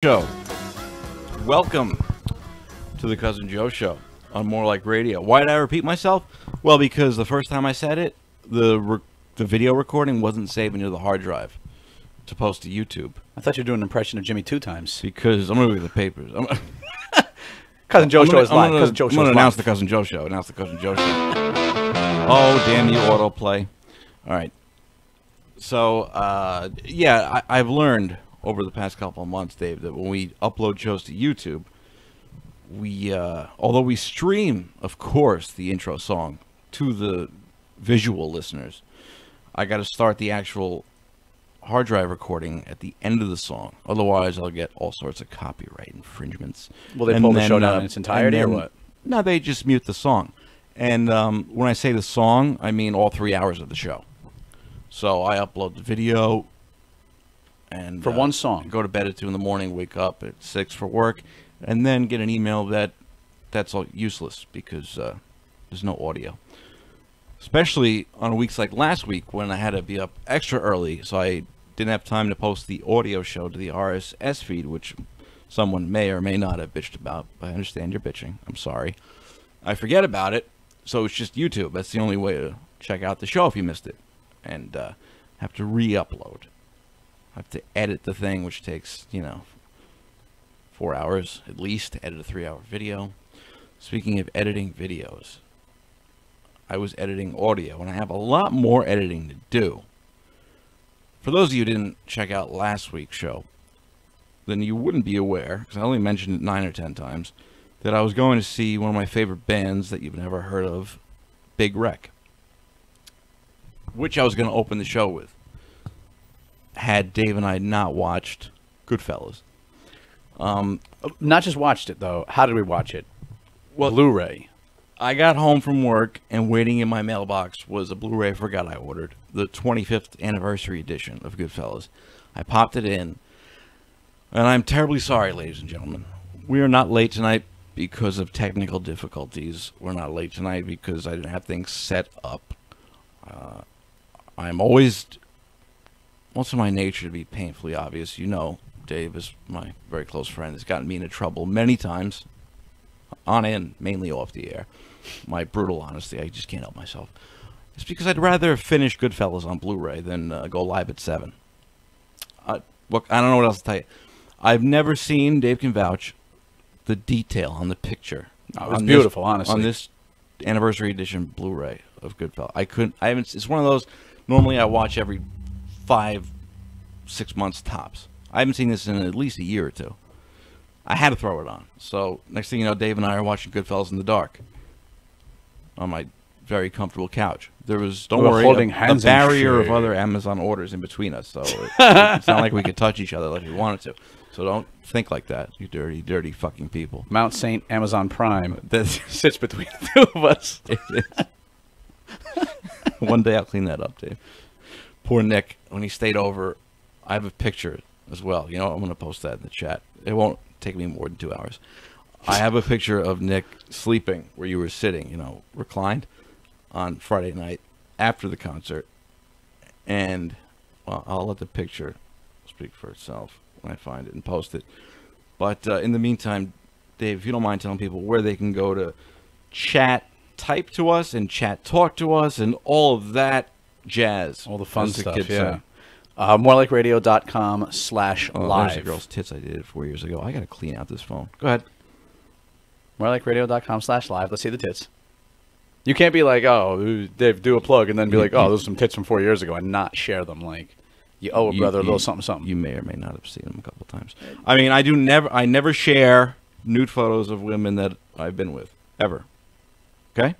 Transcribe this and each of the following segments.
Show. Welcome to the Cousin Joe Show on More Like Radio. Why did I repeat myself? Well, because the first time I said it, the video recording wasn't saved into the hard drive to post to YouTube. I thought you were doing an impression of Jimmy 2 times. Because I'm going to look at the papers. Cousin Joe Show is live. I'm going to announce the Cousin Joe Show. Announce the Cousin Joe Show. Oh, damn you, autoplay. All right. So, yeah, I've learned over the past couple of months, Dave, that when we upload shows to YouTube, we, although we stream, of course, the intro song to the visual listeners, I got to start the actual hard drive recording at the end of the song. Otherwise, I'll get all sorts of copyright infringements. Will they pull the show down in its entirety or what? No, they just mute the song. And when I say the song, I mean all 3 hours of the show. So I upload the video. And for one song, go to bed at 2 in the morning, wake up at 6 for work, and then get an email that's all useless because there's no audio. Especially on weeks like last week when I had to be up extra early, so I didn't have time to post the audio show to the RSS feed, which someone may or may not have bitched about. I understand you're bitching. I'm sorry. I forget about it, so it's just YouTube. That's the only way to check out the show if you missed it, and have to re-upload. I have to edit the thing, which takes, 4 hours at least to edit a 3-hour video. Speaking of editing videos, I was editing audio, and I have a lot more editing to do. For those of you who didn't check out last week's show, then you wouldn't be aware, because I only mentioned it 9 or 10 times, that I was going to see one of my favorite bands that you've never heard of, Big Wreck, which I was going to open the show with, had Dave and I not watched Goodfellas. Not just watched it, though. How did we watch it? Well, Blu-ray. I got home from work, and waiting in my mailbox was a Blu-ray I forgot I ordered, the 25th anniversary edition of Goodfellas. I popped it in, and I'm terribly sorry, ladies and gentlemen. We are not late tonight because of technical difficulties. We're not late tonight because I didn't have things set up. I'm always... Most of my nature to be painfully obvious. You know, Dave is my very close friend. Has gotten me into trouble many times, on and mainly off the air. My brutal honesty, I just can't help myself. It's because I'd rather finish Goodfellas on Blu-ray than go live at 7. Look, I don't know what else to tell you. I've never seen, Dave can vouch, the detail on the picture. Oh, it's beautiful, honestly. On this anniversary edition Blu-ray of Goodfellas. I haven't, it's one of those, normally I watch every 5-6 months tops. I haven't seen this in at least a year or two. I had to throw it on. So next thing you know, Dave and I are watching Goodfellas in the dark on my very comfortable couch. There was, don't worry, a barrier of other Amazon orders in between us. So it's not like we could touch each other like we wanted to. So don't think like that, you dirty, dirty fucking people. Mount St. Amazon Prime that sits between the two of us. One day I'll clean that up, Dave. Poor Nick, when he stayed over, I have a picture as well. You know, I'm going to post that in the chat. It won't take me more than 2 hours. I have a picture of Nick sleeping where you were sitting, reclined on Friday night after the concert. And, well, I'll let the picture speak for itself when I find it and post it. But in the meantime, Dave, if you don't mind telling people where they can go to chat, type to us, and chat talk to us, and all of that jazz. All the fun stuff, yeah. Morelikeradio.com/live. There's a girl's tits I did 4 years ago. I got to clean out this phone. Go ahead. Morelikeradio.com/live. Let's see the tits. You can't be like, oh, Dave, do a plug, and then be like, oh, those are some tits from 4 years ago, and not share them. Like, you owe a brother a little something, something. You may or may not have seen them a couple times. I mean, I never share nude photos of women that I've been with, ever. Okay?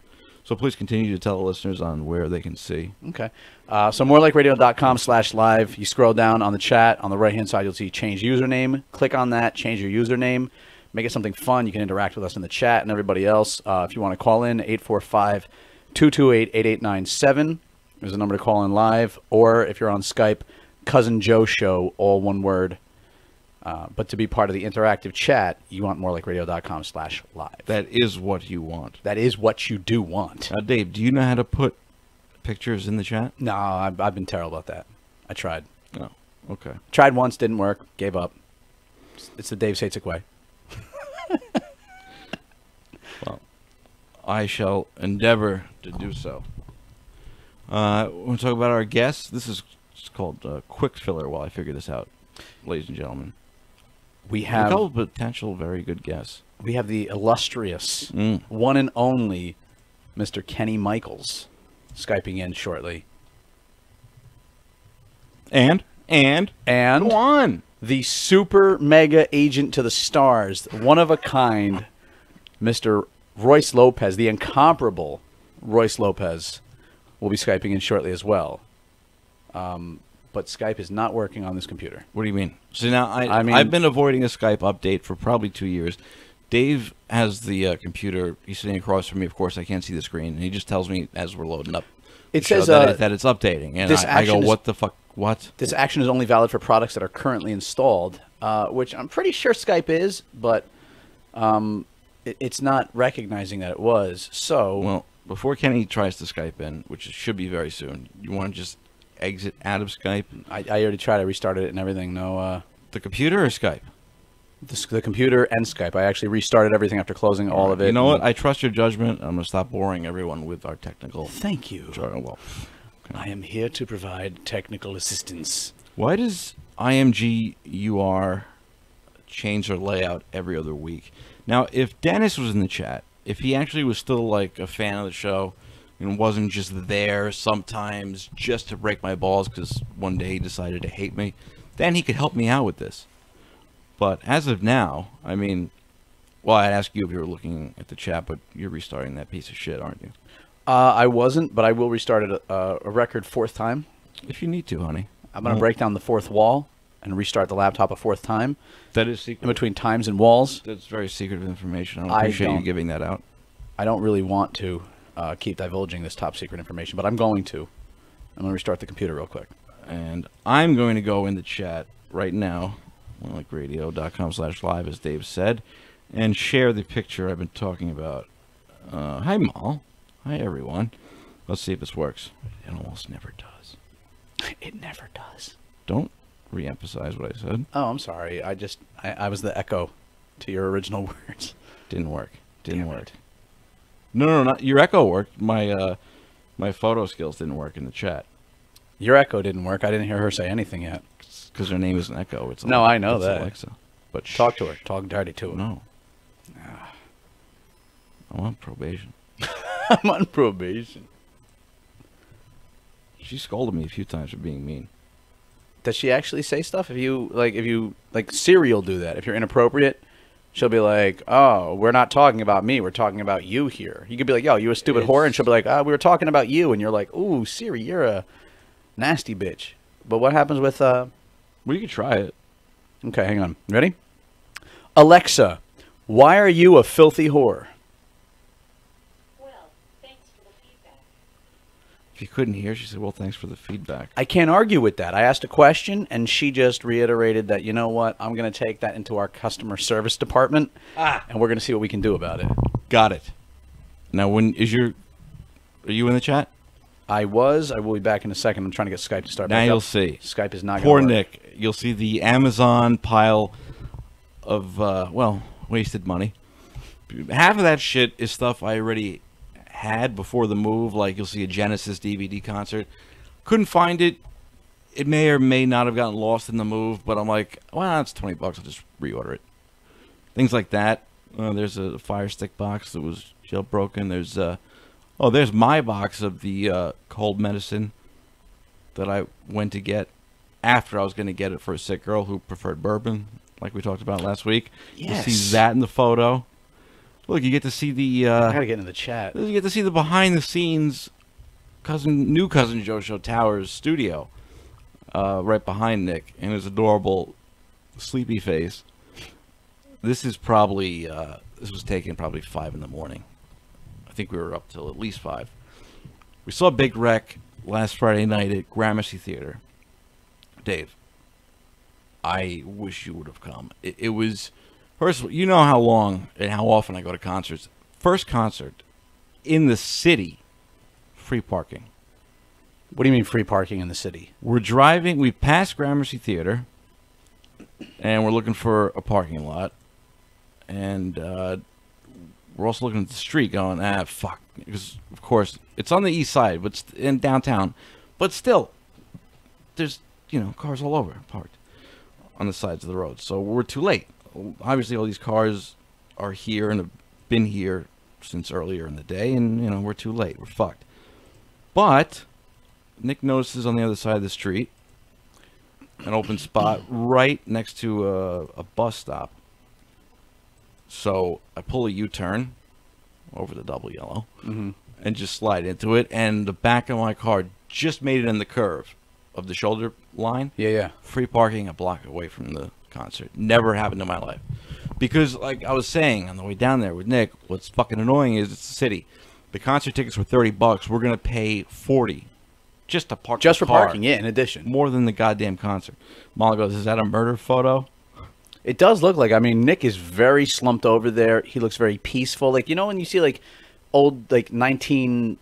So please continue to tell the listeners on where they can see. Okay. So morelikeradio.com/live. You scroll down on the chat. On the right-hand side, you'll see change username. Click on that. Change your username. Make it something fun. You can interact with us in the chat and everybody else. If you want to call in, 845-228-8897. There's a number to call in live. Or if you're on Skype, Cousin Joe Show, all one word. But to be part of the interactive chat, you want morelikeradio.com/live. That is what you want. That is what you do want. Dave, do you know how to put pictures in the chat? No, I've been terrible at that. I tried. Oh, okay. Tried once, didn't work, gave up. It's the Dave Satzig way. Well, I shall endeavor to do so. We'll talk about our guests. This is called Quick Filler while I figure this out, ladies and gentlemen. We have a couple of potential very good guests. We have the illustrious, one and only Mr. Kenny Michaels Skyping in shortly. And go on. The super mega agent to the stars, one of a kind, Mr. Royce Lopez, the incomparable Royce Lopez, will be Skyping in shortly as well. But Skype is not working on this computer. What do you mean? So now I've been avoiding a Skype update for probably 2 years. Dave has the computer. He's sitting across from me. Of course, I can't see the screen, and he just tells me as we're loading up. It says that it's updating, and I go, "What the fuck? What?" This action is only valid for products that are currently installed, which I'm pretty sure Skype is, but it's not recognizing that it was. So, well, before Kenny tries to Skype in, which should be very soon, you want to just exit out of Skype? I already tried. I restarted it and everything. No. The computer or Skype? The computer and Skype. I actually restarted everything after closing all of it. You know what? I trust your judgment. I'm going to stop boring everyone with our technical... Thank you. Well, okay. I am here to provide technical assistance. Why does IMGUR change their layout every other week? Now, if Dennis was in the chat, if he actually was still like a fan of the show and wasn't just there sometimes just to break my balls because one day he decided to hate me, then he could help me out with this. But as of now, I mean, well, I'd ask you if you were looking at the chat, but you're restarting that piece of shit, aren't you? I wasn't, but I will restart it a record 4th time. If you need to, honey. I'm going to break down the 4th wall and restart the laptop a 4th time. That is secret. In between times and walls. That's very secretive information. I don't appreciate you giving that out. I don't really want to keep divulging this top secret information, but I'm going to. I'm going to restart the computer real quick. And I'm going to go in the chat right now, morelikeradio.com/live, as Dave said, and share the picture I've been talking about. Hi, Mal. Hi, everyone. Let's see if this works. It almost never does. It never does. Don't re-emphasize what I said. Oh, I'm sorry. I was the echo to your original words. Didn't work. Didn't work. No, not your echo worked. My photo skills didn't work in the chat. Your echo didn't work. I didn't hear her say anything yet. Because her name isn't Echo. It's no, I know that. Alexa. But talk to her. Talk dirty to her. No. I'm on probation. I'm on probation. She scolded me a few times for being mean. Does she actually say stuff? If you Siri will do that. If you're inappropriate, she'll be like, "Oh, we're not talking about me. We're talking about you here." You could be like, "Yo, you a stupid whore," and she'll be like, "Ah, we were talking about you," and you're like, "Ooh, Siri, you're a nasty bitch." But what happens with Well, you could try it. Okay, hang on. Ready? Alexa, why are you a filthy whore? Well, thanks for the feedback. If you couldn't hear, she said, "Well, thanks for the feedback." I can't argue with that. I asked a question, and she just reiterated that, you know what, I'm going to take that into our customer service department, and we're going to see what we can do about it. Got it. Now, are you in the chat? I will be back in a second. I'm trying to get Skype to start now back you'll up. see. Skype is not Poor going to work. Nick. You'll see the Amazon pile of, wasted money. Half of that shit is stuff I already had before the move. Like, you'll see a Genesis DVD concert. Couldn't find it. It may or may not have gotten lost in the move, but I'm like, well, it's $20. I'll just reorder it. Things like that. There's a Fire Stick box that was jailbroken. There's my box of the cold medicine that I went to get after I was going to get it for a sick girl who preferred bourbon, like we talked about last week. Yes. You see that in the photo. Look, you get to see the... I got to get into the chat. You get to see the behind-the-scenes new Cousin Joe Show Towers studio right behind Nick and his adorable sleepy face. This is probably... this was taken probably 5 in the morning. I think we were up till at least 5. We saw Big Wreck last Friday night at Gramercy Theater. Dave, I wish you would have come. It was, first of all, you know how long and how often I go to concerts. First concert in the city, free parking. What do you mean free parking in the city? We passed Gramercy Theater, and we're looking for a parking lot, and we're also looking at the street, going, fuck, because of course it's on the east side, but it's in downtown, but still, there's cars all over parked on the sides of the road, so we're too late. Obviously, all these cars are here and have been here since earlier in the day, and we're too late. We're fucked. But Nick notices on the other side of the street an open spot right next to a bus stop. So I pull a U-turn over the double yellow and just slide into it, and the back of my car just made it in the curve of the shoulder line. Yeah. Free parking a block away from the concert. Never happened in my life. Because, like I was saying on the way down there with Nick, what's fucking annoying is it's the city. The concert tickets were $30. We're going to pay $40 just to park Just the for car. parking, yeah, in addition. More than the goddamn concert. Molly goes, is that a murder photo? It does look like, I mean, Nick is very slumped over there. He looks very peaceful. Like, when you see, like, old, like, 1910,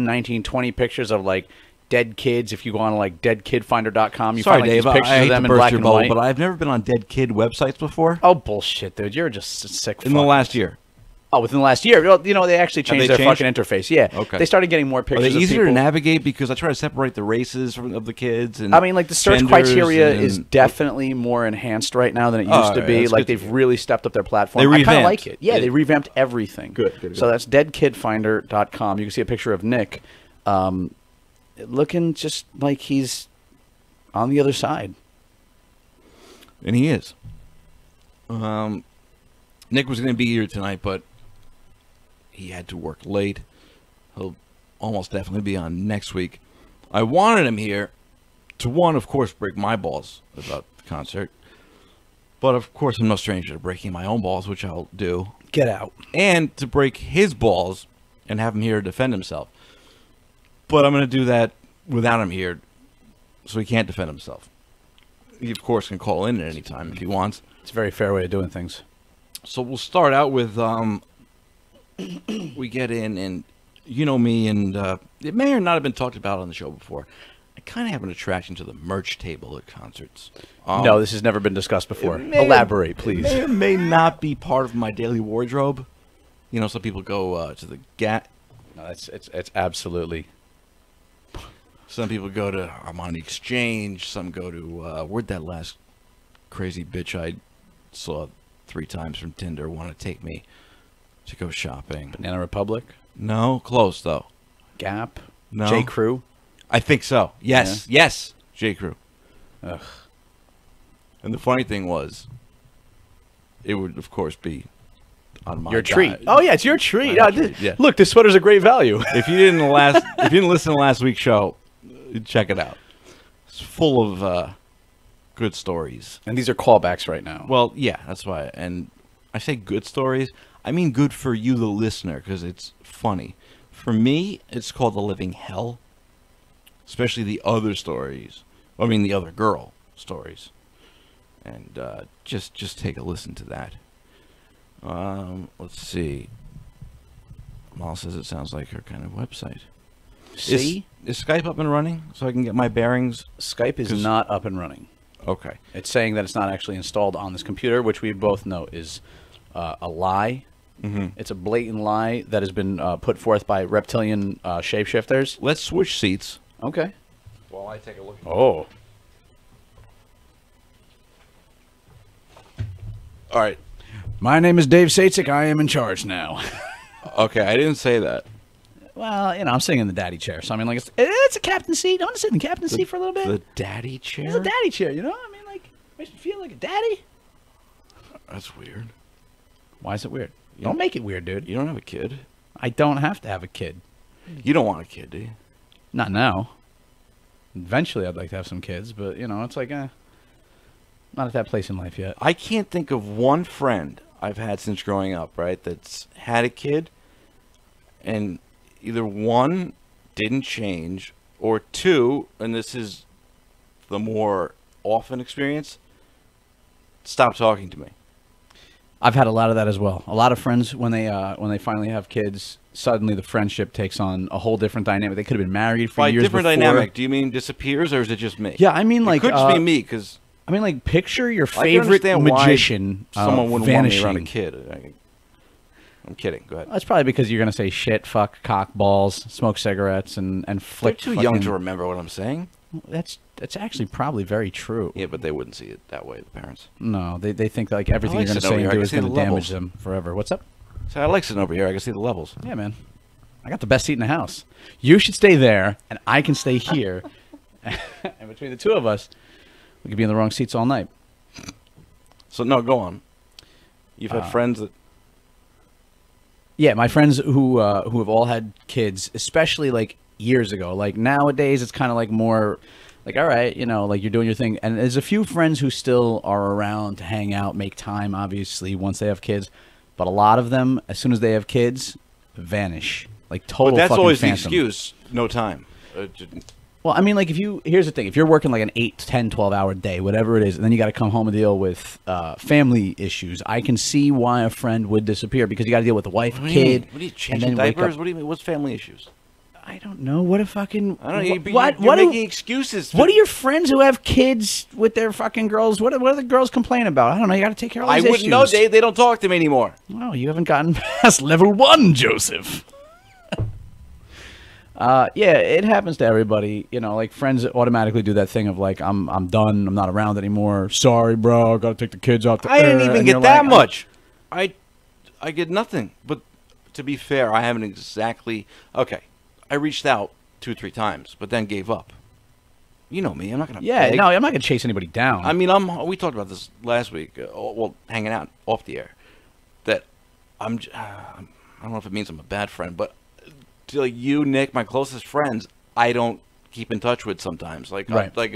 1920 pictures of, like, dead kids, if you go on, like, deadkidfinder.com, you Sorry, find, like, Dave, these pictures I of hate them to in burst black your and bubble, white. but I've never been on dead kid websites before. Oh, bullshit, dude. You're just a sick In the last year. Oh, within the last year. Well, they actually changed their fucking interface. Yeah. Okay. They started getting more Are pictures they easier of to people. navigate? Because I try to separate the races of the kids. And I mean, like, the search genders criteria and- is definitely more enhanced right now than it used to right, be. that's Like, good to they've hear. really stepped up their platform. They I kind of revamped. like it. Yeah, they revamped everything. Good. So that's deadkidfinder.com. You can see a picture of Nick looking just like he's on the other side. And he is. Nick was going to be here tonight, but he had to work late. He'll almost definitely be on next week. I wanted him here to, one, of course, break my balls about the concert. But, of course, I'm no stranger to breaking my own balls, which I'll do. Get out. And to break his balls and have him here to defend himself. But I'm going to do that without him here, so he can't defend himself. He, of course, can call in at any time if he wants. It's a very fair way of doing things. So we'll start out with, we get in, and you know me, and it may or not have been talked about on the show before. I kind of have an attraction to the merch table at concerts. No, this has never been discussed before. It may- Elaborate, please. May or may not be part of my daily wardrobe. Some people go to the Gap. No, it's absolutely. Some people go to Armani Exchange. Some go to, where'd that last crazy bitch I saw 3 times from Tinder want to take me to go shopping? Banana Republic? No, close though. Gap? No. J. Crew? I think so. Yes, yes, J. Crew. Ugh. And the funny thing was, it would of course be on my Your treat. diet. Oh yeah, it's your treat. My Oh, treat, yeah. Look, this sweater's a great value. If you didn't listen to last week's show, check it out. It's full of good stories. And these are callbacks right now. Well, yeah, that's why. And I say good stories. I mean good for you, the listener, because it's funny. For me, it's called the living hell. Especially the other stories. I mean, the other girl stories. And just take a listen to that. Let's see. Mal says it sounds like her kind of website. See? Is Skype up and running so I can get my bearings? Skype is 'Cause- not up and running. Okay. It's saying that it's not actually installed on this computer, which we both know is a lie. Mm-hmm. It's a blatant lie that has been put forth by reptilian shapeshifters. Let's switch seats. Okay. While I take a look. Oh. All right. My name is Dave Satzik. I am in charge now. Okay, I didn't say that. Well, I'm sitting in the daddy chair, so I mean, like, it's a captain seat. I want to sit in the captain seat for a little bit. The daddy chair? It's a daddy chair, I mean, like, makes me feel like a daddy. That's weird. Why is it weird? You Don't make it weird, dude. You don't have a kid? I don't have to have a kid. You don't want a kid, do you? Not now. Eventually, I'd like to have some kids, but, it's like, not at that place in life yet. I can't think of one friend I've had since growing up, right, that's had a kid, and either one, didn't change, or two, and this is the more often experience, stopped talking to me. I've had a lot of that as well. A lot of friends, when they finally have kids, suddenly the friendship takes on a whole different dynamic. They could have been married for By years different before. dynamic, do you mean disappears, or is it just me? Yeah, I mean, like, it could just be me, because I mean, like, picture your I can favorite understand magician why someone wouldn't vanishing. want me around a kid. I'm kidding. Go ahead. That's probably because you're going to say shit, fuck, cock, balls, smoke cigarettes, and They're flick. too young to remember what I'm saying. That's actually probably very true. Yeah, but they wouldn't see it that way, the parents. No, they think that, like, everything I like you're going to sitting say and over here. do I is can see going to the damage levels. them forever. What's up? So I like sitting over here. I can see the levels. Yeah, man. I got the best seat in the house. You should stay there, and I can stay here. And between the two of us, we could be in the wrong seats all night. So, no, go on. You've had friends that... Yeah, my friends who have all had kids, especially like years ago. Like nowadays, it's kind of like more like, all right, you know, like you're doing your thing. And there's a few friends who still are around to hang out, make time, obviously, once they have kids. But a lot of them, as soon as they have kids, vanish. Like total But that's fucking always phantom. the excuse. No time. Well, I mean, like, here's the thing. If you're working like an 8, 10, 12-hour day, whatever it is, and then you got to come home and deal with family issues, I can see why a friend would disappear because you got to deal with the wife, What do you mean? kid. What are you and changing then wake diapers? up- What do you mean? What's family issues? I don't know. What a fucking... I don't know. What You're do- making excuses. What are your friends who have kids with their fucking girls? What do the girls complain about? I don't know. You got to take care of all I these wouldn't know, issues. Dave. They don't talk to me anymore. Oh, you haven't gotten past level 1, Joseph. Yeah, it happens to everybody. You know, like friends automatically do that thing of like, I'm done. I'm not around anymore. Sorry, bro. Got to take the kids out. I didn't even and get you're that like, much. I get nothing. But to be fair, I haven't exactly. Okay, I reached out 2 or 3 times, but then gave up. You know me. I'm not gonna. Yeah, beg. no, I'm not gonna chase anybody down. I mean, we talked about this last week. Well, hanging out off the air. That I don't know if it means I'm a bad friend, but to like you, Nick, my closest friends, I don't keep in touch with sometimes. Like, Right. like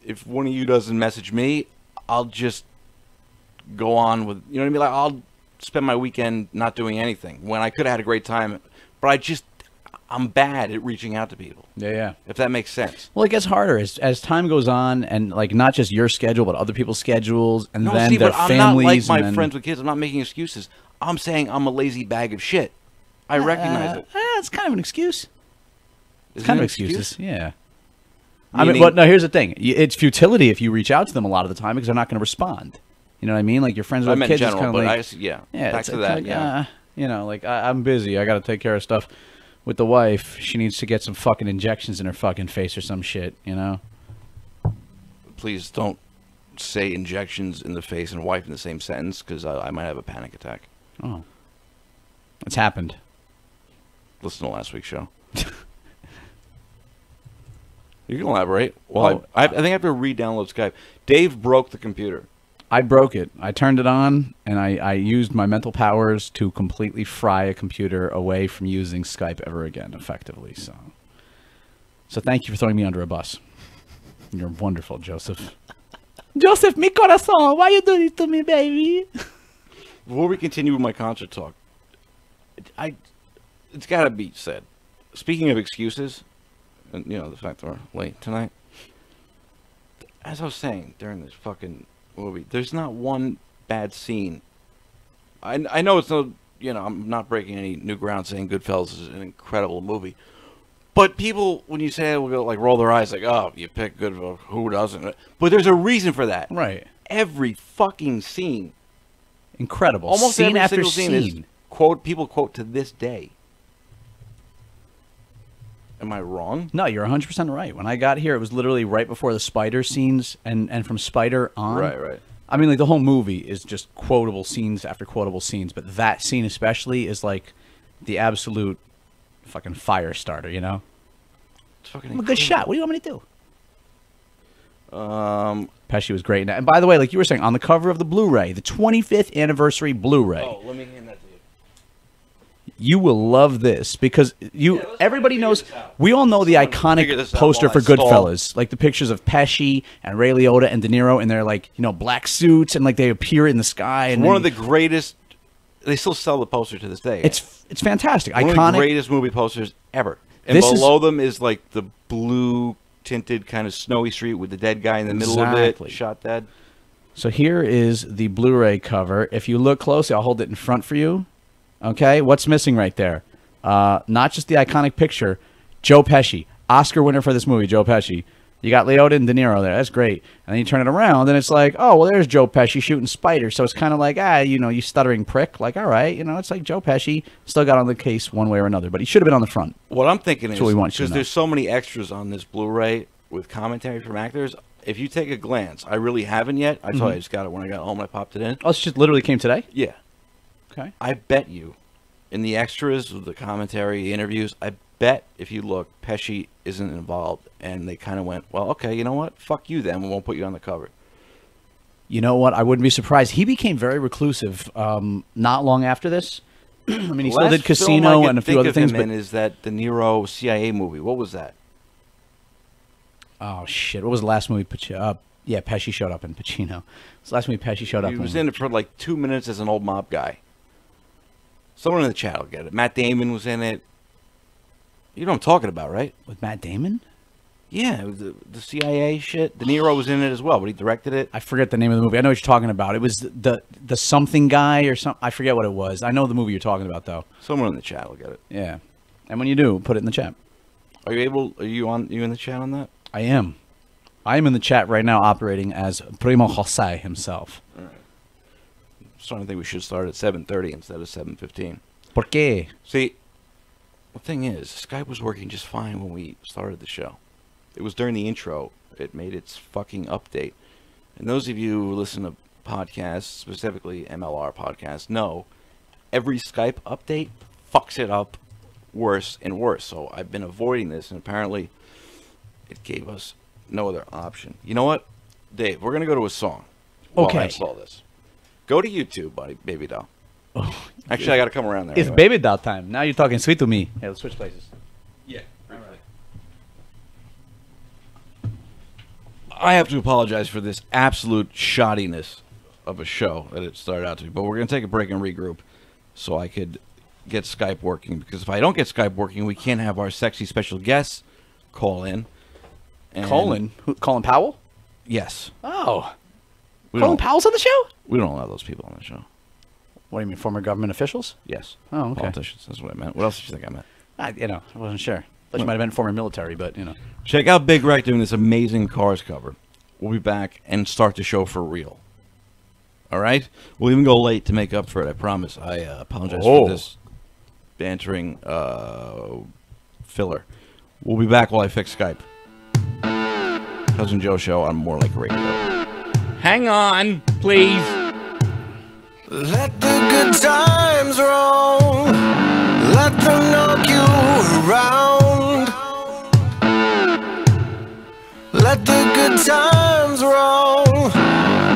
if one of you doesn't message me, I'll just go on with, you know what I mean? Like, I'll spend my weekend not doing anything when I could have had a great time, but I'm bad at reaching out to people. yeah. If that makes sense. Well, it gets harder as time goes on, and like not just your schedule, but other people's schedules, and No, then see, their but I'm families. not like my and then, friends with kids. I'm not making excuses. I'm saying I'm a lazy bag of shit. I recognize it. It's kind of an excuse. Is It's it kind an of excuse? excuses. Yeah. I mean, Meaning- but no. Here's the thing: it's futility if you reach out to them a lot of the time because they're not going to respond. You know what I mean? Like your friends I with meant kids, general, it's kind but of like, yeah. Back it's to like, that. Yeah. you know, like I'm busy. I got to take care of stuff with the wife. She needs to get some fucking injections in her fucking face or some shit. You know? Please don't say injections in the face and wife in the same sentence because I might have a panic attack. Oh, it's happened. Listen to last week's show. You can elaborate. Well, I think I have to re-download Skype. Dave broke the computer. I broke it. I turned it on, and I used my mental powers to completely fry a computer away from using Skype ever again, effectively. So thank you for throwing me under a bus. You're wonderful, Joseph. Joseph, mi corazón, why you doing this to me, baby? Before we continue with my concert talk, it's got to be said. Speaking of excuses, and you know the fact that we're late tonight, as I was saying during this fucking movie, there's not one bad scene. I know it's no, you know, I'm not breaking any new ground saying Goodfellas is an incredible movie, but people, when you say it, will go like roll their eyes like, oh, you pick Goodfellas, who doesn't? But there's a reason for that. Right. Every fucking scene, Incredible. almost scene every after single scene. scene is people quote to this day. Am I wrong? No, you're 100% right. When I got here, it was literally right before the Spider scenes, and from Spider on. Right. I mean, like, the whole movie is just quotable scenes after quotable scenes, but that scene especially is, like, the absolute fucking fire starter, you know? It's fucking I'm a good shot. What do you want me to do? incredible. Pesci was great. And by the way, like you were saying, on the cover of the Blu-ray, the 25th anniversary Blu-ray, Oh, let me hand that to you. you will love this because everybody knows, this out. we all know the figure iconic this out poster while for I stall. Goodfellas, like the pictures of Pesci and Ray Liotta and De Niro in their, like, you know, black suits, and like they appear in the sky. And One then of the greatest. They still sell the poster to this day. it's fantastic, one of iconic. the greatest movie posters ever. And This is- below them is like the blue tinted kind of snowy street with the dead guy in the middle of Exactly. it, shot dead. So here is the Blu-ray cover. If you look closely, I'll hold it in front for you. Okay, what's missing right there? Not just the iconic picture. Joe Pesci, Oscar winner for this movie. Joe Pesci, You got Liotta and De Niro there. That's great. And then you turn it around, and it's like, oh, well, there's Joe Pesci shooting spiders. So it's kind of like, you stuttering prick. Like, all right, it's like Joe Pesci still got on the case one way or another, but he should have been on the front. What I'm thinking is, because there's so many extras on this Blu-ray with commentary from actors, if you take a glance, I really haven't yet. I told you I just got it when I got home and I popped it in. Oh, it just literally came today? Yeah. Okay. I bet you, in the extras, the commentary, the interviews, I bet if you look, Pesci isn't involved. And they kind of went, well, okay, you know what? Fuck you then. We won't put you on the cover. You know what? I wouldn't be surprised. He became very reclusive not long after this. I mean, he still did Casino and a few other things. But is that De Niro CIA movie? What was that? Oh, shit. What was the last movie? Pesci showed up in Pacino. It was the last movie Pesci showed up in. He was in it for like 2 minutes as an old mob guy. Someone in the chat will get it. Matt Damon was in it. You know what I'm talking about, right? With Matt Damon? Yeah, it was the CIA shit. De Niro was in it as well, but he directed it. I forget the name of the movie. I know what you're talking about. It was the something guy or something. I forget what it was. I know the movie you're talking about, though. Someone in the chat will get it. Yeah. And when you do, put it in the chat. Are you in the chat on that? I am. I am in the chat right now operating as Primo Jose himself. All right. I'm starting to think we should start at 7:30 instead of 7:15. ¿Por qué? See, the thing is, Skype was working just fine when we started the show. It was during the intro. It made its fucking update. And those of you who listen to podcasts, specifically MLR podcasts, know every Skype update fucks it up worse and worse. So I've been avoiding this, and apparently it gave us no other option. You know what, Dave? We're going to go to a song while I install this. Go to YouTube, buddy, baby doll. Oh, actually, I got to come around there. It's anyway. Baby doll time. Now you're talking sweet to me. Hey, let's switch places. Yeah. All right. I have to apologize for this absolute shoddiness of a show that it started out to be, but we're going to take a break and regroup so I could get Skype working, because if I don't get Skype working, we can't have our sexy special guests call in. Colin Powell? Yes. Oh. Colin Powell's on the show? We don't allow those people on the show. What do you mean, former government officials? Yes. Oh, okay. Politicians, that's what I meant. What else did you think I meant? I wasn't sure. Thought you might have been former military, but, Check out Big Rec doing this amazing Cars cover. We'll be back and start the show for real. All right? We'll even go late to make up for it, I promise. I apologize for this bantering filler. We'll be back while I fix Skype. Cousin Joe Show on More Like Radio. Hang on, please. Let the good times roll. Let them knock you around. Let the good times roll.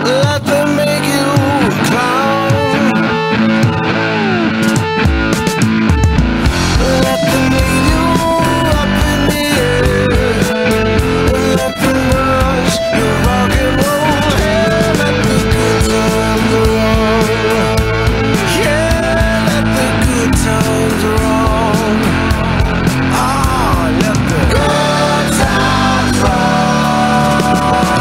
Let them make you a clown. Let them leave you up in the air. Let them rush your rock and roll hair. Let the good times roll. Yeah, let the good times roll. Ah, let the good times roll.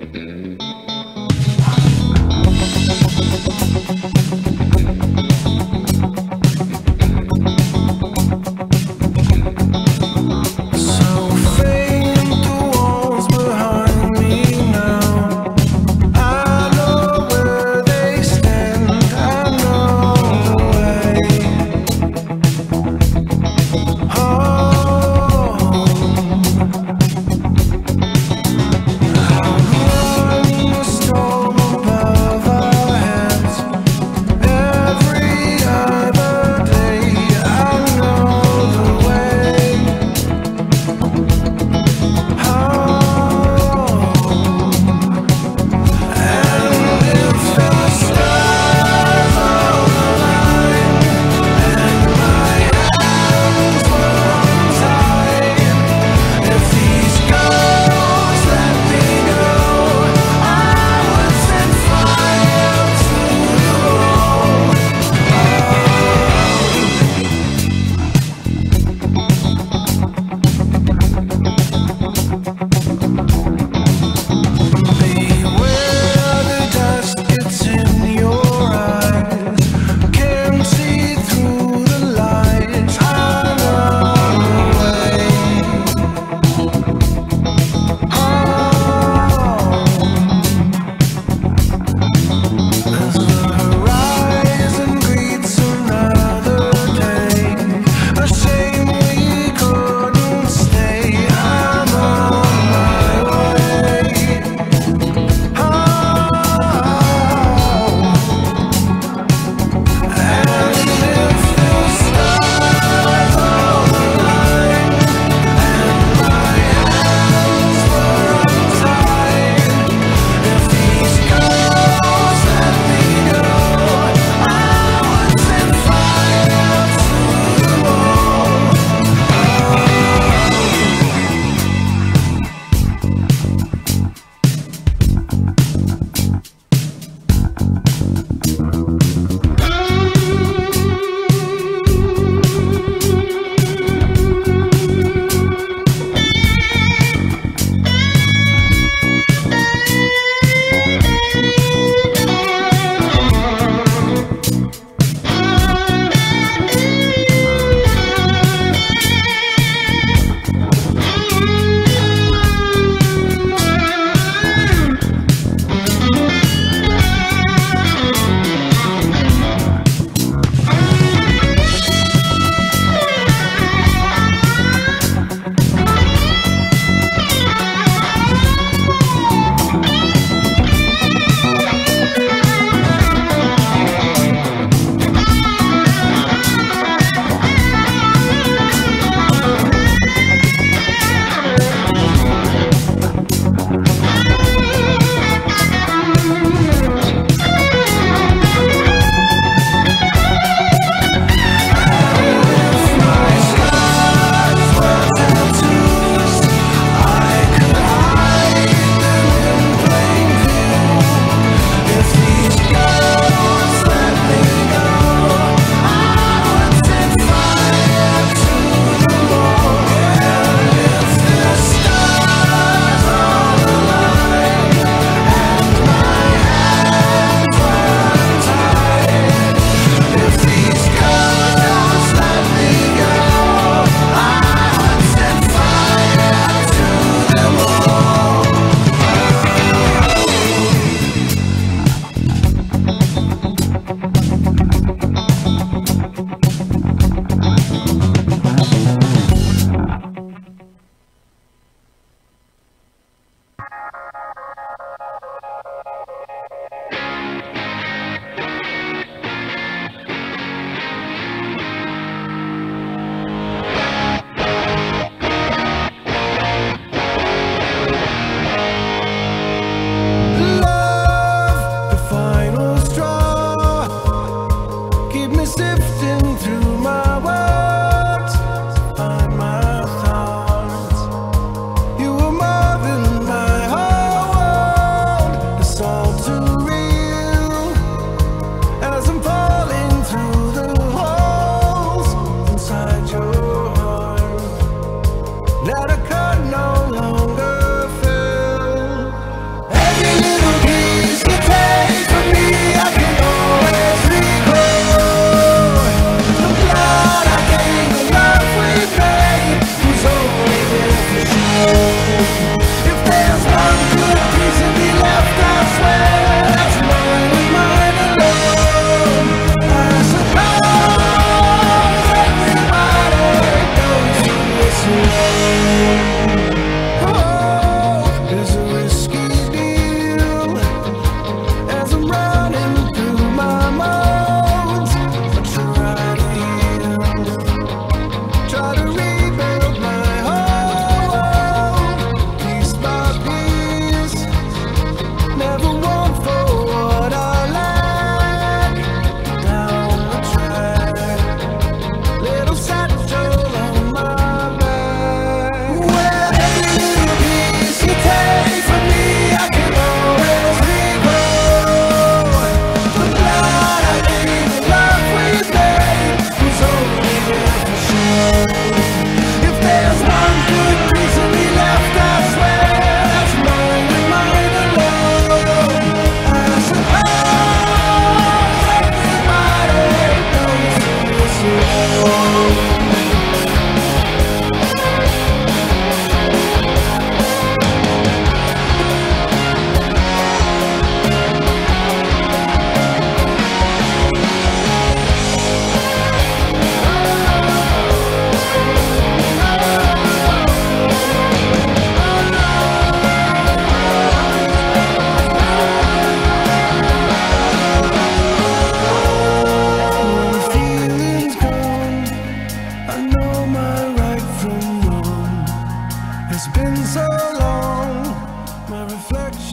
Running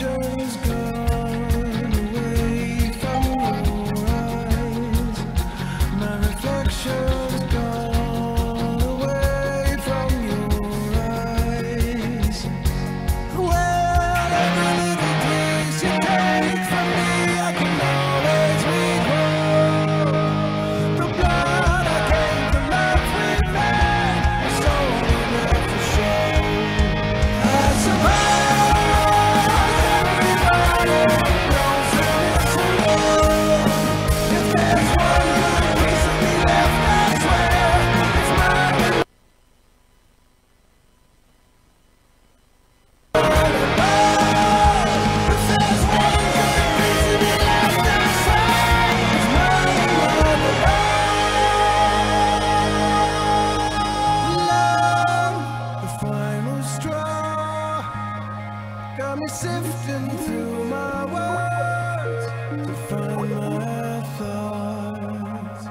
reflection's gone away from your eyes. My reflection's gone away from your eyes. Well, every little piece you take from me, I can always regrow. The blood I gave, the love we made, it's only left to show. I suppose everybody knows that it's a love. If there's one good piece of me left, I swear it's mine. Got me sifting through my words to find my thoughts.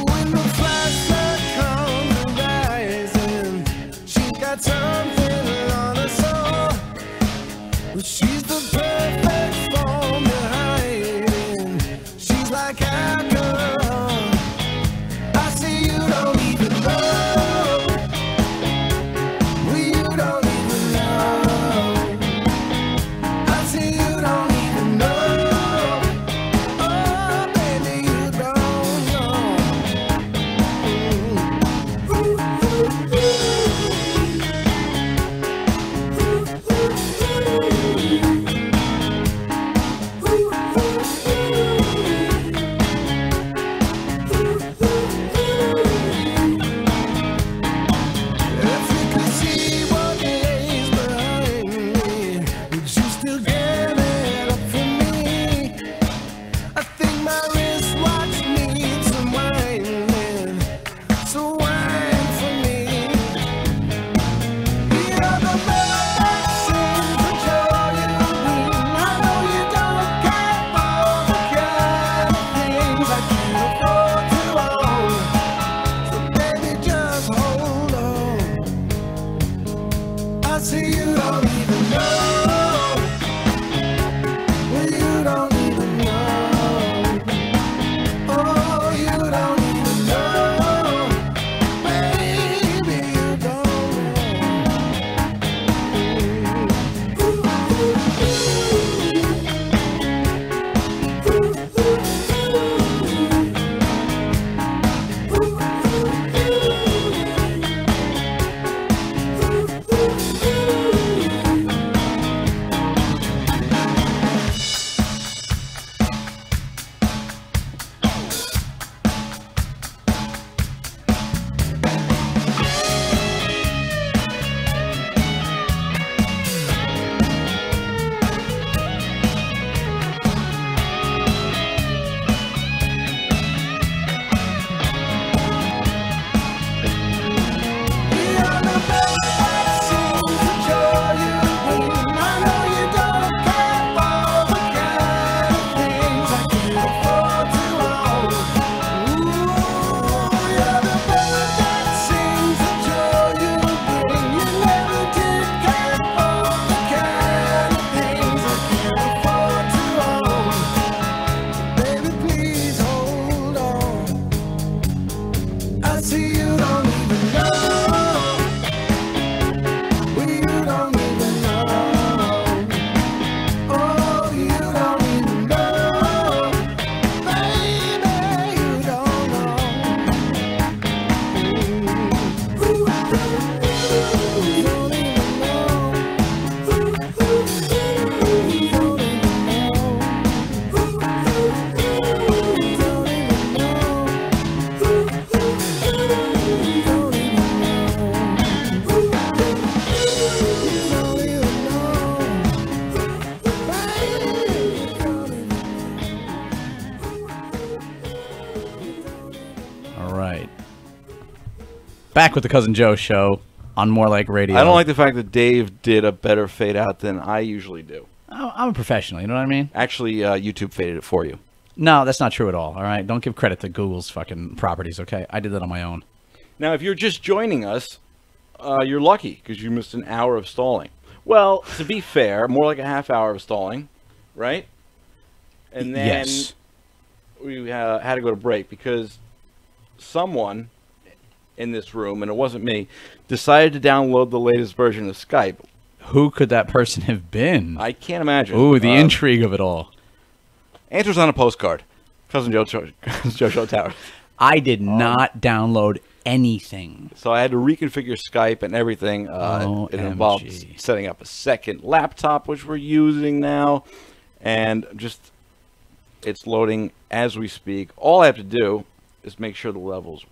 When the flashlight comes rising, she's got something on her soul. Well, she's the perfect form behind. She's like alcohol. I see you don't even know. Well, you don't even know. I see you don't even know. Oh, baby, you don't know. If you could see what lays behind me, would you still give it up for me? I think my wristwatch needs some wine, so wine for me. You're the bird that sings for joy and green. I know you don't care for the kind of things I can't afford to own. So baby, just hold on. I see you don't even know. Well, you don't even know. Oh, you don't even know. Baby, you don't All right. Back with the Cousin Joe show on More Like Radio. I don't like the fact that Dave did a better fade out than I usually do. I'm a professional, you know what I mean? Actually, YouTube faded it for you. No, that's not true at all, all right? Don't give credit to Google's fucking properties, okay? I did that on my own. Now, if you're just joining us, you're lucky because you missed an hour of stalling. Well, to be fair, more like a half hour of stalling, right? And then Yes. we had to go to break because someone in this room, and it wasn't me, decided to download the latest version of Skype. Who could that person have been? I can't imagine. Ooh, the intrigue of it all. Answers on a postcard. Cousin Joe Show Tower. I did not download anything. So I had to reconfigure Skype and everything. It involved OMG. setting up a second laptop, which we're using now. And just, it's loading as we speak. All I have to do is make sure the levels,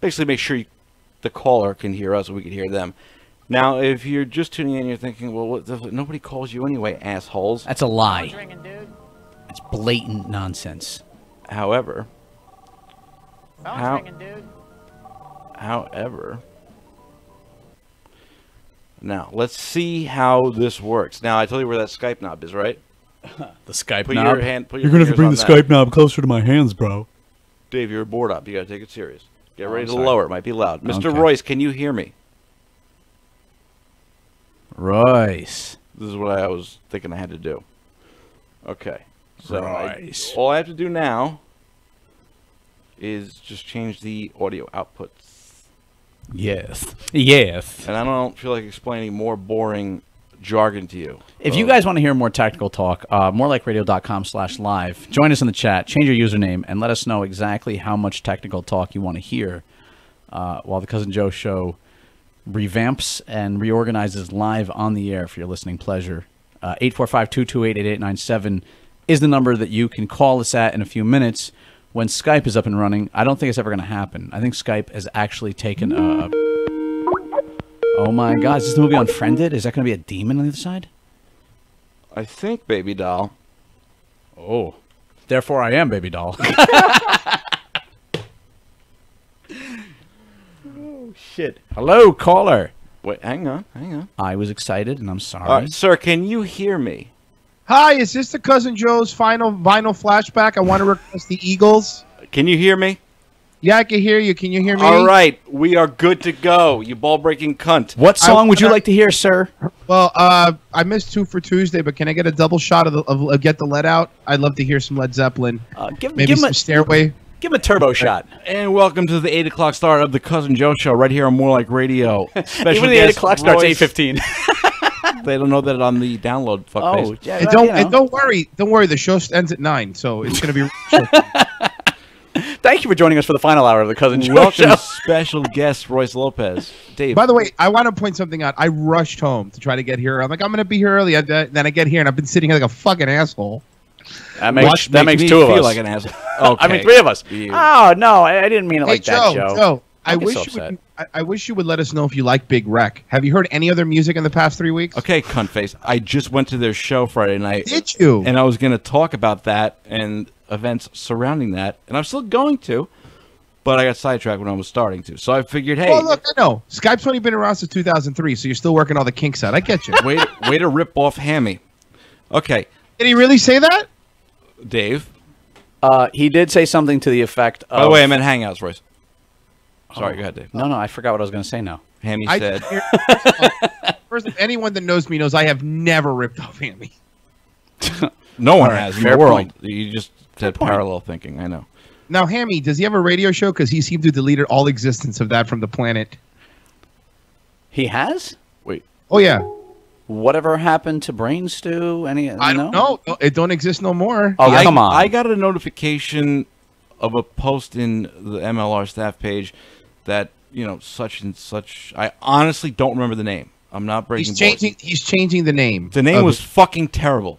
basically make sure the caller can hear us and we can hear them. Now, if you're just tuning in, you're thinking, well, nobody calls you anyway, assholes. That's a lie. It's blatant nonsense. However, Dude. however, now let's see how this works. Now, I told you where that Skype knob is, right? The Skype Put knob. your hand. Put your You're gonna have to fingers bring the on that. Skype knob closer to my hands, bro. Dave, you're bored up. You gotta take it serious. Get ready I'm to sorry. lower. It might be loud. Mr. Okay. Royce, can you hear me? Royce. This is what I was thinking I had to do. Okay. So Royce. all I have to do now is just change the audio outputs. Yes. Yes. And I don't feel like explaining more boring jargon to you. If you guys want to hear more tactical talk, morelikeradio.com/live. Join us in the chat, change your username, and let us know exactly how much technical talk you want to hear while the Cousin Joe show revamps and reorganizes live on the air for your listening pleasure. 845-228-8897 is the number that you can call us at in a few minutes when Skype is up and running. I don't think it's ever going to happen. I think Skype has actually taken a... Oh my God, is this the movie Unfriended? Is that going to be a demon on the other side? I think, baby doll. Oh. Therefore I am, baby doll. Oh, shit. Hello, caller. Wait, hang on. I was excited, and I'm sorry. All right, sir, can you hear me? Hi, is this the Cousin Joe's final vinyl flashback? I want to request the Eagles. Can you hear me? Yeah, I can hear you. Can you hear me? All right, we are good to go. You ball-breaking cunt. What song would you wanna- like to hear, sir? Well, I missed 2 for Tuesday, but can I get a double shot of Get the Lead Out? I'd love to hear some Led Zeppelin. Maybe give him some Stairway. a turbo shot. And welcome to the 8 o'clock start of the Cousin Joe Show right here on More Like Radio. Special Even the 8 guest o'clock starts Royce. 8:15. They don't know that on the download. Fuckface. yeah. And don't worry. The show ends at 9, so it's going to be. Thank you for joining us for the final hour of the Cousin Joe Welcome, show. special guest Royce Lopez. Dave. By the way, I want to point something out. I rushed home to try to get here. I'm like, I'm going to be here early. Then I get here, and I've been sitting here like a fucking asshole. That makes me two of feel us. like an asshole. Okay. I mean, 3 of us. You. Oh, no, I didn't mean it like hey, that, Joe, Joe. I Don't get wish so you upset. would, I wish you would let us know if you like Big Wreck. Have you heard any other music in the past 3 weeks? Okay, cunt face. I just went to their show Friday night. Did you? And I was going to talk about that and events surrounding that, and I'm still going to, but I got sidetracked when I was starting to. So I figured, hey, Well, look, I know. Skype's only been around since 2003, so you're still working all the kinks out. I get you. way to rip off Hammy. Okay, Did he really say that? Dave. Oh. He did say something to the effect of... By the way, I meant Hangouts, Royce. Sorry, go ahead, Dave. No, I forgot what I was going to say now. Hammy I said, First, anyone that knows me knows I have never ripped off Hammy. no one All right, has in fair the world. point. You just said point. parallel thinking, I know. Now, Hammy, does he have a radio show? Because he seemed to have deleted all existence of that from the planet. He has? Wait, Oh, yeah. Whatever happened to Brain Stew? I don't know. It don't exist no more. Oh, come on. I got a notification of a post in the MLR staff page that, such and such. I honestly don't remember the name. I'm not breaking balls. He's changing the name. The name of was fucking terrible.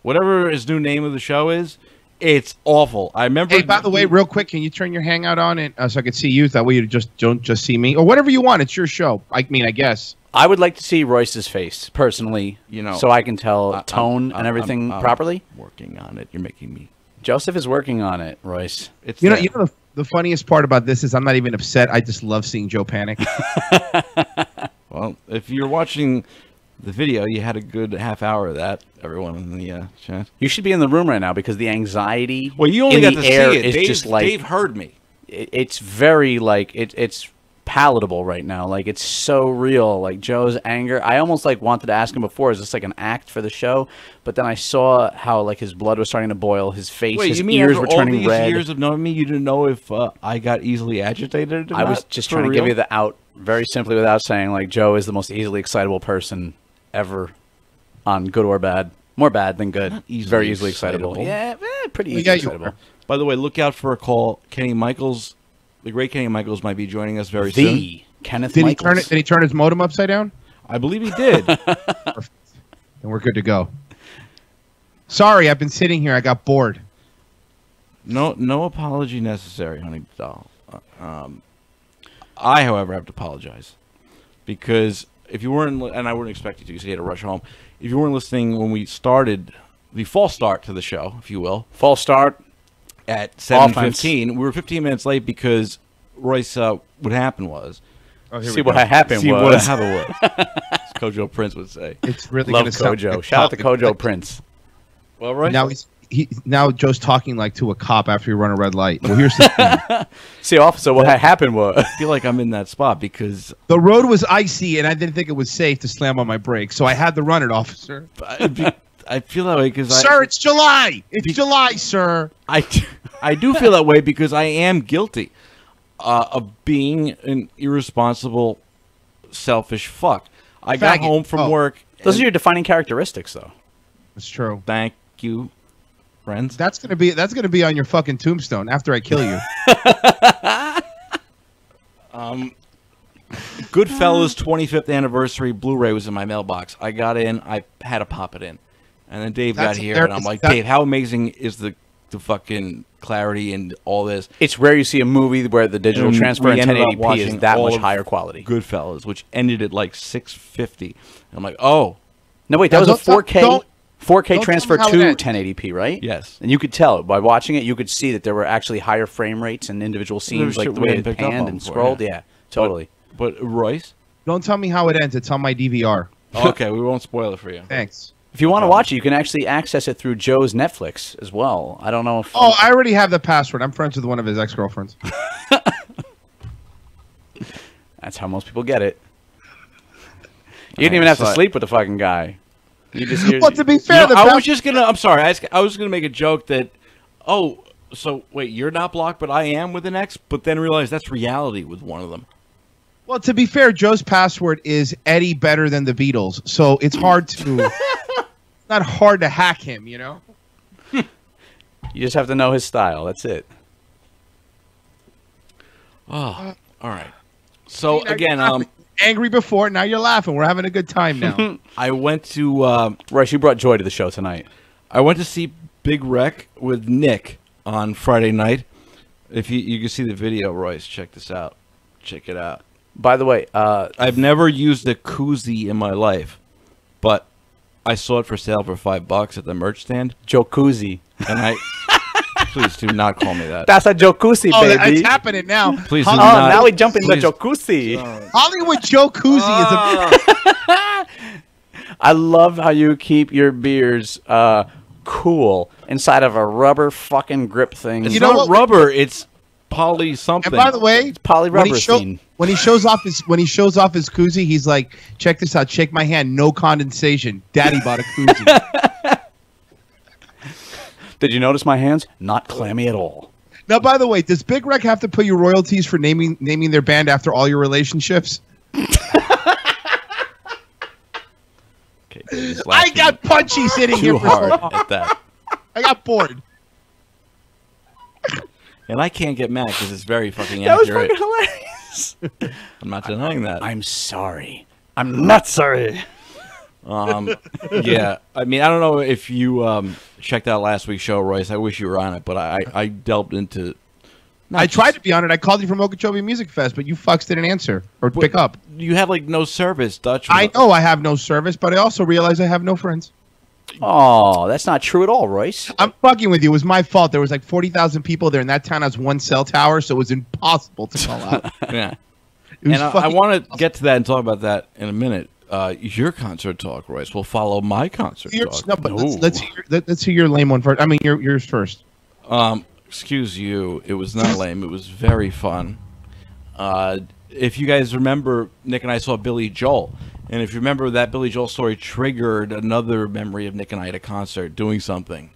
Whatever his new name of the show is, it's awful. I remember. Hey, by the way, real quick, can you turn your Hangout on and so I can see you? That way you don't just see me or whatever you want. It's your show. I guess. I would like to see Royce's face, personally, so I can tell tone and everything properly. I'm working on it. You're making me Joseph is working on it, Royce. It's You know, there. the funniest part about this is I'm not even upset. I just love seeing Joe panic. Well, if you're watching the video, you had a good half hour of that. Everyone in the chat. You should be in the room right now because the anxiety. Well, you only in got the to air see it. is Dave, just like Dave heard me. it's very like it's palatable right now. Like it's so real. Like Joe's anger. I almost like wanted to ask him before, is this like an act for the show? But then I saw how like his blood was starting to boil, his face, Wait, his you mean ears after were all turning these red. years of knowing me, you didn't know if I got easily agitated? Or I was not? just For trying to real? give you the out very simply without saying like Joe is the most easily excitable person ever on good or bad. More bad than good. easily Very easily excitable. excitable. Yeah, pretty easily Yeah, you excitable. are. By the way, look out for a call. Kenny Michaels, the great Kenny Michaels, might be joining us very soon. The Kenneth Did he Michaels. turn it? Did he turn his modem upside down? I believe he did. And we're good to go. Sorry, I've been sitting here. I got bored. No apology necessary, honey doll. I, however, have to apologize because if you weren't, and I wouldn't expect you to, because you had to rush home. If you weren't listening when we started the false start to the show, if you will, False start. at 7:15, we were 15 minutes late because Royce. What happened was. Oh, here See we go. what happened See what was. happened was. As Kojo Prince would say. It's really Love gonna sound Kojo. like Shout out to cop. Kojo Prince. Well, Royce. Now Joe's talking like to a cop after you run a red light. Well, here's the thing. See, officer, what happened was. I feel like I'm in that spot because The road was icy, and I didn't think it was safe to slam on my brakes, so I had to run it, officer. I feel that way because Sir, it's July. It's July, sir. I do feel that way because I am guilty of being an irresponsible, selfish fuck. I got Faggot. home from Oh. work. Those are and- your defining characteristics, though. It's true. Thank you, friends. That's gonna be on your fucking tombstone after I kill you. Goodfellas 25th anniversary Blu-ray was in my mailbox. I got in. I had to pop it in, and then Dave That's got here, and I'm hilarious. like, That- Dave, how amazing is the fucking clarity and all this? It's rare you see a movie where the digital And transfer we in ended up 1080p is watching that all much of higher quality. Goodfellas, which ended at like 650. And I'm like, oh, No, wait, that Now, was a 4K don't 4K tell transfer me how it to ends. 1080p, right? yes. And you could tell by watching it. You could see that there were actually higher frame rates and individual scenes, shit like the we way hadn't it picked up panned on and before, scrolled. yeah. Yeah, totally. But Royce? Don't tell me how it ends. It's on my DVR. Okay, we won't spoil it for you. Thanks. If you want to watch it, you can actually access it through Joe's Netflix as well. I don't know if. Oh, I already have the password. I'm friends with one of his ex-girlfriends. That's how most people get it. You didn't even have to so- sleep with the fucking guy. You just. Well, to be fair, You know, the I pass- was just gonna. I'm sorry. I was gonna make a joke that. Oh, so wait, you're not blocked, but I am with an ex. But then realize that's reality with one of them. well, to be fair, Joe's password is Eddie better than the Beatles, so it's hard to. Not hard to hack him, you know. You just have to know his style. That's it. Oh, all right. So See, now again, you're laughing. Angry before, now you're laughing. We're having a good time now. I went to Royce, you brought joy to the show tonight. see Big Wreck with Nick on Friday night. If you can see the video, Royce, check this out. Check it out. By the way, I've never used a koozie in my life, but I saw it for sale for $5 at the merch stand, Jacuzzi. and I please do not call me that. That's a jacuzzi, Oh, baby. it's happening now. Please Oh, do not. now we jump into please- jacuzzi. Hollywood Joe Koozie is I love how you keep your beers cool inside of a rubber fucking grip thing. It's You know not what? rubber. It's poly something. And by the way, polyrubber when he shows off his koozie, he's like, "Check this out. Shake my hand. No condensation. Daddy bought a koozie." Did you notice my hands? Not clammy at all. Now, by the way, does Big Rec have to put you royalties for naming their band after all your relationships? Okay, he's I laughing got punchy sitting too here for so hard long. at that, I got bored. and I can't get mad because it's very fucking That was accurate. fucking hilarious. I'm not denying that. I'm sorry. I'm not sorry. Yeah, I mean, I don't know if you checked out last week's show, Royce. I wish you were on it, but I delved into. I tried to be on it. I called you from Okeechobee Music Fest, but you fucks didn't answer or pick up. You have like no service, Dutch. I know I have no service, but I also realize I have no friends. Oh, that's not true at all, Royce. I'm fucking with you. It was my fault. There was like 40,000 people there, and that town has one cell tower, so it was impossible to call out. Yeah. It was And I fucking want to get to that and talk about that in a minute. Your concert talk, Royce, will follow my concert talk. No, but let's hear your lame one first. I mean, yours first. Excuse you. It was not lame. It was very fun. If you guys remember, Nick and I saw Billy Joel. And if you remember, that Billy Joel story triggered another memory of Nick and I at a concert doing something.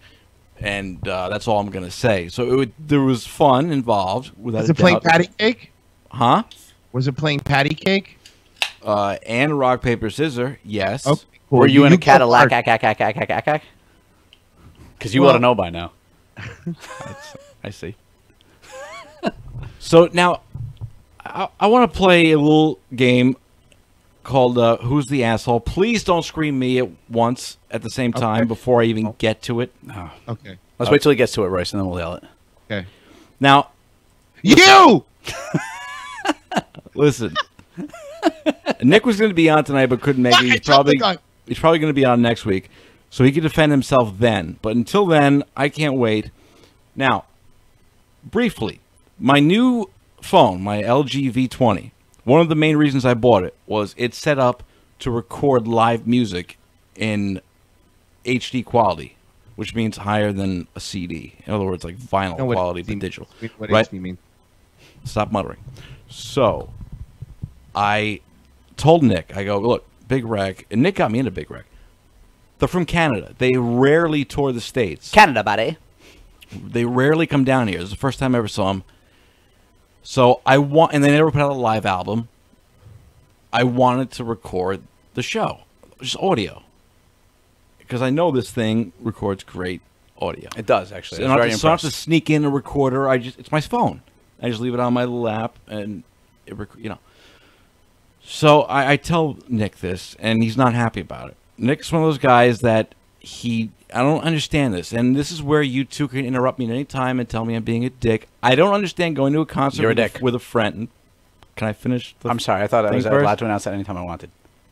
And that's all I'm going to say. So there was fun involved. Without Was it playing patty cake? Huh? Was it playing patty cake? And rock, paper, scissors, yes. Okay, cool. Were you in a go Cadillac? hard. Because you Well- ought to know by now. I see. So now, I want to play a little game called Who's the Asshole? Please don't scream me at once at the same time before I even get to it. Okay. Let's wait till he gets to it, Royce, and then we'll yell it. Okay. Now, You! listen. Nick was going to be on tonight but couldn't make it. He's probably going to be on next week, so he can defend himself then. But until then, I can't wait. Now, briefly, my new phone, my LG V20, one of the main reasons I bought it was it's set up to record live music in HD quality, which means higher than a CD. In other words, like vinyl quality, but digital. What right? HD mean? Stop muttering. So, I told Nick, I go, look, Big Rec, and Nick got me into Big Rec. They're from Canada. They rarely tour the States. Canada, buddy. They rarely come down here. It was the first time I ever saw them. So and they never put out a live album. I wanted to record the show, just audio, because I know this thing records great audio. It does, actually. So It's I very don't have to impressive. sneak in a recorder. It's my phone. I just leave it on my lap, and So I tell Nick this, and he's not happy about it. Nick's one of those guys that I don't understand this, and this is where you two can interrupt me at any time and tell me I'm being a dick. I don't understand going to a concert You're a dick. with a friend. Can I finish? I'm sorry. I thought I was thing first? allowed to announce that anytime I wanted.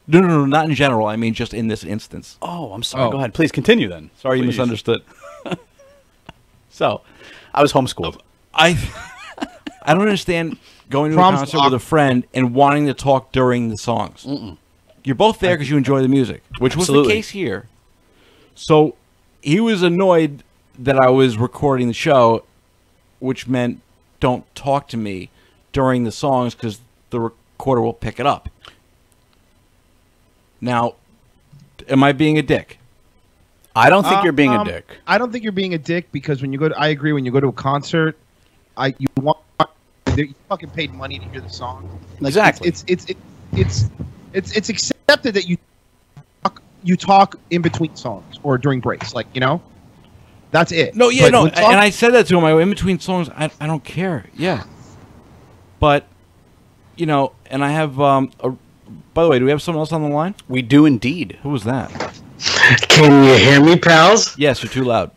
No, not in general. I mean, just in this instance. Oh, I'm sorry. Go ahead. Please continue then. Sorry, you Please. misunderstood. So, I was homeschooled. I don't understand going to a Prom concert song. with a friend and wanting to talk during the songs. You're both there because you enjoy the music, which was Absolutely. the case here. So he was annoyed that I was recording the show, which meant don't talk to me during the songs because the recorder will pick it up. Now, am I being a dick? I don't think you're being a dick. I don't think you're being a dick because when you go to, I agree, when you go to a concert, you fucking paid money to hear the song. Like, Exactly. It's accepted that you talk in between songs or during breaks, like, that's it. No, yeah, But no, when and I said that to him. In between songs, I don't care. Yeah, but and I have. By the way, do we have someone else on the line? We do indeed. Who was that? Can you hear me, pals? Yes, you're too loud.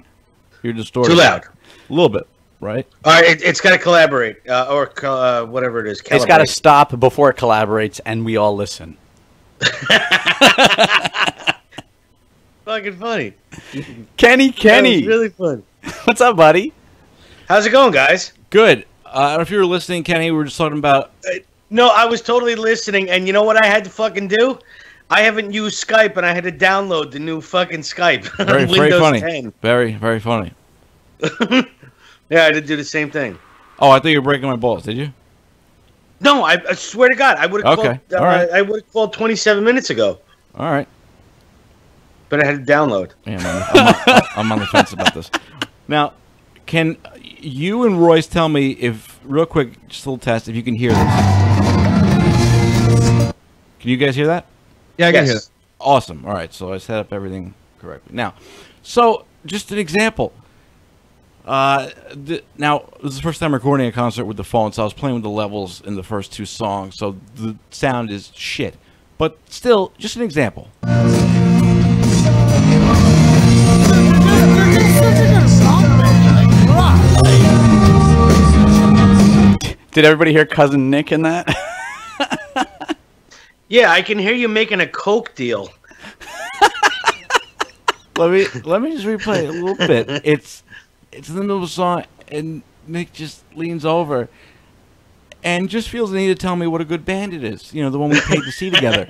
You're distorted. Too loud. A little bit, right? All right, it's got to collaborate or whatever it is. It's got to Calibrate. stop before it collaborates, and we all listen. Fucking funny. Kenny, That was really fun. what's up, buddy? How's it going, guys? Good. I don't know if you were listening, Kenny. We were just talking about. No, I was totally listening, and you know what I had to fucking do? I haven't used Skype, and I had to download the new fucking Skype. Very, Windows very funny. 10. Very, very funny. Yeah, I had to do the same thing. Oh, I thought you were breaking my balls. Did you? No, I swear to God, I would have Okay, called. all right. I would have called 27 minutes ago, All right. but I had to download. Yeah, I'm on the fence about this. Now, can you and Royce tell me if, real quick, just a little test, if you can hear this? Can you guys hear that? Yeah, I can hear Yes. that. Awesome. All right, so I set up everything correctly. Now, so just an example. Now, this is the first time recording a concert with the phone, so I was playing with the levels in the first two songs, so the sound is shit. But still, just an example. Did everybody hear Cousin Nick in that? Yeah, I can hear you making a Coke deal. let me just replay it a little bit. It's in the middle of a song, and Nick just leans over and just feels the need to tell me what a good band it is. You know, the one we paid to see together.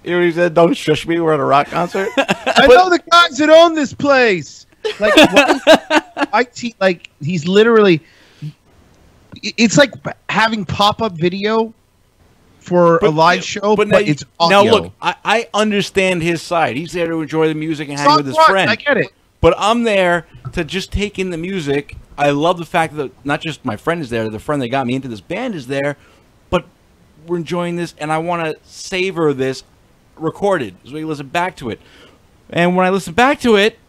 You know what he said? Don't shush me. We're at a rock concert. I know the guys that own this place. Like, like he's literally. It's like having pop-up video for a live show, but it's audio. Now look, I understand his side. He's there to enjoy the music and hang Song with his rock, friend. I get it. But I'm there to just take in the music. I love the fact that not just my friend is there, the friend that got me into this band is there, but we're enjoying this, and I want to savor this recorded so we can listen back to it. And when I listen back to it,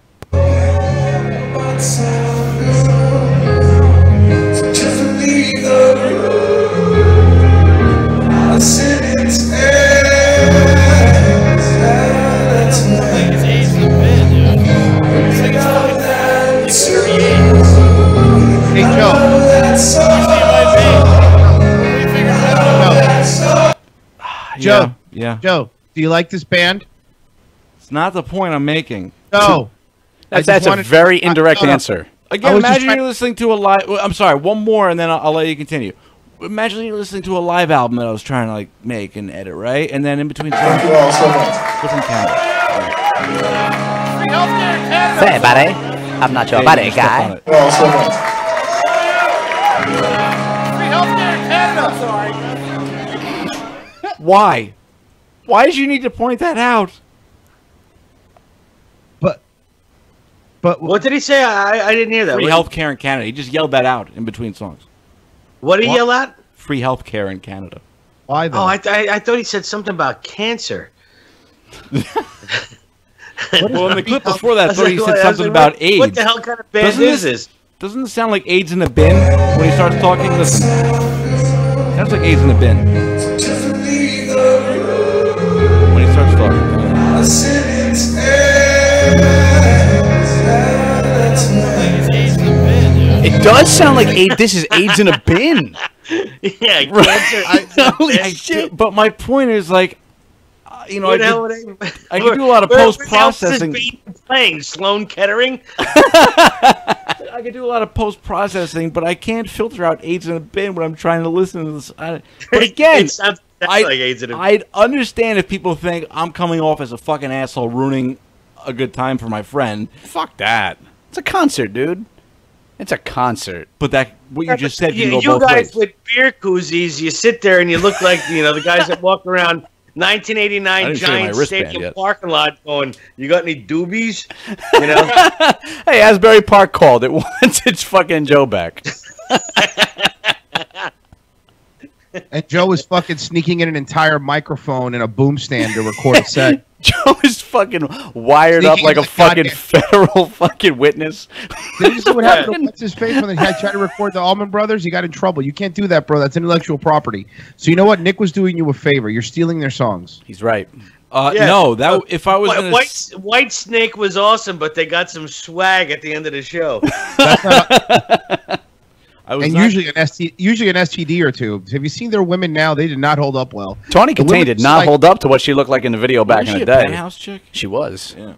Hey Joe. Joe. yeah, Joe, do you like this band? it's not the point I'm making. No. That's a very indirect answer. Again, was just imagine trying- you're listening to a live. I'm sorry, one more, and then I'll let you continue. Imagine you're listening to a live album that I was trying to like make and edit, right? And then in between songs, different camera. Hey, buddy. I'm not your buddy, guy. Why? Why did you need to point that out? But What did he say? I didn't hear that. Free What- healthcare in Canada. He just yelled that out in between songs. What did he yell at? Free healthcare in Canada. why though? Oh, I thought he said something about cancer. Well, in the clip before that, I was thought he like, said I was something like, about AIDS. What the hell kind of band Doesn't is this? Doesn't it sound like AIDS in a bin when he starts talking? Listen. Sounds like AIDS in a bin. When he starts talking. It does sound like this is AIDS in a bin. Yeah, cancer. Holy shit. But my point is, like, you know, What the I hell could, would I could do a lot of where else post-processing. is this band playing Sloan Kettering. I could do a lot of post-processing, but I can't filter out AIDS in a bin when I'm trying to listen to this. But again, It sounds like AIDS in a bin. I'd understand if people think I'm coming off as a fucking asshole ruining a good time for my friend. Fuck that. It's a concert, dude. It's a concert. But that what you just said You, can go you both guys ways. with beer koozies, you sit there and you look like the guys that walk around I 1989 didn't show you my Giant wristband Stadium yet. parking lot going, you got any doobies? You know? Hey, Asbury Park called. It wants its fucking Joe back. And Joe is fucking sneaking in an entire microphone and a boom stand to record a set. Joe is fucking wired up Sneaking like a into the fucking goddamn- federal fucking witness. Did you see what happened to what's his face when they tried to record the Allman Brothers? He got in trouble. You can't do that, bro. That's intellectual property. So you know what? Nick was doing you a favor. You're stealing their songs. He's right. Yeah. No, that if I was gonna White Snake was awesome, but they got some swag at the end of the show. I was And not- usually an STD or two. Have you seen their women now? They did not hold up well. Tawny The Katane women did just not like- hold up to what she looked like in the video back was in she the a day. penthouse chick? She was. Yeah.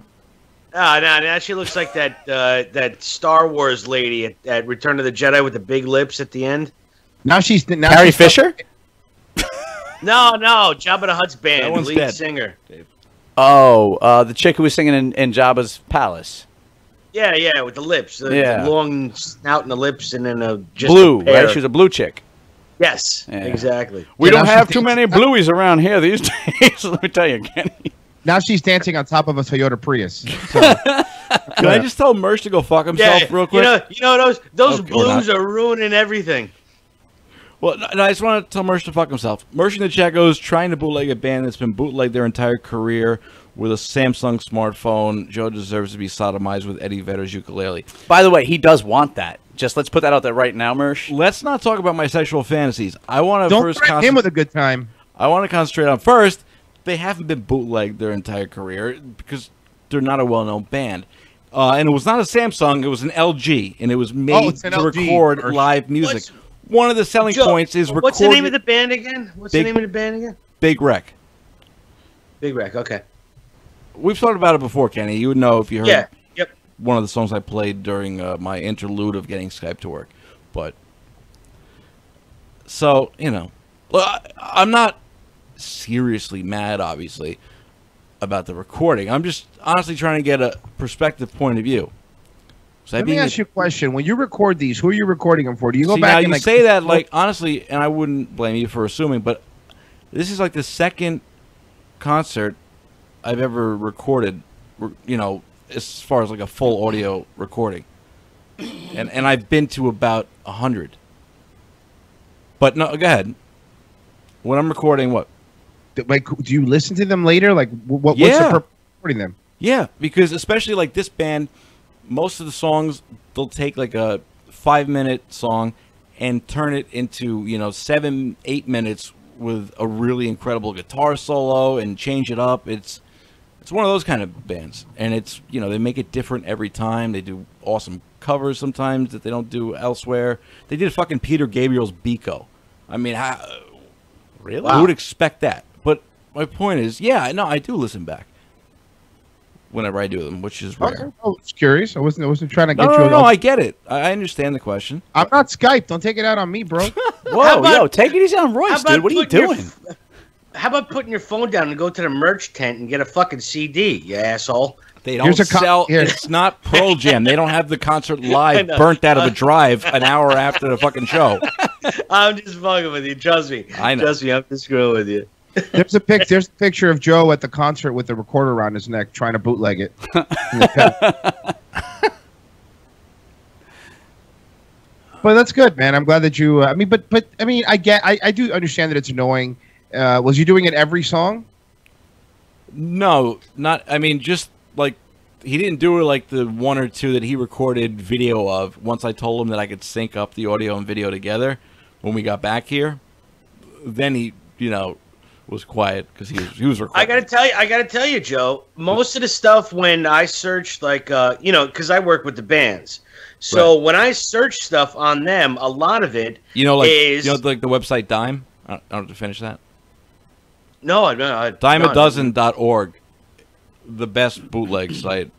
No, now she looks like that Star Wars lady at Return of the Jedi with the big lips at the end. Now she's Carrie Fisher? No, Jabba the Hutt's band, That one's lead dead. singer. Oh, the chick who was singing in Jabba's palace. Yeah, with the lips, the Yeah. long snout and the lips, and then just Blue, a pair. right? She was a blue chick. Yes, Yeah. exactly. We Yeah, don't now have she's too many dancing- blueies around here these days. Let me tell you, Kenny. Now she's dancing on top of a Toyota Prius. So, Can I just tell Mersh to go fuck himself Yeah, real quick? you know those Okay, or blues not. are ruining everything. Well, no, I just want to tell Mersh to fuck himself. Mersh in the chat goes, trying to bootleg a band that's been bootlegged their entire career. with a Samsung smartphone. Joe deserves to be sodomized with Eddie Vedder's ukulele. By the way, he does want that. Just let's put that out there right now, Mersh. Let's not talk about my sexual fantasies. I want to Don't first threaten him with a good time. I want to concentrate on first. They haven't been bootlegged their entire career because they're not a well-known band. And it was not a Samsung; it was an LG, and it was made it's an to LG. record live music. One of the selling Joe, points is recording. What's the name of the band again? What's the Big- name of the band again? Big Wreck. Big Wreck. Okay. We've talked about it before, Kenny. You would know if you heard Yeah. Yep. one of the songs I played during my interlude of getting Skype to work. But so I'm not seriously mad, obviously, about the recording. I'm just honestly trying to get a perspective point of view. So Let me ask you a question. When you record these, who are you recording them for? Do you go See, back now and you like say that like honestly, and I wouldn't blame you for assuming, but this is like the second concert I've ever recorded, as far as like a full audio recording, and I've been to about 100. But no, go ahead. When I'm recording, what? like, do you listen to them later? Like, what's the Yeah. purpose of recording them? Yeah, because especially like this band, most of the songs they'll take like a 5-minute song and turn it into 7-8 minutes with a really incredible guitar solo and change it up. It's one of those kind of bands, and it's they make it different every time. They do awesome covers sometimes that they don't do elsewhere. They did fucking Peter Gabriel's Biko. I mean, Really? who would expect that? But my point is, yeah, no, I do listen back whenever I do them, which is rare. Okay. I was curious. I wasn't trying to get No, you. no, I get it. I understand the question. I'm not Skype. Don't take it out on me, bro. Whoa, about- yo, take it easy on Royce, dude. What are you putting your doing? How about putting your phone down and go to the merch tent and get a fucking CD, you asshole? They don't Here's a sell. here. It's not Pearl Jam. They don't have the concert I live, know. burnt out of a drive an hour after the fucking show. I'm just fucking with you. Trust me. I know. Trust me. I'm just screwing with you. There's a picture of Joe at the concert with the recorder around his neck trying to bootleg it. But that's good, man. I'm glad that you. I mean, I do understand that it's annoying. Was you doing it every song? No, not. I mean, just like he didn't do it like the one or two that he recorded video of. Once I told him that I could sync up the audio and video together when we got back here, then he, was quiet because he was recording. I gotta tell you, Joe. Most of the stuff when I search, like, because I work with the bands, so Right. when I search stuff on them, a lot of it is like the website Dime. I don't have to finish that. no, Dimeadozen.org, the best bootleg site.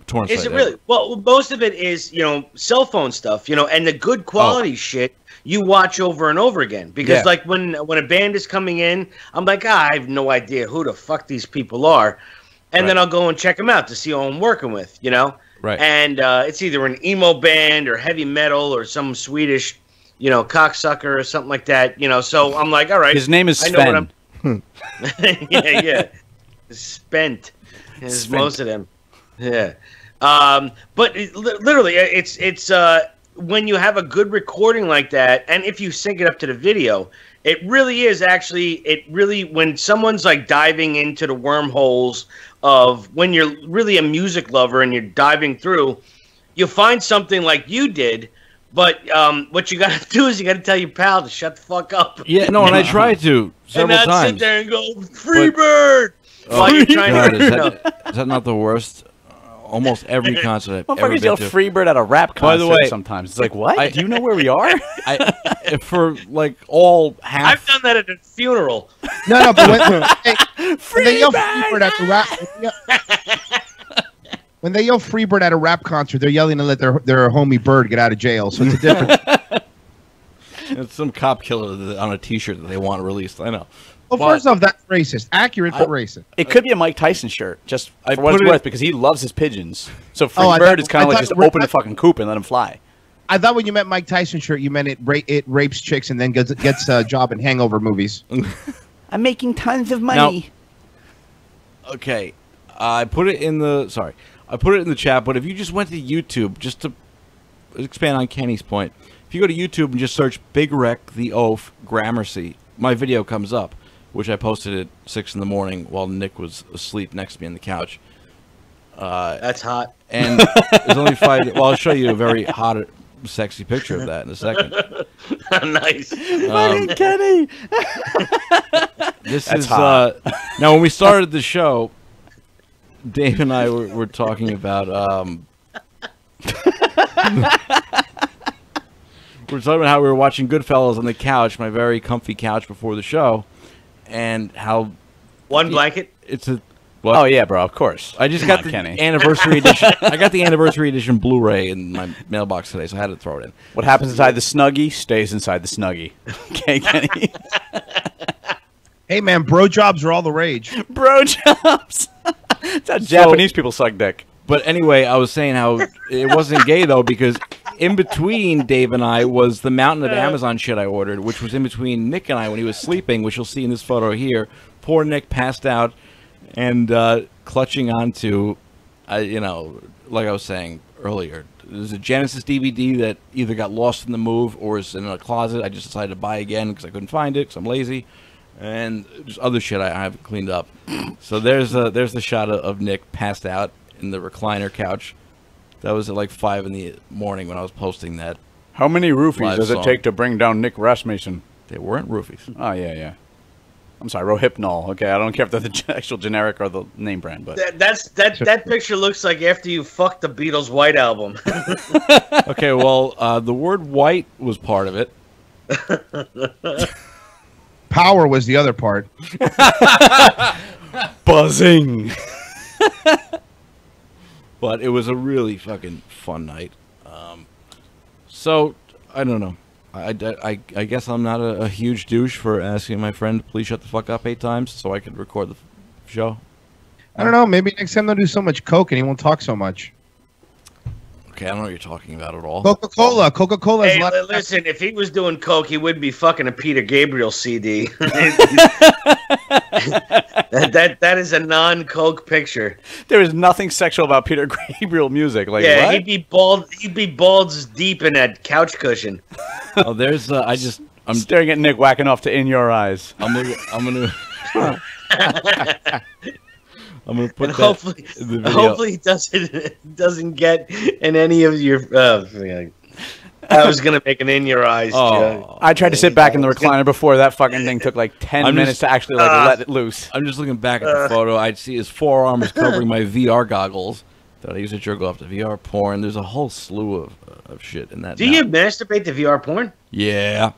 Torrent Is site it really? ever. Well, most of it is, cell phone stuff, and the good quality shit you watch over and over again. Because, Yeah. like, when a band is coming in, I'm like, I have no idea who the fuck these people are. And then Right. I'll go and check them out to see who I'm working with, Right. And it's either an emo band or heavy metal or some Swedish, cocksucker or something like that, So I'm like, all right. His name is I know what Sven. yeah. Spent is Spent. most of them. Yeah. But literally, it's when you have a good recording like that, and if you sync it up to the video, it really is when someone's like diving into the wormholes of when you're really a music lover and you're diving through, you'll find something like you did. But what you got to do is you got to tell your pal to shut the fuck up. Yeah, no, and I tried to And several not times. sit there and go, Freebird! While you're trying God, to, is that not the worst? Almost every concert I've ever Motherfuckers been yell to. Freebird at a rap By the concert way, sometimes. It's like, what? Do you know where we are? For like all I've half. done that at a funeral. No, but when they yell Freebird at the rap, when they yell Freebird at a rap concert, they're yelling to let their homie Bird get out of jail. So it's a different. It's some cop killer on a T-shirt that they want released. I know. Well, But- first off, that's racist. Accurate, but racist. It could be a Mike Tyson shirt, just I for what put it's it- worth, because he loves his pigeons. So Oh, I Freebird thought- is kind I of like thought just we're- open the fucking coop and let him fly. I thought when you meant Mike Tyson shirt, you meant it rapes chicks and then gets a job in hangover movies. I'm making tons of money. Okay, I put it in the chat. But if you just went to YouTube, just to expand on Kenny's point, if you go to YouTube and just search "Big Wreck the Oaf Gramercy," my video comes up. which I posted at 6 in the morning while Nick was asleep next to me on the couch. That's hot. And there's only 5. Well, I'll show you a very hot, sexy picture of that in a second. Nice. Kenny. This That's is hot. now when we started the show, Dave and I were talking about we're talking about how we were watching Goodfellas on the couch, my very comfy couch before the show, and how One blanket. it's a what? Oh yeah, bro. Of course. I just Come got on, the Kenny. anniversary edition. I got the anniversary edition Blu-ray in my mailbox today, so I had to throw it in. What happens inside the Snuggie stays inside the Snuggie. Okay, Kenny. Hey man, bro jobs are all the rage. Bro jobs. That's how Japanese people suck dick. But anyway, I was saying how it wasn't gay though, because in between Dave and I was the mountain of Amazon shit I ordered, which was in between Nick and I when he was sleeping, which you'll see in this photo here. Poor Nick passed out and clutching onto, like I was saying earlier, there's a Genesis DVD that either got lost in the move or is in a closet. I just decided to buy again because I couldn't find it because I'm lazy, and just other shit I haven't cleaned up. So there's the shot of Nick passed out in the recliner couch. That was at like 5 in the morning when I was posting that. How many roofies Live does song. it take to bring down Nick Rasmussen? They weren't roofies. Oh yeah. I'm sorry, Rohypnol. Okay, I don't care if they're the actual generic or the name brand, but That picture looks like after you fucked the Beatles' White Album. Okay, well, the word white was part of it. Power was the other part. buzzing. But it was a really fucking fun night. So, I don't know. I guess I'm not a huge douche for asking my friend to please shut the fuck up 8 times so I could record the show. I don't know. Maybe next time they'll do so much coke and he won't talk so much. Okay, I don't know what you're talking about at all. Coca-Cola. Coca-Cola is Hey, a lot. listen, if he was doing coke, he would be fucking a Peter Gabriel CD. that is a non-coke picture. There is nothing sexual about Peter Gabriel music. Like, Yeah, what? he'd be bald. He'd be balls deep in that couch cushion. Oh, there's I'm I'm staring at Nick whacking off to In Your Eyes. I'm gonna I'm gonna put And that in the video. hopefully it doesn't get in any of your. I was gonna make an in your eyes. Oh, I tried to sit back in the recliner before that fucking thing took like 10 I'm minutes just- to actually let it loose. I'm just looking back at the photo. I'd see his forearm was covering my VR goggles that I used to jerk off to VR porn. There's a whole slew of shit in that. Do you masturbate to VR porn? Yeah.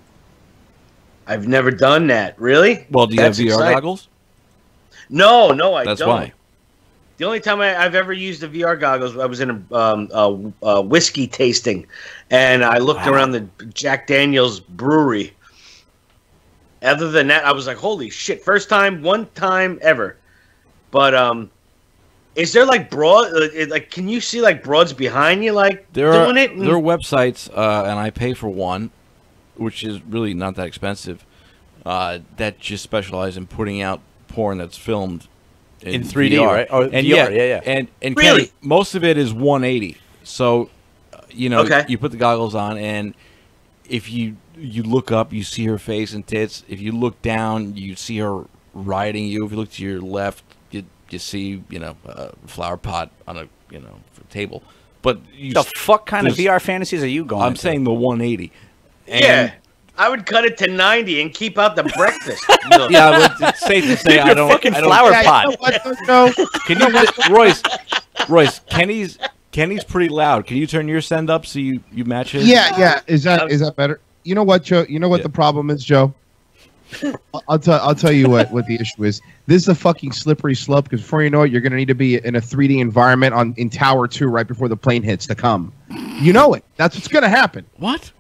I've never done that. Really? Well, do you That's have VR exciting. goggles? No, I That's don't. why. The only time I've ever used the VR goggles, I was in a whiskey tasting, and I looked around the Jack Daniel's brewery. Other than that, I was like, "Holy shit!" First time, one time ever. But is there like broad? Like, can you see like broads behind you, like doing it? There are websites, and I pay for one, which is really not that expensive. That just specialize in putting out porn that's filmed In 3D, VR. right? Oh, and VR, yeah. And Really? Kenny, most of it is 180. So, Okay. you put the goggles on, and if you look up, you see her face and tits. If you look down, you see her riding you. If you look to your left, you see a flower pot on a table. But The fuck kind of there's- VR fantasies are you going I'm into? saying the 180. And, Yeah, I would cut it to 90 and keep out the breakfast. Yeah, but it's safe to say I don't. fucking I don't flower Yeah, pot. you know what, though, Joe? Can you, Royce? Kenny's pretty loud. Can you turn your send up so you match his? Yeah. Is that better? You know what, Joe? You know what Yeah. the problem is, Joe? I'll tell you what the issue is. This is a fucking slippery slope because before you know it, you're gonna need to be in a 3D environment in Tower 2 right before the plane hits to come. You know it. That's what's gonna happen. What?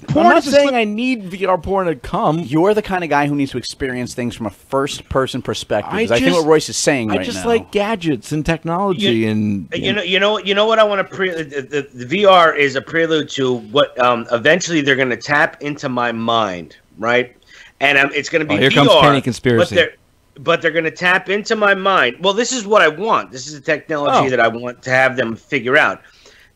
Porn I'm not is a saying slip- I need VR porn to come. You're the kind of guy who needs to experience things from a first-person perspective. I 'cause I think just- what Royce is saying I right just now. like gadgets and technology and You know what I want to the VR is a prelude to what eventually they're going to tap into my mind, right? And it's going to be Oh, here VR, comes Kenny Conspiracy. But they're going to tap into my mind. Well, this is what I want. This is the technology that I want to have them figure out.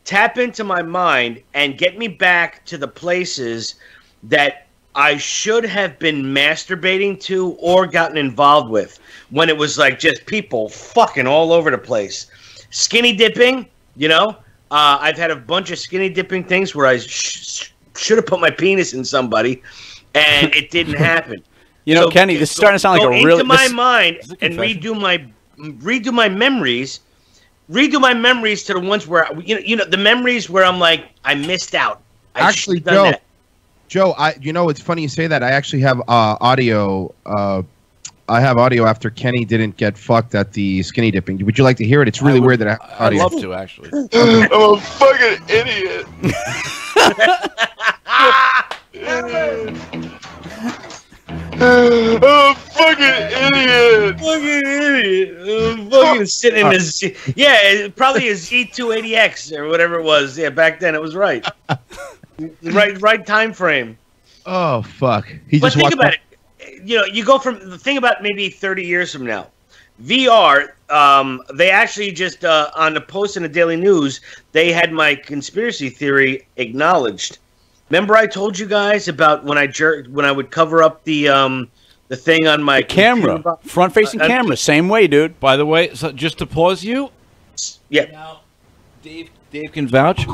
Tap into my mind and get me back to the places that I should have been masturbating to or gotten involved with when it was like just people fucking all over the place. Skinny dipping, you know? I've had a bunch of skinny dipping things where I should have put my penis in somebody, and it didn't happen. You know, Kenny, this is starting to sound like a really... into my mind and redo my memories to the ones where you know the memories where I'm like I missed out. Actually, Joe, it's funny you say that. I actually have audio. I have audio after Kenny didn't get fucked at the skinny dipping. Would you like to hear it? It's really weird that I have audio. I'd love to, actually. I'm a fucking idiot. Oh, fucking idiot! Fucking idiot! Fucking sitting in his probably his E280X or whatever it was. Yeah, back then it was right. right time frame. Oh fuck! But think about it. You know, you go from the thing about maybe 30 years from now. VR. They actually just on the post in the Daily News, they had my conspiracy theory acknowledged. Remember, I told you guys about when I would cover up the thing on my camera, front-facing camera, same way, dude. By the way, so just to pause you, yeah. Now, Dave can vouch.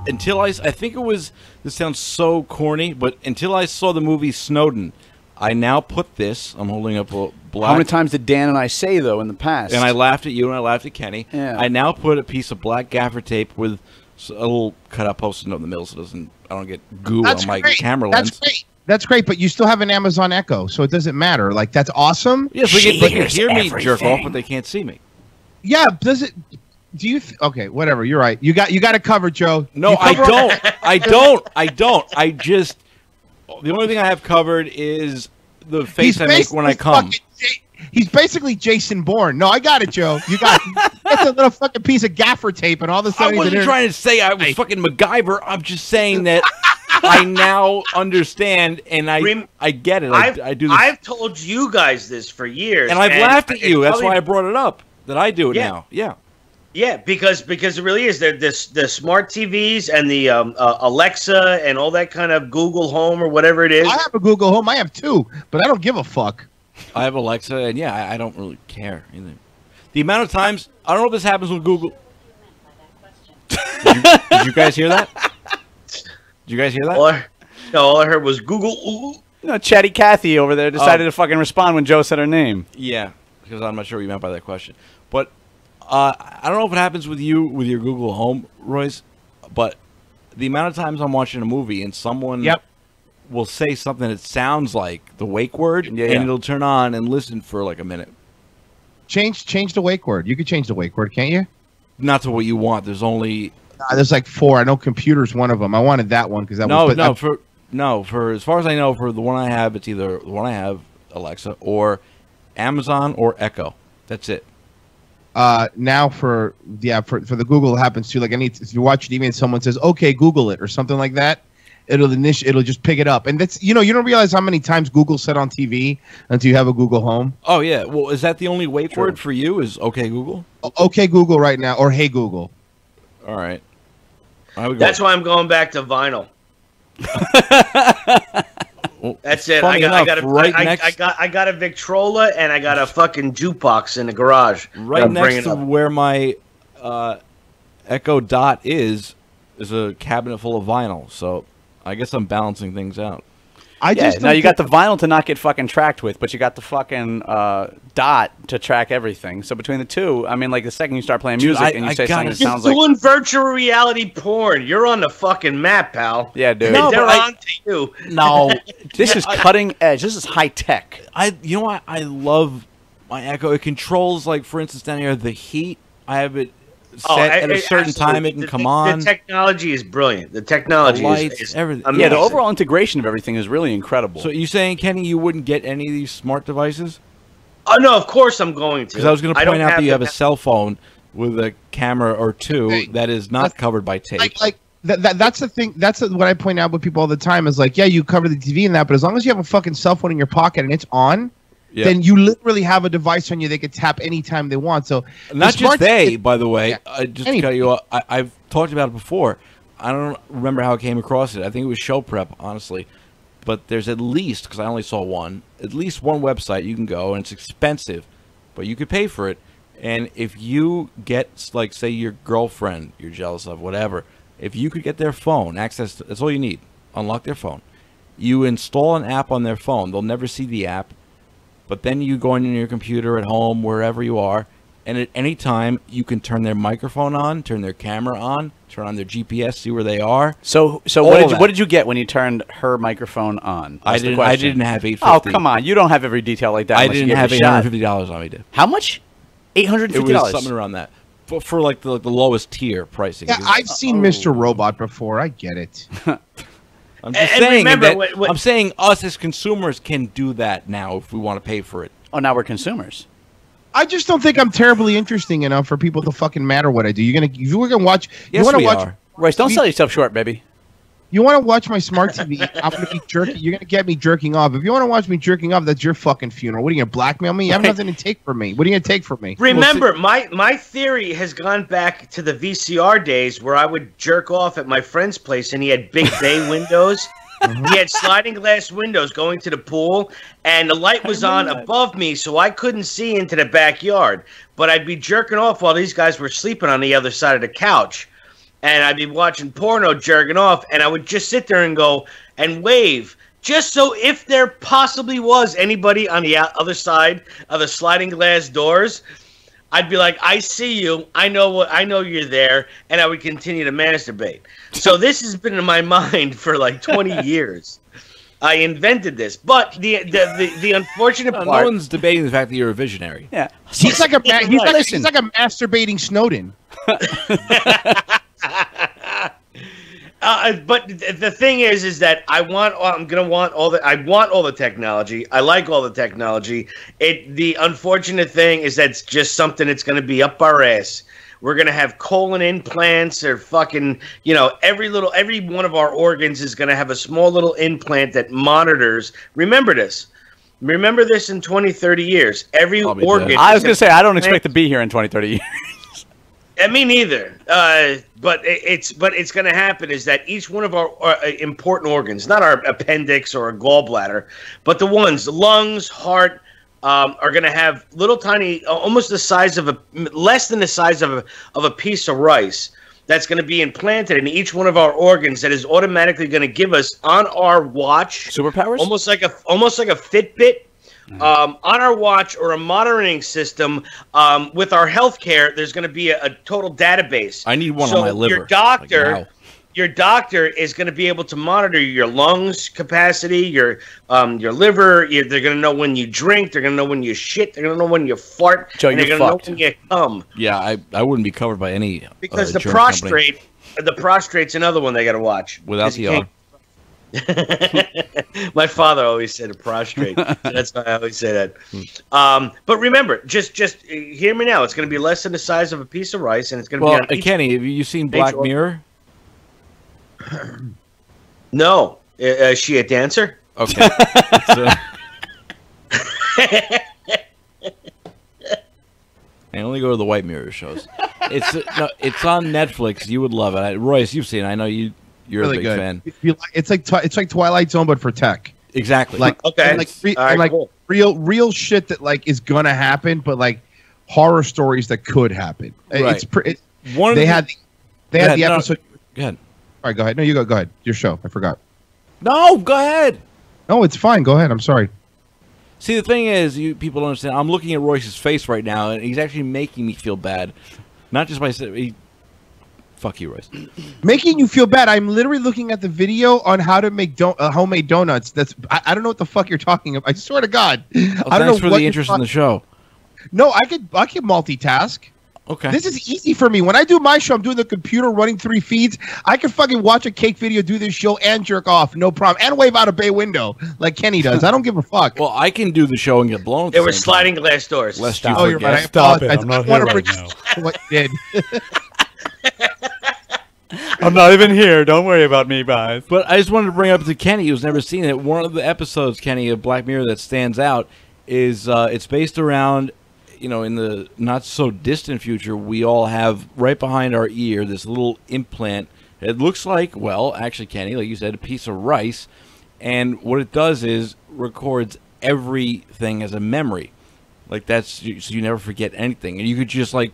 Until I think it was. This sounds so corny, but until I saw the movie Snowden, I now put this. I'm holding up a black. How many times did Dan and I say though in the past? And I laughed at you and I laughed at Kenny. Yeah. I now put a piece of black gaffer tape with a little cutout post-it note in the middle, so I don't get goo on my camera lens. That's great. That's great, but you still have an Amazon Echo, so it doesn't matter. Like that's awesome. Yes, they can hear me jerk off, but they can't see me. Yeah, does it? Do you? Okay, whatever. You're right. You got it covered, Joe. No, I don't. I don't. I just the only thing I have covered is the face I make when I come. He's basically Jason Bourne. No, I got it, Joe. You got it. That's a little fucking piece of gaffer tape, and all of a sudden I wasn't trying to say I was fucking MacGyver. I'm just saying that I now understand, and I get it. I do this. I've told you guys this for years, and I've laughed at you. That's why I brought it up. That I do it now. Yeah. Yeah, because it really is. The smart TVs and the Alexa and all that kind of Google Home or whatever it is. I have a Google Home. I have two, but I don't give a fuck. I have Alexa, and yeah, I don't really care either. The amount of times, I don't know if this happens with Google. Did you guys hear that? Did you guys hear that? All I heard was Google. Ooh. You know, Chatty Cathy over there decided to fucking respond when Joe said her name. Yeah, because I'm not sure what you meant by that question. But I don't know if it happens with you with your Google Home, Royce, but the amount of times I'm watching a movie and someone will say something that sounds like the wake word, and it'll turn on and listen for like a minute. Change the wake word. You could change the wake word, can't you? Not to what you want. There's only there's like 4. I know computer's one of them. I wanted that one because that was for as far as I know, for the one I have, it's either the one I have, Alexa, or Amazon or Echo. That's it. Now for the Google, it happens too. Like if you watch TV and someone says, "Okay, Google it" or something like that, it'll just pick it up. And that's you don't realize how many times Google said on TV until you have a Google Home. Oh yeah. Well, is that the only wake word for you? Is "Okay Google"? Okay Google right now, or "Hey Google." All right. That's why I'm going back to vinyl. Well, that's it. I got a Victrola and I got a fucking jukebox in the garage. Right next to where my Echo Dot is a cabinet full of vinyl. So I guess I'm balancing things out. Now you got the vinyl to not get fucking tracked with, but you got the fucking Dot to track everything. So between the two, I mean, like the second you start playing music and you say something that sounds like... You're doing virtual reality porn. You're on the fucking map, pal. Yeah, dude. No, they're on to you. No, this is cutting edge. This is high tech. You know what? I love my Echo. It controls, like, for instance, down here, the heat. I have it set at a certain time. It can come on. The technology is brilliant. The technology is everything. Amazing. Yeah, the overall integration of everything is really incredible. So you saying, Kenny, you wouldn't get any of these smart devices? Oh no, of course I'm going to. Because I was going to point out that you have a cell phone with a camera or two that is not covered by tape. That's the thing. That's what I point out with people all the time. Is like, yeah, you cover the TV and that, but as long as you have a fucking cell phone in your pocket and it's on. Yeah. Then you literally have a device on you they could tap anytime they want. So not just by the way, just to cut you off, I've talked about it before. I don't remember how I came across it. I think it was show prep, honestly. but there's at least, because I only saw one, at least one website you can go, and it's expensive, but you could pay for it. And if you get, like, say your girlfriend you're jealous of, whatever, if you could get their phone, access, that's all you need, unlock their phone. You install an app on their phone. They'll never see the app, but then you go on your computer at home, wherever you are, and at any time you can turn their microphone on, turn their camera on, turn on their GPS, see where they are. So what did you get when you turned her microphone on? I didn't have $850. Oh, come on. You don't have every detail like that. I unless you didn't get have a shot. $850 on me, dude. How much? $850. It was something around that. For like the lowest tier pricing. Yeah, I've seen Mr. Robot before. I get it. I'm just And saying remember, that I'm saying us as consumers can do that now if we want to pay for it. Oh, now we're consumers. I just don't think I'm terribly interesting enough for people to fucking matter what I do. You're gonna watch. Yes, you want to we watch. are. Royce, don't sell yourself short, baby. You want to watch my smart TV? I'm gonna be jerking. You're gonna get me jerking off. If you want to watch me jerking off, that's your fucking funeral. What are you gonna blackmail me? You have nothing to take from me. What are you gonna take from me? Remember, my theory has gone back to the VCR days where I would jerk off at my friend's place, and he had big bay windows. He had sliding glass windows going to the pool, and the light was on above me, so I couldn't see into the backyard. But I'd be jerking off while these guys were sleeping on the other side of the couch. And I'd be watching porno, jerking off, and I would just sit there and go and wave, just so if there possibly was anybody on the other side of the sliding glass doors, I'd be like, I see you, I know you're there, and I would continue to masturbate. So this has been in my mind for like 20 years. I invented this, but the unfortunate part. No one's debating the fact that you're a visionary. Yeah. He's like a masturbating Snowden. But the thing is that I want all the technology. I like all the technology. The unfortunate thing is that's just something that's going to be up our ass. We're going to have colon implants or fucking, every one of our organs is going to have a small little implant that monitors. Remember this in 20, 30 years. Every organ. I was going to say, I don't expect to be here in 20, 30 years. Me neither. But it's going to happen is that each one of our important organs, not our appendix or a gallbladder, but the ones, lungs, heart, are going to have little tiny, almost the size of less than the size of a piece of rice. That's going to be implanted in each one of our organs. That is automatically going to give us on our watch superpowers, almost like a Fitbit. On our watch or a monitoring system with our healthcare, there's going to be a total database. I need one on my liver. Your doctor is going to be able to monitor your lungs capacity, your liver. They're going to know when you drink. They're going to know when you shit. They're going to know when you fart. Joe, and they're going to know when you come. Yeah, I wouldn't be covered by any because the insurance company. prostrate's another one they got to watch without the R. My father always said a prostrate. So that's why I always say that. But remember, just hear me now. It's going to be less than the size of a piece of rice, and it's going to be on each. Kenny, have you seen Black Mirror? No. Is she a dancer? Okay. I only go to the White Mirror shows. It's on Netflix. You would love it. Royce, you've seen it. I know you're really a big fan. It's like Twilight Zone, but for tech. Exactly. Like okay, cool. real shit that like is gonna happen, but like horror stories that could happen. Right. They had the episode. Go ahead. All right, go ahead. No, you go. Go ahead. Your show. I forgot. No, go ahead. No, it's fine. Go ahead. I'm sorry. See, the thing is, you people don't understand. I'm looking at Royce's face right now, and he's actually making me feel bad. Not just by saying, fuck you, Royce. Making you feel bad. I'm literally looking at the video on how to make homemade donuts. I don't know what the fuck you're talking about. I swear to God. I don't know for the interest in the show. No, I could multitask. Okay. This is easy for me. When I do my show, I'm doing the computer running 3 feeds. I can fucking watch a cake video, do this show, and jerk off, no problem, and wave out a bay window like Kenny does. I don't give a fuck. Well, I can do the show and get blown. There were sliding glass doors. Lest oh, you're right. Stop it. I'm not here right now. What you did. I'm not even here. Don't worry about me, guys. But I just wanted to bring up to Kenny, who's never seen it. One of the episodes, Kenny, of Black Mirror that stands out is it's based around, in the not so distant future, we all have right behind our ear this little implant. It looks like, well, actually, Kenny, like you said, a piece of rice. and what it does is records everything as a memory. Like so you never forget anything, and you could just like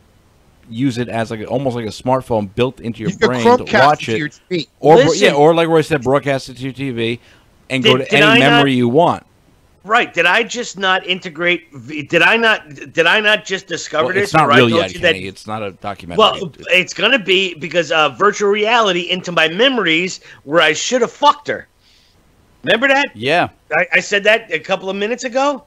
use it as like almost like a smartphone built into your brain to watch it, your TV. or like Royce said, broadcast it to your TV and go to any memory you want. Right? Did I just not integrate? Did I not just discover this? It's not real real yet, Kenny. It's not a documentary. Well, it's gonna be because virtual reality into my memories where I should have fucked her. Remember that? Yeah. I said that a couple of minutes ago.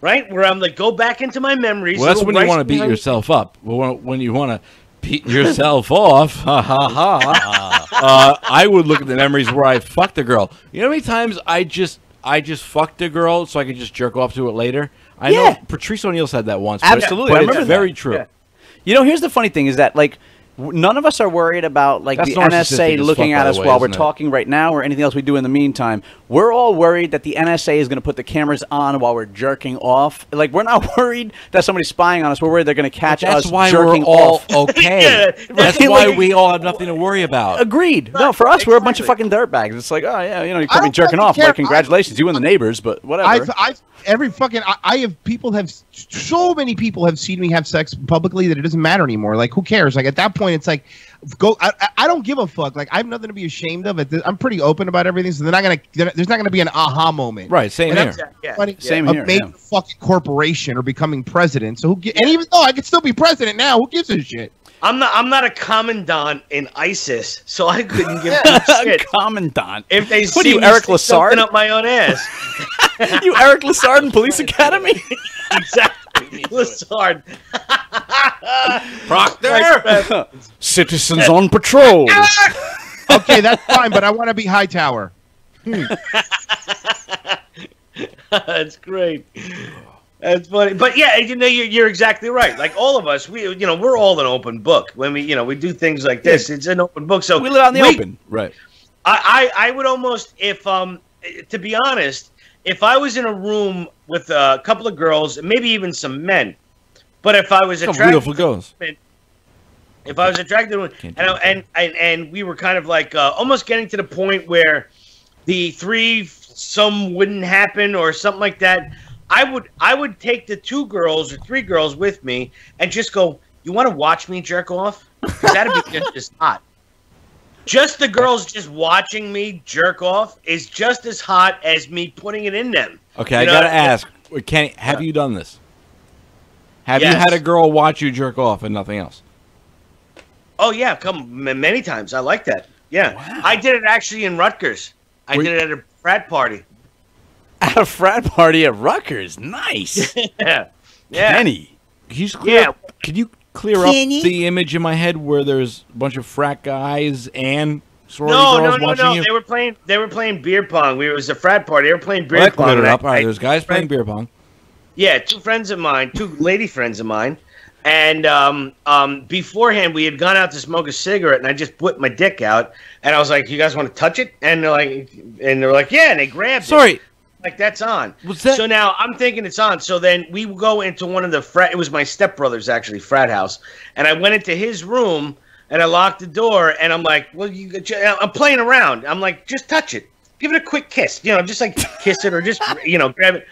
Right? Where I'm like, go back into my memories. Well, that's when you want to beat yourself up. Well, when you want to beat yourself off, ha ha ha. I would look at the memories where I fucked a girl. You know how many times I just fucked a girl so I could just jerk off to it later? I know Patrice O'Neal said that once. Absolutely. But I remember it's very that. true. Yeah. You know, here's the funny thing is that, like, none of us are worried about like That's the narcissistic NSA as looking fuck, at by us the way, while we're isn't it? talking right now or anything else we do in the meantime. We're all worried that the NSA is going to put the cameras on while we're jerking off. Like, we're not worried that somebody's spying on us. We're worried they're going to catch us That's why jerking we're all off. okay. Yeah, That's why we all have nothing to worry about. Agreed. No, for us, we're a bunch of fucking dirtbags. It's like, oh yeah, you know, you could be don't jerking fucking off. care. Like, congratulations, you and the neighbors, but whatever. I have people have so many people have seen me have sex publicly that it doesn't matter anymore. Like, who cares? Like, at that point, it's like, I don't give a fuck. Like, I have nothing to be ashamed of. I'm pretty open about everything, so there's not gonna be an aha moment. Right. Same And here. that's Same a here, major yeah. fucking corporation or becoming president. So and even though I could still be president now, who gives a shit? I'm not a commandant in ISIS, so I couldn't give a shit Commandant. if they What are see you, me Eric stick Lassard? something up my own ass. You Eric Lassard in Police Academy? Exactly, Lassard. Proctor. Citizens on patrol. Okay, that's fine, but I want to be Hightower. That's great. That's funny, but yeah, you know, you're exactly right. Like all of us, we're all an open book when we do things like this. It's an open book, so We live out in the open. Right. I would almost, if to be honest, if I was in a room with a couple of girls, maybe even some men, but if I was How attracted, beautiful goes. if I was attracted to women, and we were kind of like almost getting to the point where the some wouldn't happen or something like that, I would take the 2 girls or 3 girls with me and just go, you want to watch me jerk off? 'Cause that'd be just hot. Just the girls just watching me jerk off is just as hot as me putting it in them. Okay, I gotta ask, Kenny, have you done this? Have you Yes. had a girl watch you jerk off and nothing else? Oh yeah, many times. I like that. Yeah, Wow. I did it actually in Rutgers. I Were did it at a frat party. At a frat party at Rutgers. Nice. Yeah, yeah. Kenny. Can you clear up the image in my head where there's a bunch of frat guys and sorority girls watching you? They were playing beer pong. It was a frat party. They were playing beer Well, that pong. cleared it and up. All right, there's guys playing beer pong. Yeah, 2 friends of mine, 2 lady friends of mine, and beforehand we had gone out to smoke a cigarette, and I just whipped my dick out, and I was like, "You guys want to touch it?" And they're like, "Yeah," and they grabbed it. Sorry. Like, that's on. Was that- So now I'm thinking it's on. So then we go into one of the it was my stepbrother's actually frat house, and I went into his room and I locked the door, and I'm like, well, I'm playing around. I'm like, just touch it, give it a quick kiss, just like kiss it or just grab it.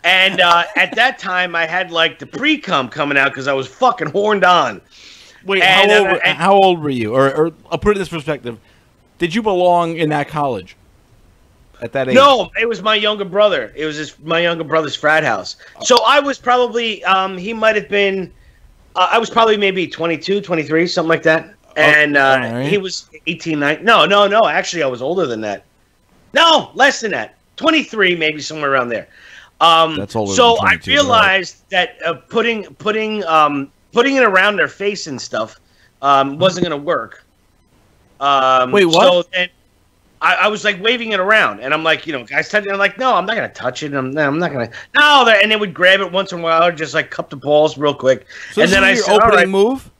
And at that time I had like the pre-cum coming out because I was fucking horned on. Wait, And, how old were you? Or I'll put it in this perspective. Did you belong in that college at that age? No, it was my younger brother. It was my younger brother's frat house. So I was probably, he might have been, I was probably maybe 22, 23, something like that. And right. he was 18, 19. No. Actually, I was older than that. No, less than that. 23, maybe somewhere around there. That's older so than 22, I realized that putting it around their face and stuff wasn't going to work. Wait, what? So then I was like waving it around, and I'm like, guys, touch it. I'm like, no, I'm not gonna touch it. I'm not gonna. No, and they would grab it once in a while, or just like cup the balls real quick. So and then I your said, opening all right. move?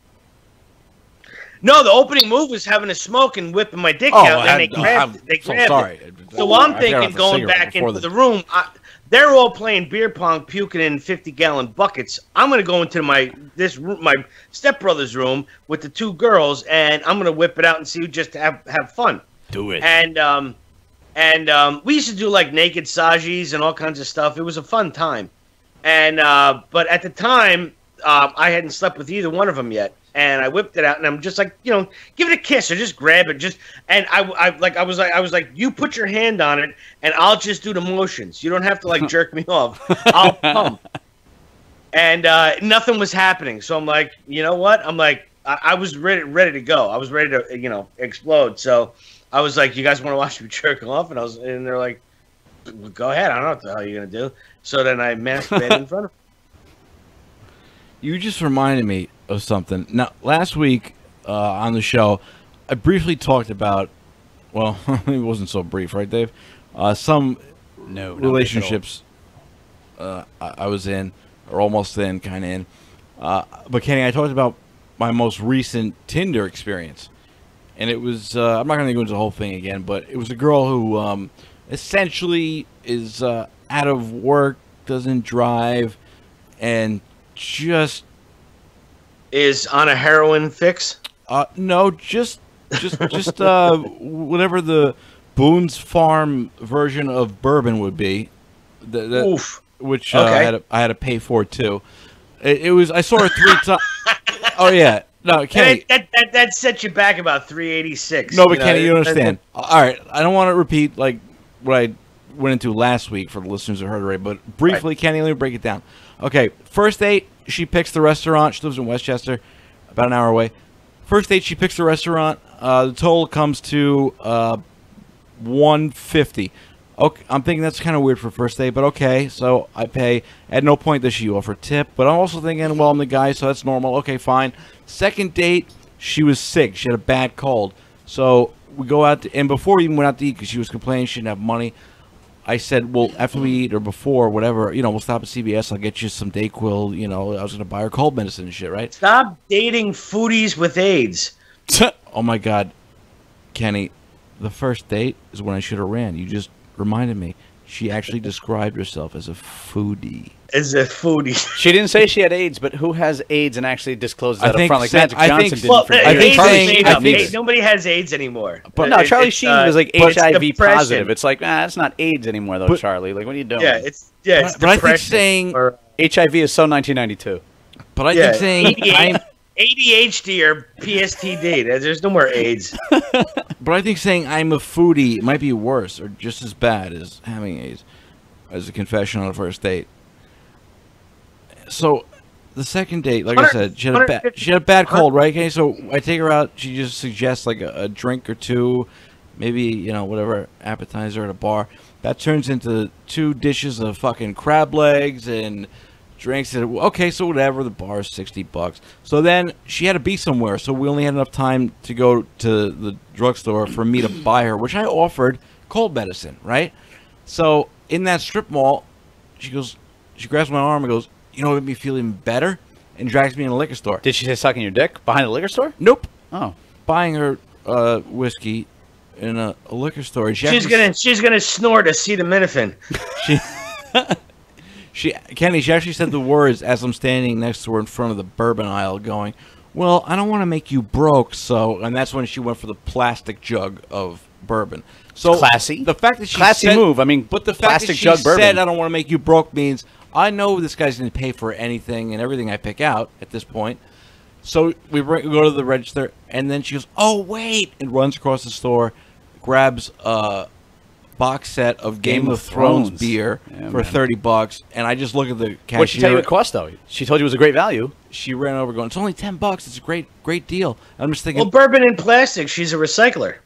No, the opening move was having a smoke and whipping my dick Oh, out, and they grabbed it. sorry. So I'm I thinking forgot going cigarette back before into the room. They're all playing beer pong, puking in 50-gallon buckets. I'm gonna go into my stepbrother's room with the 2 girls, and I'm gonna whip it out and see just have fun. Do it. And And we used to do like naked sajis and all kinds of stuff. It was a fun time. And but at the time, I hadn't slept with either one of them yet. And I whipped it out, and I'm just like, you know, give it a kiss or just grab it, And I was like, you put your hand on it, and I'll just do the motions. You don't have to like jerk me off. I'll pump. And nothing was happening. So I'm like, you know what? I'm like, I was ready to go. I was ready to, you know, explode. So I was like, you guys want to watch me jerk off? And they're like, well, go ahead. I don't know what the hell you're gonna do. So then I masturbated in front of them. You just reminded me of something. Now, last week on the show, I briefly talked about, well, it wasn't so brief, right, Dave? Some relationships I was in, or almost in, kind of in. But, Kenny, I talked about my most recent Tinder experience. And it was, I'm not going to go into the whole thing again, but it was a girl who essentially is out of work, doesn't drive, and just is on a heroin fix. No, just whatever the Boone's Farm version of bourbon would be. Oof. Which Okay. I had to pay for too. It was I saw her 3 times. Oh yeah, no, Kenny. That set you back about 386. No, but Kenny, you understand. All right, I don't want to repeat like what I went into last week for the listeners who heard it right, but briefly, Right. Kenny, let me break it down. Okay, first date, she picks the restaurant. She lives in Westchester, about an hour away. First date, she picks the restaurant. The total comes to $150. Okay, I'm thinking that's kind of weird for first date, but okay. So I pay. At no point does she offer tip, but I'm also thinking, well, I'm the guy, so that's normal. Okay, fine. Second date, she was sick. She had a bad cold. So we go out, and before we even went out to eat, because she was complaining she didn't have money, I said, well, after we eat or before, whatever, we'll stop at CVS. I'll get you some Dayquil. I was going to buy her cold medicine and shit, right? Stop dating foodies with AIDS. Oh, my God. Kenny, the first date is when I should have ran. You just reminded me. She actually described herself as a foodie. As a foodie. She didn't say she had AIDS, but who has AIDS and actually discloses that up front? Like Magic Johnson didn't Well, for I think AIDS saying- is made I up. think- Hey, nobody has AIDS anymore. But No, Charlie It's, Sheen was like but it's HIV depression. positive. It's like, that's not AIDS anymore, though, But- Charlie. Like, what are you doing? Yeah, it's But I think depression. saying- Or, HIV is so 1992. But I yeah, think saying I'm, ADHD or PSTD. There's no more AIDS. but I think saying I'm a foodie might be worse or just as bad as having AIDS, as a confession on a first date. So, the second date, like I said, she had a bad cold, right? Okay, so I take her out. She just suggests like a drink or two, maybe whatever appetizer at a bar. That turns into 2 dishes of fucking crab legs and drinks. Okay, so whatever. The bar is $60. So then she had to be somewhere, so we only had enough time to go to the drugstore for me to buy her, which I offered cold medicine, right? So in that strip mall, she grabs my arm and goes, what made me feel even better? And drags me in a liquor store. Did she say sucking your dick behind the liquor store? Nope. Oh. Buying her whiskey in a liquor store. And She's gonna snort acetaminophen. Kenny, she actually said the words as I'm standing next to her in front of the bourbon aisle going, well, I don't want to make you broke, and that's when she went for the plastic jug of bourbon. So Classy. The fact that she Classy said, move. I mean, but the fact plastic that she jug bourbon. said I don't want to make you broke means I know this guy's going to pay for anything and everything I pick out at this point. So we go to the register, and then she goes, oh, wait, and runs across the store, grabs a box set of Game of Thrones beer for $30, and I just look at the cashier. What'd she tell you it cost, though? She told you it was a great value. She ran over going, it's only $10. It's a great deal. I'm just thinking. Well, bourbon in plastic. She's a recycler.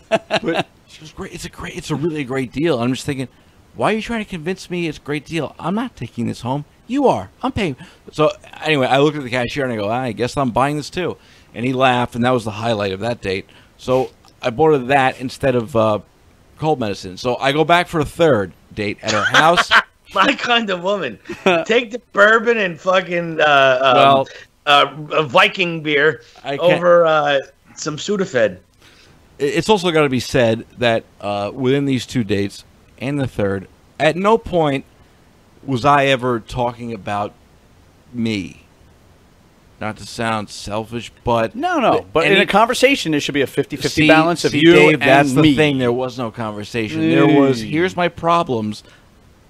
But she goes, great. It's a really great deal. I'm just thinking, why are you trying to convince me it's a great deal? I'm not taking this home. You are. I'm paying. So anyway, I look at the cashier and I go, I guess I'm buying this too. And he laughed, and that was the highlight of that date. So I bought her that instead of cold medicine. So I go back for a third date at her house. My kind of woman. Take the bourbon and fucking Viking beer over some Sudafed. It's also got to be said that within these 2 dates and the third, at no point was I ever talking about me. not to sound selfish, but No. But in a conversation, it should be a 50-50 balance of see, you Dave, and that's me. the thing. There was no conversation. There was, here's my problems,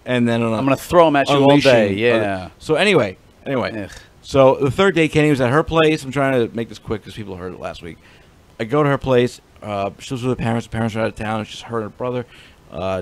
and then I'm going to throw them at you all day. unleashing Yeah. other- So anyway. Ugh. So the third day, Kenny was at her place. I'm trying to make this quick because people heard it last week. I go to her place. She was with her parents. The parents are out of town. It's just her and her brother.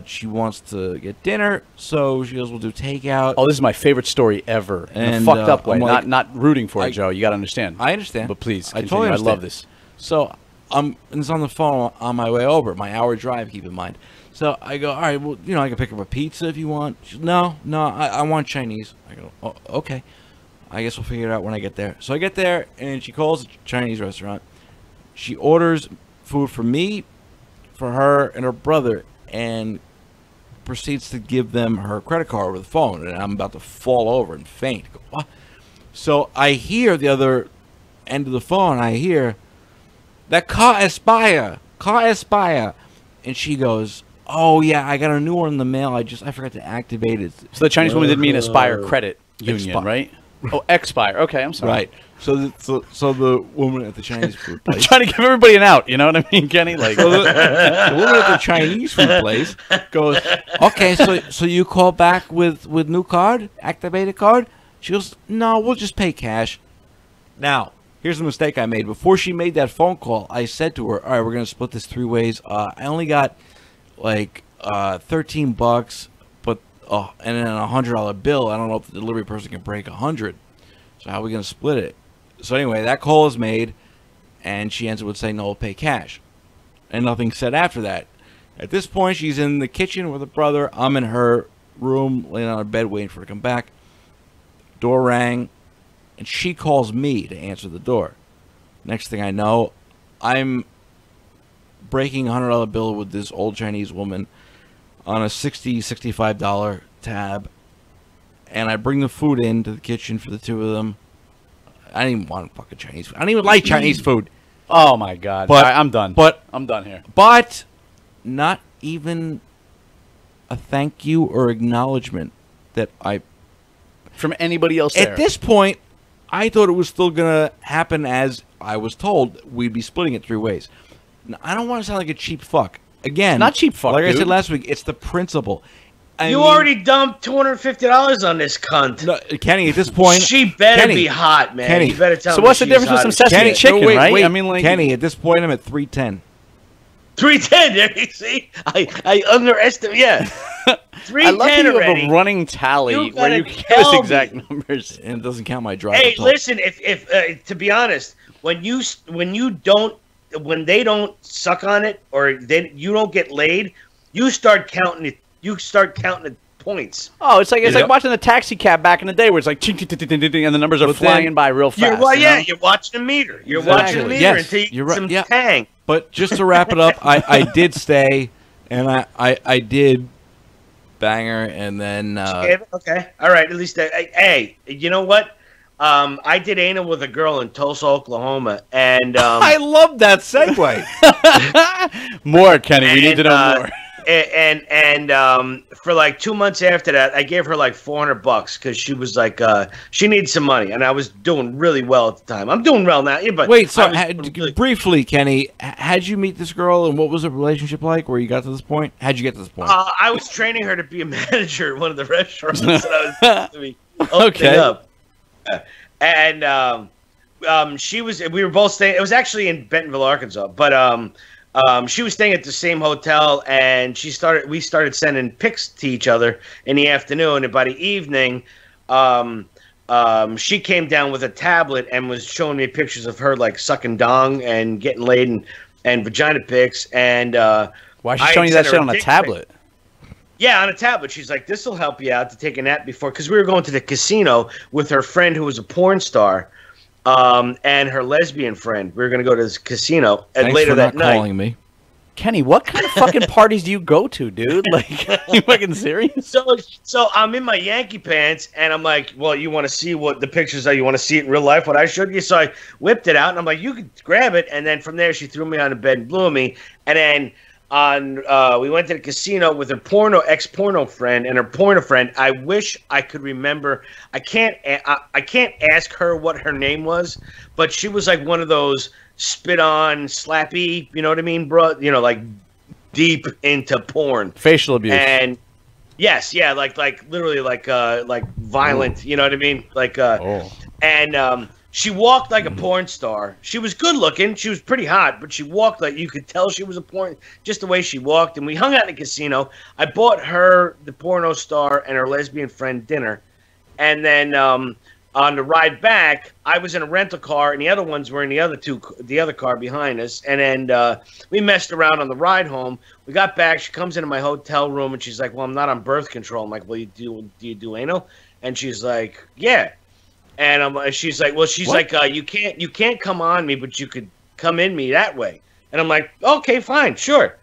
She wants to get dinner, so she goes, we'll do takeout. Oh, this is my favorite story ever. In a And, fucked up way. I'm like- Not rooting for it, Joe. You got to understand. I understand. But please, I continue. totally understand. I love this. So I'm it's on the phone on my way over, my hour drive, keep in mind. So I go, all right, well, I can pick up a pizza if you want. She goes, no, I want Chinese. I go, oh, okay. I guess we'll figure it out when I get there. So I get there, and she calls a Chinese restaurant. She orders food for me, for her, and her brother, and proceeds to give them her credit card over the phone. And I'm about to fall over and faint. I go, what? So I hear the other end of the phone. I hear, that car Aspire. And she goes, oh, yeah, I got a new one in the mail. I forgot to activate it. So the Chinese woman didn't mean Aspire Credit Union, Expire. right? Oh, Expire. Okay, I'm sorry. Right. So the woman at the Chinese food I'm place. trying to give everybody an out. You know what I mean, Kenny? Like, So the woman at the Chinese food place goes, okay, so you call back with new card, activated card? She goes, no, we'll just pay cash. Now, here's the mistake I made. Before she made that phone call, I said to her, all right, we're going to split this 3 ways. I only got like $13, but and then a $100 bill. I don't know if the delivery person can break 100. So how are we going to split it? So anyway, that call is made, and she ends up with saying, no, we'll pay cash. And nothing said after that. At this point, she's in the kitchen with her brother. I'm in her room, laying on her bed, waiting for her to come back. Door rang, and she calls me to answer the door. Next thing I know, I'm breaking a $100 bill with this old Chinese woman on a $65 tab. And I bring the food into the kitchen for the two of them. I didn't even want fucking Chinese food. I don't even like Chinese food. oh my God. But- All right, I'm done. But I'm done here. But not even a thank you or acknowledgement that I... From anybody else there. At this point, I thought it was still going to happen as I was told. We'd be splitting it 3 ways. Now, I don't want to sound like a cheap fuck. Again, Not cheap fuck, like I dude. said last week, it's the principle. You already dumped $250 on this cunt. No, Kenny, at this point... She better Kenny, be hot, man. Kenny. You better tell So me what's the she's difference with hot some as sesame shit. chicken, right? Wait, I mean, like... Kenny, at this point, I'm at 310. 310. There you see, I underestimate. Yeah, 310 I love that you already. have a running tally You where you gotta give us tell exact me. numbers. And it doesn't count my drive. Hey, listen. If to be honest, when they don't suck on it or you don't get laid, you start counting it. You start counting the points. Oh, it's like Yeah. like watching the taxi cab back in the day where it's like ching, ting, ting, ting, ting, ting, and the numbers are But then- flying by real fast. You're watching the meter. You're watching the Exactly. meter Yes, until you you're get right, some yeah. tang. But just to wrap it up, I did stay, and I did bang her, and then Okay. All right. At least, hey, you know what? I did anal with a girl in Tulsa, Oklahoma, and I love that segue. More, Kenny. We need to know more. And for like 2 months after that, I gave her like $400 because she was like, she needed some money, and I was doing really well at the time. I'm doing well now, yeah, but Wait, so I was really- briefly, Kenny, how'd you meet this girl, and what was the relationship like? Where you got to this point? How'd you get to this point? I was training her to be a manager at one of the restaurants that I was supposed to be opening Okay. up. And we were both staying. It was actually in Bentonville, Arkansas, but she was staying at the same hotel, and we started sending pics to each other in the afternoon. And by the evening, she came down with a tablet and was showing me pictures of her like sucking dong and getting laid and vagina pics. And Why is I she showing you sent that her shit a on a dick pic. tablet? Yeah, on a tablet. She's like, this will help you out to take a nap before. Because we were going to the casino with her friend who was a porn star and her lesbian friend. We were going to go to this casino. And Thanks later for that not night. calling me. Kenny, what kind of fucking parties do you go to, dude? Like, are you fucking serious? So I'm in my Yankee pants, and I'm like, well, you want to see what the pictures are? You want to see it in real life, what I showed you? So I whipped it out, and I'm like, you can grab it. And then from there, she threw me on the bed and blew me. And then we went to the casino with her ex-porno friend and her porno friend. I wish I could remember. I can't ask her what her name was, but she was like one of those spit-on, slappy, you know what I mean, bro? You know, like deep into porn. Facial abuse. And yes, yeah, like literally like violent, you know what I mean? Like and she walked like a porn star. She was good looking. She was pretty hot, but she walked like you could tell she was a porn, just the way she walked. And we hung out in the casino. I bought her, the porno star, and her lesbian friend dinner. And then on the ride back, I was in a rental car, and the other ones were in the other car behind us. And then we messed around on the ride home. We got back. She comes into my hotel room, and she's like, "Well, I'm not on birth control." I'm like, "Well, do you do anal?" And she's like, "Yeah." And she's like, "Well, she's what? Like, you can't come on me, but you could come in me that way." And I'm like, "Okay, fine, sure."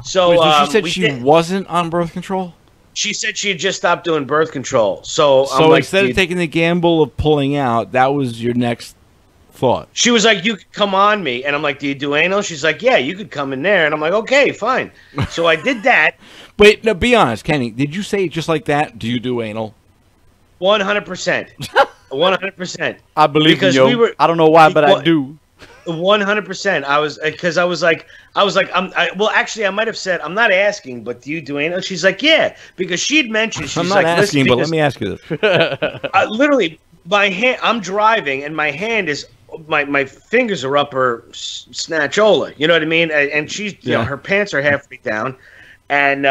So, wait, so she said she wasn't on birth control? She said she had just stopped doing birth control. So I'm like, instead of taking the gamble of pulling out, that was your next thought. She was like, "You could come on me," and I'm like, "Do you do anal?" She's like, "Yeah, you could come in there," and I'm like, "Okay, fine." So I did that. Wait, no, be honest, Kenny. Did you say it just like that? Do you do anal? 100%. 100%. I believe you. I don't know why, but I do. 100%. I was like, well, actually, I might have said, "I'm not asking, but do you do anal?" She's like, "Yeah," because she'd mentioned. She's I'm not like, asking, but let me ask you this. Literally, my hand. I'm driving, and my hand is. My fingers are up her snatchola. You know what I mean? And she's, you know, her pants are halfway down, and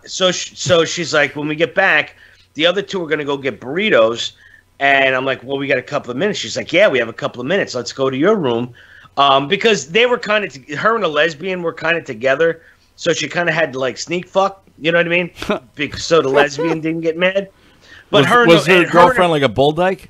so she's like, when we get back, the other two are gonna go get burritos. And I'm like, "Well, we got a couple of minutes." She's like, "Yeah, we have a couple of minutes. Let's go to your room." Because they were kind of, her and the lesbian were kind of together. So she kind of had to like sneak fuck. You know what I mean? Because so the lesbian didn't get mad. But was her girlfriend like a bull dyke?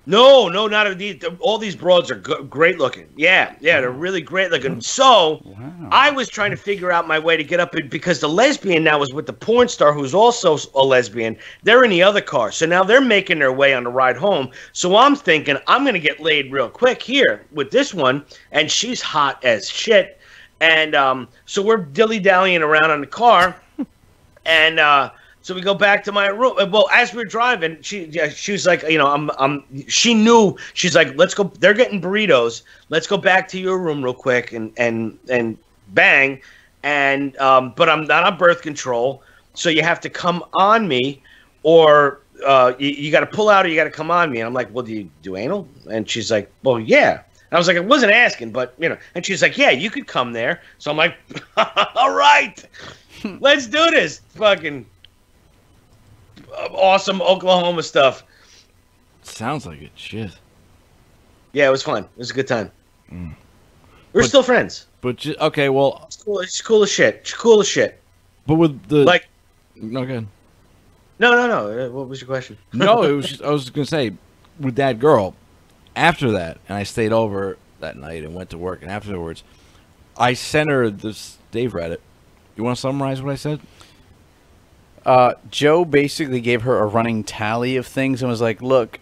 No, not these. All these broads are great looking. Yeah, they're really great looking. So I was trying to figure out my way to get up in, because the lesbian now was with the porn star who's also a lesbian. They're in the other car. So now they're making their way on the ride home. So I'm thinking I'm going to get laid real quick here with this one. And she's hot as shit. And so we're dilly-dallying around on the car. And so we go back to my room. Well, as we're driving, she was like, you know, she knew. She's like, "Let's go. They're getting burritos. Let's go back to your room real quick and bang." And but I'm not on birth control, so you have to come on me, or you got to pull out, or you got to come on me. And I'm like, "Well, do you do anal?" And she's like, "Well, yeah." And I was like, "I wasn't asking, but you know." And she's like, "Yeah, you could come there." So I'm like, "All right, let's do this." Fucking awesome Oklahoma stuff. Sounds like it. Shit. Yeah, it was fun. It was a good time. We're still friends. But okay, well, it's cool as shit. She's cool as shit. But with the like, no good. No. What was your question? No, it was. Just, I was gonna say, with that girl. After that, and I stayed over that night and went to work, and afterwards, I sent her this. Dave read it. You want to summarize what I said? Joe basically gave her a running tally of things and was like, "Look,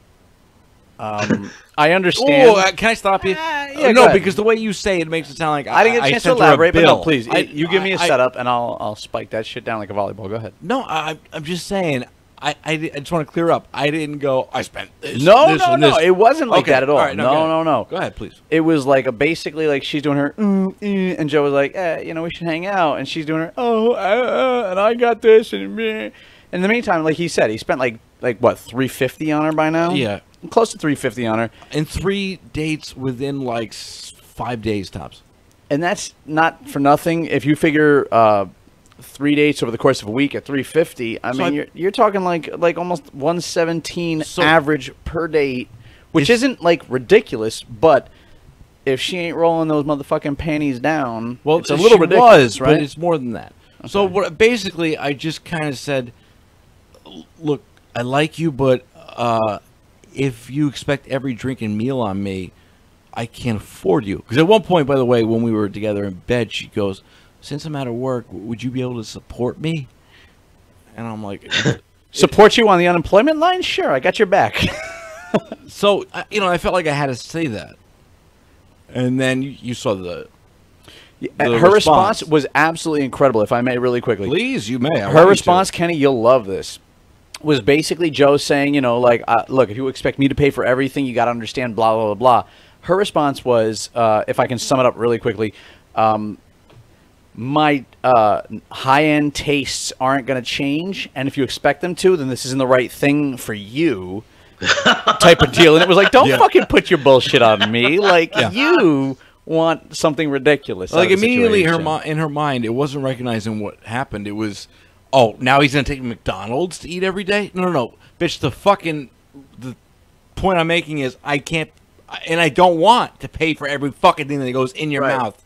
I understand." Oh, can I stop you? Yeah, no, because the way you say it makes it sound like I didn't get a chance to sent her elaborate. But no, bill. please, you give me a setup, and I'll spike that shit down like a volleyball. Go ahead. No, I'm just saying. I just want to clear up. I didn't go. I spent this. No, this, and no. this. It wasn't like Okay, that at all. all right, no. Go ahead, please. It was like basically like she's doing her, and Joe was like, you know, we should hang out, and she's doing her, and I got this, and in the meantime, like he said, he spent like what, $350 on her by now? Yeah, close to $350 on her, and 3 dates within like 5 days tops. And that's not for nothing. If you figure 3 dates over the course of a week at $350, I mean, you're talking like almost $117 average per date, which isn't like ridiculous, but if she ain't rolling those motherfucking panties down, well, it's a little ridiculous, right? But it's more than that. Okay. So basically, I just kind of said, "Look, I like you, but if you expect every drink and meal on me, I can't afford you." Because at one point, by the way, when we were together in bed, she goes, "Since I'm out of work, would you be able to support me?" And I'm like, "Support you on the unemployment line? Sure, I got your back." So, you know, I felt like I had to say that. And then you saw the... Her response was absolutely incredible, if I may, really quickly. Please, you may. Her response, Kenny, you'll love this, was basically Joe saying, you know, like, look, if you expect me to pay for everything, you got to understand blah, blah, blah, blah. Her response was, if I can sum it up really quickly, my high-end tastes aren't going to change, and if you expect them to, then this isn't the right thing for you, type of deal. And it was like, don't fucking put your bullshit on me. Like, you want something ridiculous. Like, immediately in her mind, it wasn't recognizing what happened. It was, oh, now he's going to take McDonald's to eat every day? No. Bitch, the point I'm making is I can't, and I don't want to pay for every fucking thing that goes in your mouth.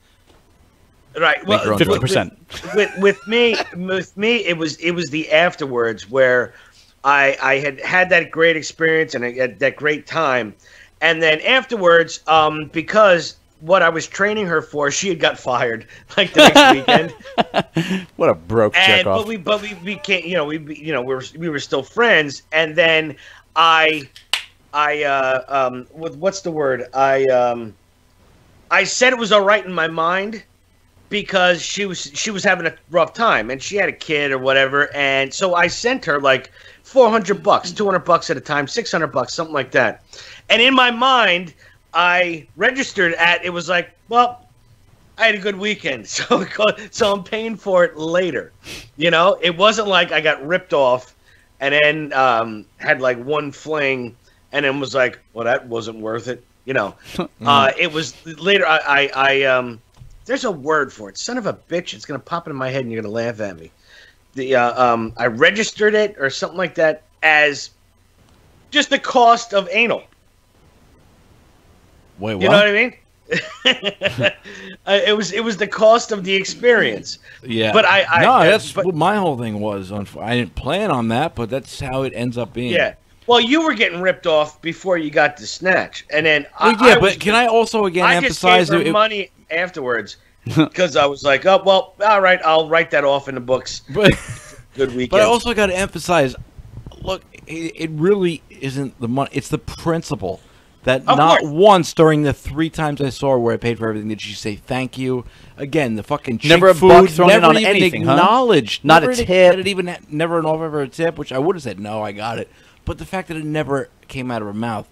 Right. Well, 50%. With me, it was the afterwards where I had that great experience and I had that great time, and then afterwards, because what I was training her for, she had got fired like the next weekend. What a broke check off. But we can't, we were still friends, and then what's the word? I said it was all right in my mind, because she was having a rough time and she had a kid or whatever, and so I sent her like $400, $200 at a time, $600, something like that. And in my mind, I registered it was like, well, I had a good weekend, so I'm paying for it later. You know, it wasn't like I got ripped off and then had like one fling and then was like, well, that wasn't worth it. You know, it was later. I there's a word for it. Son of a bitch. It's going to pop into my head and you're going to laugh at me. I registered it or something like that as just the cost of anal. Wait, what? You know what I mean? It was the cost of the experience. Yeah. But that's what my whole thing was. I didn't plan on that, but that's how it ends up being. Yeah. Well, you were getting ripped off before you got to Snatch, and then but can I also emphasize I just gave her money afterwards because I was like, oh well, all right, I'll write that off in the books. But good weekend. But I also got to emphasize, look, it really isn't the money; it's the principle. That not once during the 3 times I saw her where I paid for everything did she say thank you. Again, the fucking cheap never a food, buck thrown in on even anything, acknowledged. Not never a tip. Never an offer of a tip, which I would have said no, I got it. But the fact that it never came out of her mouth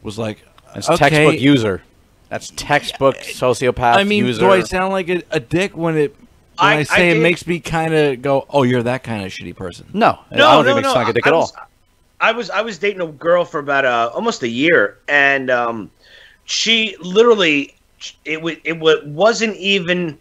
was like, that's textbook user. That's textbook sociopath. I mean, user. do I sound like a dick when I say it makes me kind of go, oh, you're that kind of shitty person? No, I don't think it makes you sound like a dick at all. I was dating a girl for about almost a year, and she literally it wasn't even.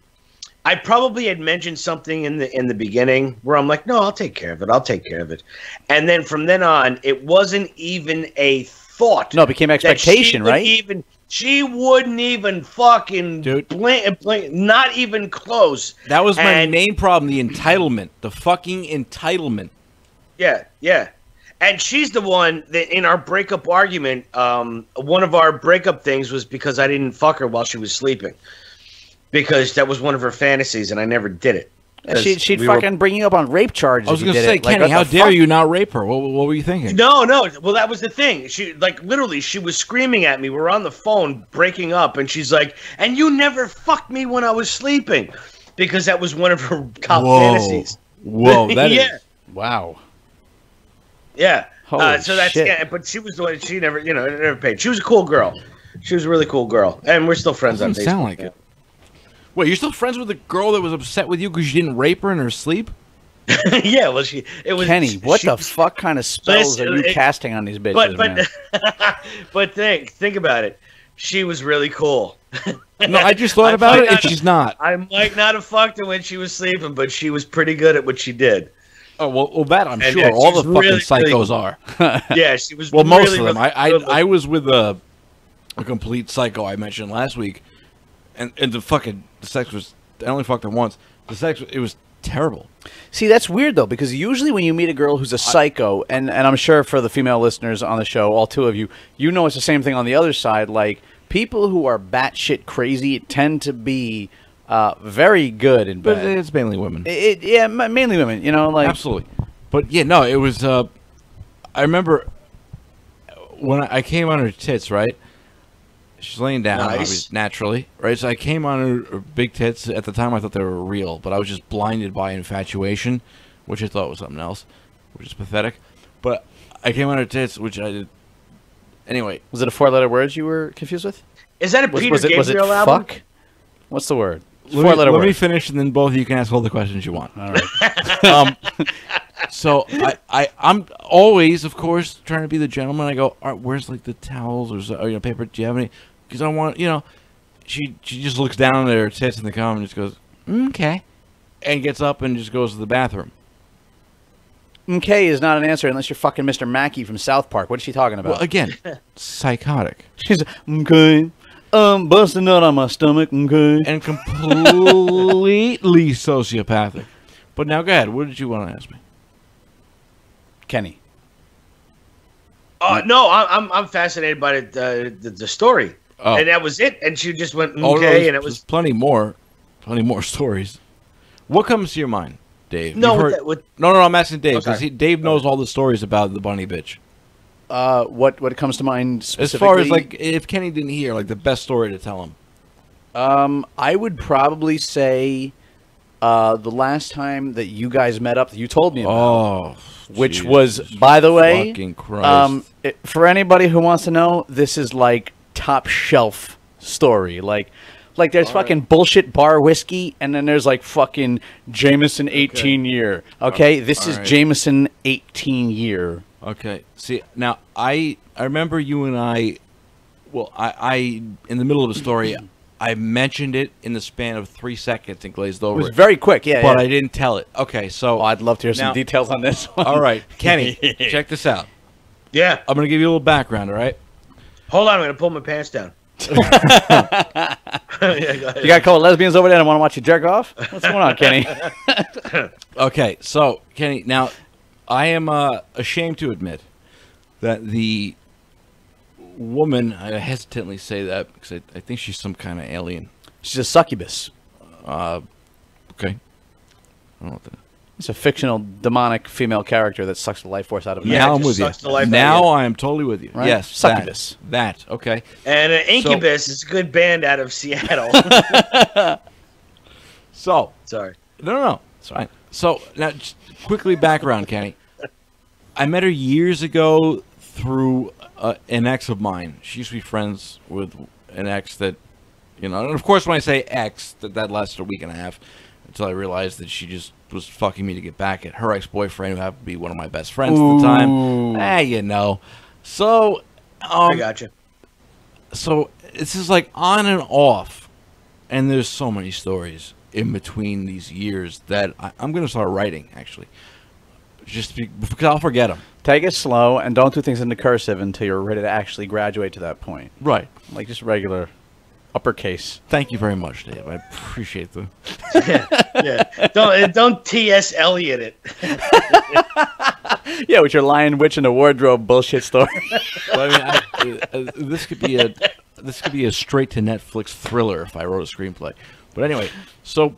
I probably had mentioned something in the beginning where I'm like, no, I'll take care of it, and then from then on, it wasn't even a thought. No, it became expectation, right? She wouldn't even fucking blink, not even close. That was my main problem: the entitlement, the fucking entitlement. Yeah. And she's the one that in our breakup argument, one of our breakup things was because I didn't fuck her while she was sleeping. Because that was one of her fantasies and I never did it. She'd fucking bring you up on rape charges. I was going to say, Kenny, how dare you not rape her? What were you thinking? No. Well, that was the thing. She, like, literally, she was screaming at me. We're on the phone breaking up and she's like, and you never fucked me when I was sleeping. Because that was one of her top fantasies. Whoa, that is... Wow. Yeah. So that's shit. but she was the one she never paid. She was a cool girl. She was a really cool girl, and we're still friends on Facebook. Sound like it. Wait, you're still friends with the girl that was upset with you because you didn't rape her in her sleep? Yeah, well, it was Kenny. What the fuck kind of spells are you casting on these bitches, man? But think about it. She was really cool. No, I just thought about it, and she's not. I might not have fucked her when she was sleeping, but she was pretty good at what she did. Oh well, that I'm sure all the fucking psychos are. Yeah, she was. Well, most of them. I was with a complete psycho I mentioned last week, and the sex was. I only fucked her once. The sex, it was terrible. See, that's weird though, because usually when you meet a girl who's a psycho, and I'm sure for the female listeners on the show, all 2 of you, you know it's the same thing on the other side. Like people who are batshit crazy tend to be. Very good in bed. But it's mainly women. Mainly women. You know, like absolutely. But yeah, no, it was. I remember when I came on her tits, right? She's laying down, Nice. obviously, naturally, right? So I came on her big tits. At the time, I thought they were real, but I was just blinded by infatuation, which I thought was something else, which is pathetic. But I came on her tits, which I did. Anyway, Was it a 4-letter word you were confused with? Is that a Peter Was it Gabriel album? fuck? What's the word? let 4-letter me word. finish, and then both of you can ask all the questions you want. All right. So I'm always, of course, trying to be the gentleman. I go, all right, where's like the towels or paper? Do you have any? Because I want, she just looks down at her tits in the car and just goes, okay, and gets up and just goes to the bathroom. MK is not an answer unless you're fucking Mr. Mackey from South Park. What is she talking about? Well, again, psychotic She's okay. Busting out on my stomach. Okay. and completely sociopathic. But now, go ahead. What did you want to ask me? Kenny. No, I'm fascinated by the story, Oh. and that was it. And she just went okay, Oh, no, and it was there's plenty more stories. What comes to your mind, Dave? no. You've With heard- that, with, No, I'm asking Dave because Okay. Dave knows all the stories about the bunny bitch. What comes to mind As specifically? far as like, if Kenny didn't hear, like the best story to tell him. I would probably say the last time that you guys met up that you told me about. Oh, Which Jesus was, by the way, fucking Christ. for anybody who wants to know, this is like top shelf story. Like there's fucking bullshit bar whiskey, and then there's like fucking Jameson 18 year. Okay, this is alright. Jameson 18 year. Okay. See, now I remember you and I. Well, I in the middle of the story, I mentioned it in the span of 3 seconds and glazed It over was it, very quick, yeah. but yeah. I didn't tell it. Okay, so Oh, I'd love to hear Now- some details on this one. all right, Kenny, check this out. yeah. I'm gonna give you a little background. All right. Hold on, I'm gonna pull my pants down. Yeah, go ahead. You got a couple of lesbians over there and want to watch you jerk off? What's going on, Kenny? Okay, so Kenny, now I am ashamed to admit that the woman, I hesitantly say that because I think she's some kind of alien. She's a succubus. Okay. I don't know what that. It's a fictional demonic female character that sucks the life force out of a Yeah, man. Now I'm just with you. sucks the life out of Now you. I am totally with you. Right? Yes, Succubus. That. Okay. And Incubus is a good band out of Seattle. So Sorry. no, it's fine. So now, just quickly background, Kenny. I met her years ago through an ex of mine. She used to be friends with an ex that, and of course when I say ex, that lasted a week and a half until I realized that she just was fucking me to get back at her ex-boyfriend who happened to be one of my best friends at the time. So, I got you. so this is like on and off, and there's so many stories in between these years that I'm going to start writing, actually. Because I'll forget them. Take it slow and don't do things in the cursive until you're ready to actually graduate to that point. Right. Like just regular uppercase. Thank you very much, Dave. I appreciate the... Yeah. Don't T.S. Eliot it. Yeah, with your lion, witch, and a wardrobe bullshit story. But I mean, this could be a straight to Netflix thriller if I wrote a screenplay. But anyway, so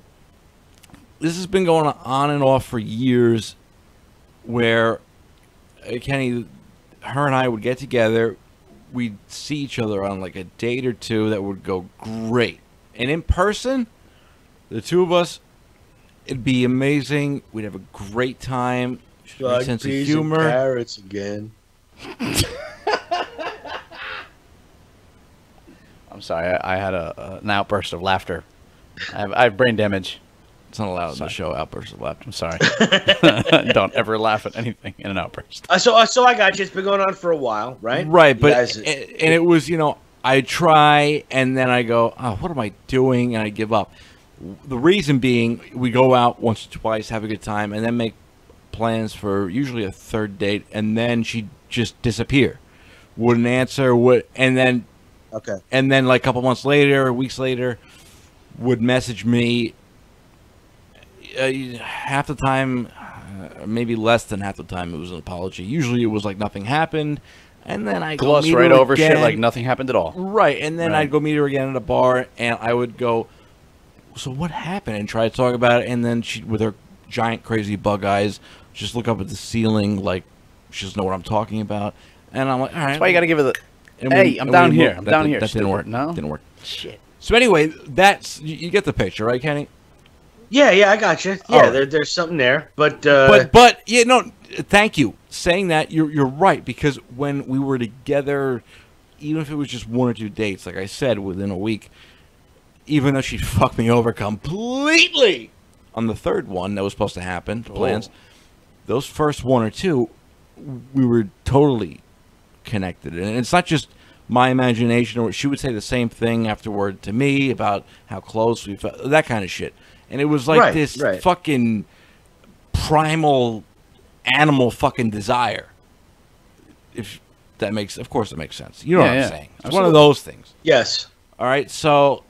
this has been going on and off for years, where Kenny, her and I would get together, we'd see each other on like a date or two that would go great, and in person, the two of us, it'd be amazing. We'd have a great time. Great sense of humor. Carrots again. I'm sorry, I had an outburst of laughter. I have brain damage. It's not allowed in the show. Outbursts of laughter. I'm sorry. Don't ever laugh at anything in an outburst. So I got you. It's been going on for a while, right? Right, You but guys- and it was, I try and then I go, oh, what am I doing? And I give up. The reason being, we go out once or twice, have a good time, and then make plans for usually a third date, and then she'd just disappear. Wouldn't answer, and then okay. like a couple months later, weeks later, would message me. Half the time, maybe less than half the time, it was an apology. Usually it was like nothing happened, and then I Gloss go meet right her over shit again. like nothing happened at all. Right, and then Right. I'd go meet her again at a bar, and I would go, so what happened? And try to talk about it, and then she, with her giant crazy bug eyes, just look up at the ceiling like she doesn't know what I'm talking about. And I'm like, all right. That's why you got to give it And Hey, I'm down here. I'm that down did- here. That didn't work. No? Didn't work. Shit. So anyway, that's you get the picture, right, Kenny? Yeah, I got you. Yeah, All right. there's something there, but But yeah, no. Thank you. Saying that, you're right, because when we were together, even if it was just 1 or 2 dates, like I said, within a week, even though she fucked me over completely on the third one that was supposed to happen, plans, those first 1 or 2, we were totally connected, and it's not just my imagination. Or she would say the same thing afterward to me about how close we felt, that kind of shit. And it was like this fucking primal animal fucking desire. If that makes, of course, it makes sense. You know what I'm saying? It's one of those things. yes. All right. So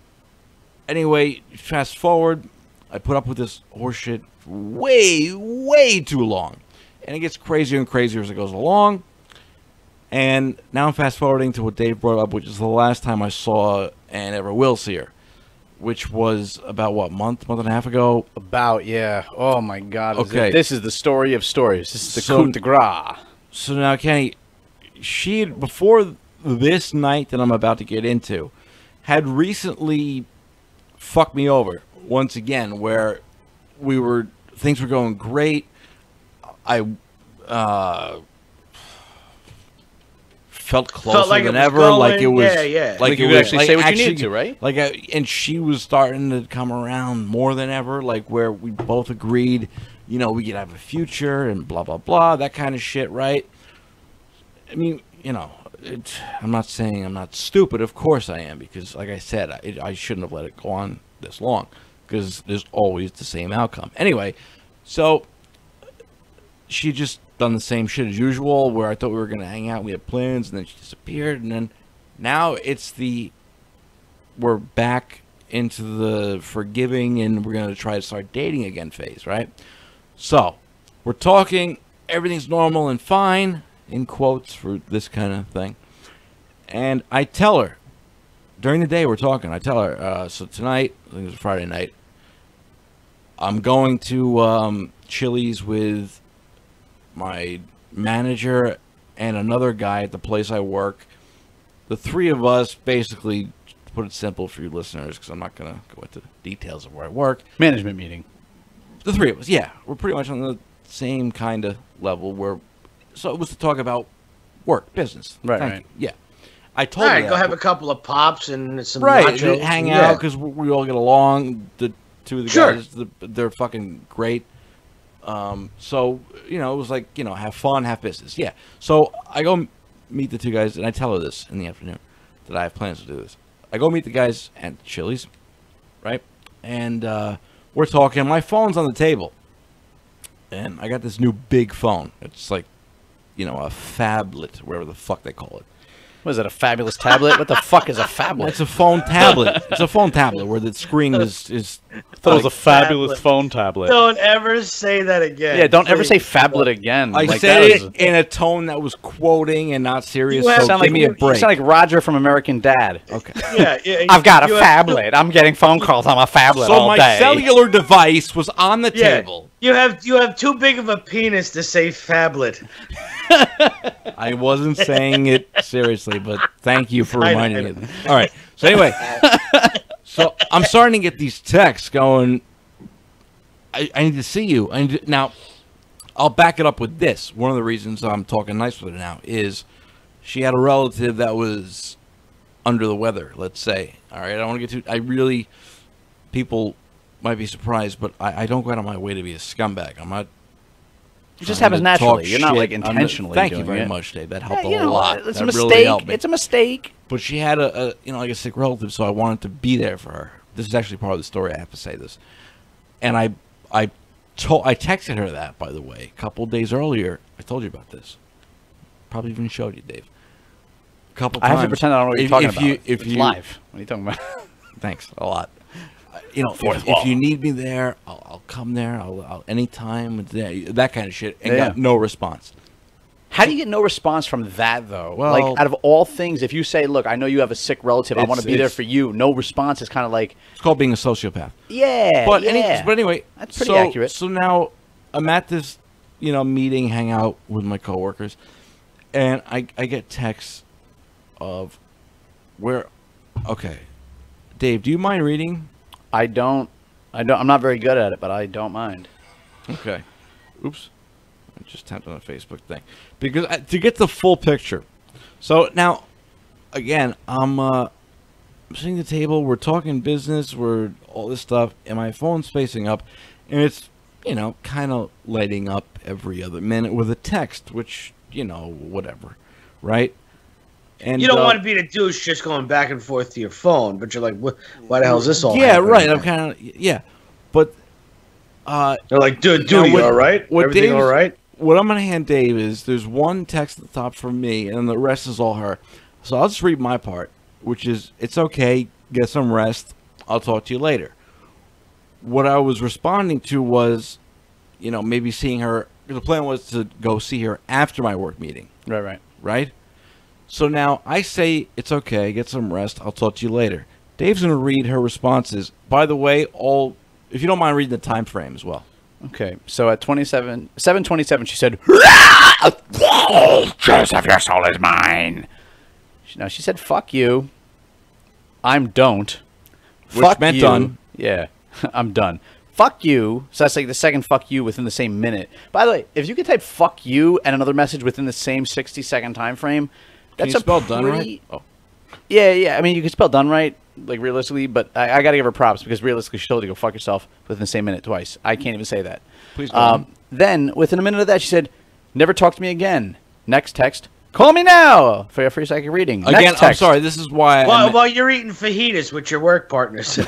anyway, fast forward. I put up with this horseshit way too long, and it gets crazier and crazier as it goes along. And now I'm fast forwarding to what Dave brought up, which is the last time I saw and ever will see her, which was about what, month and a half ago. About, yeah. Oh my God. Okay. This is the story of stories. This is the So- coup de grace. So now, Kenny, she before this night that I'm about to get into, had recently fucked me over once again, where things were going great. I felt closer like than it was ever. going, like it was, yeah. Like you it could was- actually say what you need to, right? and she was starting to come around more than ever. Like where we both agreed, we could have a future and blah blah blah, that kind of shit, right? I mean, I'm not saying I'm not stupid. Of course I am, because like I said, I shouldn't have let it go on this long, because there's always the same outcome. Anyway, so she just done the same shit as usual, where I thought we were going to hang out, we had plans, and then she disappeared, and then now we're back into the forgiving, and we're going to try to start dating again phase, right? So, we're talking, everything's normal and fine, in quotes for this kind of thing, and I tell her, during the day we're talking, I tell her, so tonight, I think it was Friday night, I'm going to Chili's with my manager and another guy at the place I work. The three of us, basically, to put it simple for you listeners, because I'm not going to go into the details of where I work. Management meeting. The three of us, yeah. We're pretty much on the same kind of level. So it was to talk about work, business. Right, Thank right. you. Yeah. I told All her right, that, go have but- a couple of pops and some right, nachos. hang Yeah. out, because we all get along. The two of the Sure. guys, they're fucking great. So, it was like, have fun, have business. Yeah. So I go meet the two guys, and I tell her this in the afternoon, that I have plans to do this. I go meet the guys at Chili's, right? And we're talking. My phone's on the table. And I got this new big phone. It's like, a phablet, whatever the fuck they call it. What is it, a fabulous tablet? What the fuck is a phablet? It's a phone tablet. It's a phone tablet where the screen is I thought it was a fabulous tablet. phone tablet. Don't ever say that again. Yeah, don't ever say please. phablet again. I Like, said that it was- in a tone that was quoting and not serious, You have- so sound give like me a You break. sound like Roger from American Dad. Okay. Yeah, I've got a you have- phablet. I'm getting phone calls on my phablet So all my day. cellular device was on the Yeah, table. you have too big of a penis to say phablet. I wasn't saying it seriously, but thank you for I know, reminding I me. All right. So anyway, so I'm starting to get these texts going, I need to see you. Now, I'll back it up with this. One of the reasons I'm talking nice with her now is she had a relative that was under the weather, let's say. All right. I don't want to get too... People might be surprised, but I don't go out of my way to be a scumbag. I'm not... It just trying happens to naturally. talk You're not like shit. I'm intentionally Thank you doing very it. much, Dave. That helped Yeah, a lot. It's That a really mistake. helped me. It's a mistake. But she had like a sick relative, so I wanted to be there for her. This is actually part of the story. I have to say this, and I texted her that, by the way, a couple of days earlier. I told you about this. Probably even showed you, Dave. A couple I times. have to pretend I don't know what you're talking about. If It's you live. What are you talking about? Thanks a lot. Fourth If wall. you need me there, I'll come there. I'll anytime. That kind of shit, and Yeah. got no response. How do you get no response from that, though? Well- like, out of all things, if you say, look, I know you have a sick relative, I want to be there It's- for you, no response is kind of like, It's called being a sociopath. yeah, But, yeah. anyway, That's pretty so, accurate. So now I'm at this, meeting, hang out with my coworkers, and I get texts of where. Okay, Dave, do you mind reading? I don't. I'm not very good at it, but I don't mind. Okay. Oops. I just tapped on the Facebook thing because to get the full picture. So now, again, I'm sitting at the table. We're talking business. We're all this stuff, and my phone's facing up, and it's kind of lighting up every other minute with a text, which whatever, right? And You don't want to be the douche just going back and forth to your phone, but you're like, why the hell is this all? Yeah, happening? right. I'm kind of but They're like, dude, now you all right? Everything Dave's- all right? What I'm gonna hand Dave is there's one text at the top from me, and the rest is all her. So I'll just read my part, which is it's okay, get some rest. I'll talk to you later. What I was responding to was, maybe seeing her. The plan was to go see her after my work meeting. Right? So now I say, it's okay, get some rest, I'll talk to you later. Dave's going to read her responses. By the way, if you don't mind reading the time frame as well. Okay, so at 7:27, she said, Joseph, your soul is mine. Now she said, "Fuck you." I'm don't. Which Fuck meant you. done. Yeah, I'm done. Fuck you. So that's like the second fuck you within the same minute. By the way, if you could type fuck you and another message within the same 60-second time frame, that's Can you spell pretty... done right? Oh. Yeah. I mean, you can spell done right, like realistically, but I got to give her props because realistically, she told you to go fuck yourself within the same minute twice. I can't even say that. Please go on. Then, within a minute of that, she said, "Never talk to me again." Next text, "Call me now for your free psychic reading." Again, Next I'm text, sorry, this is why While you're eating fajitas with your work partners.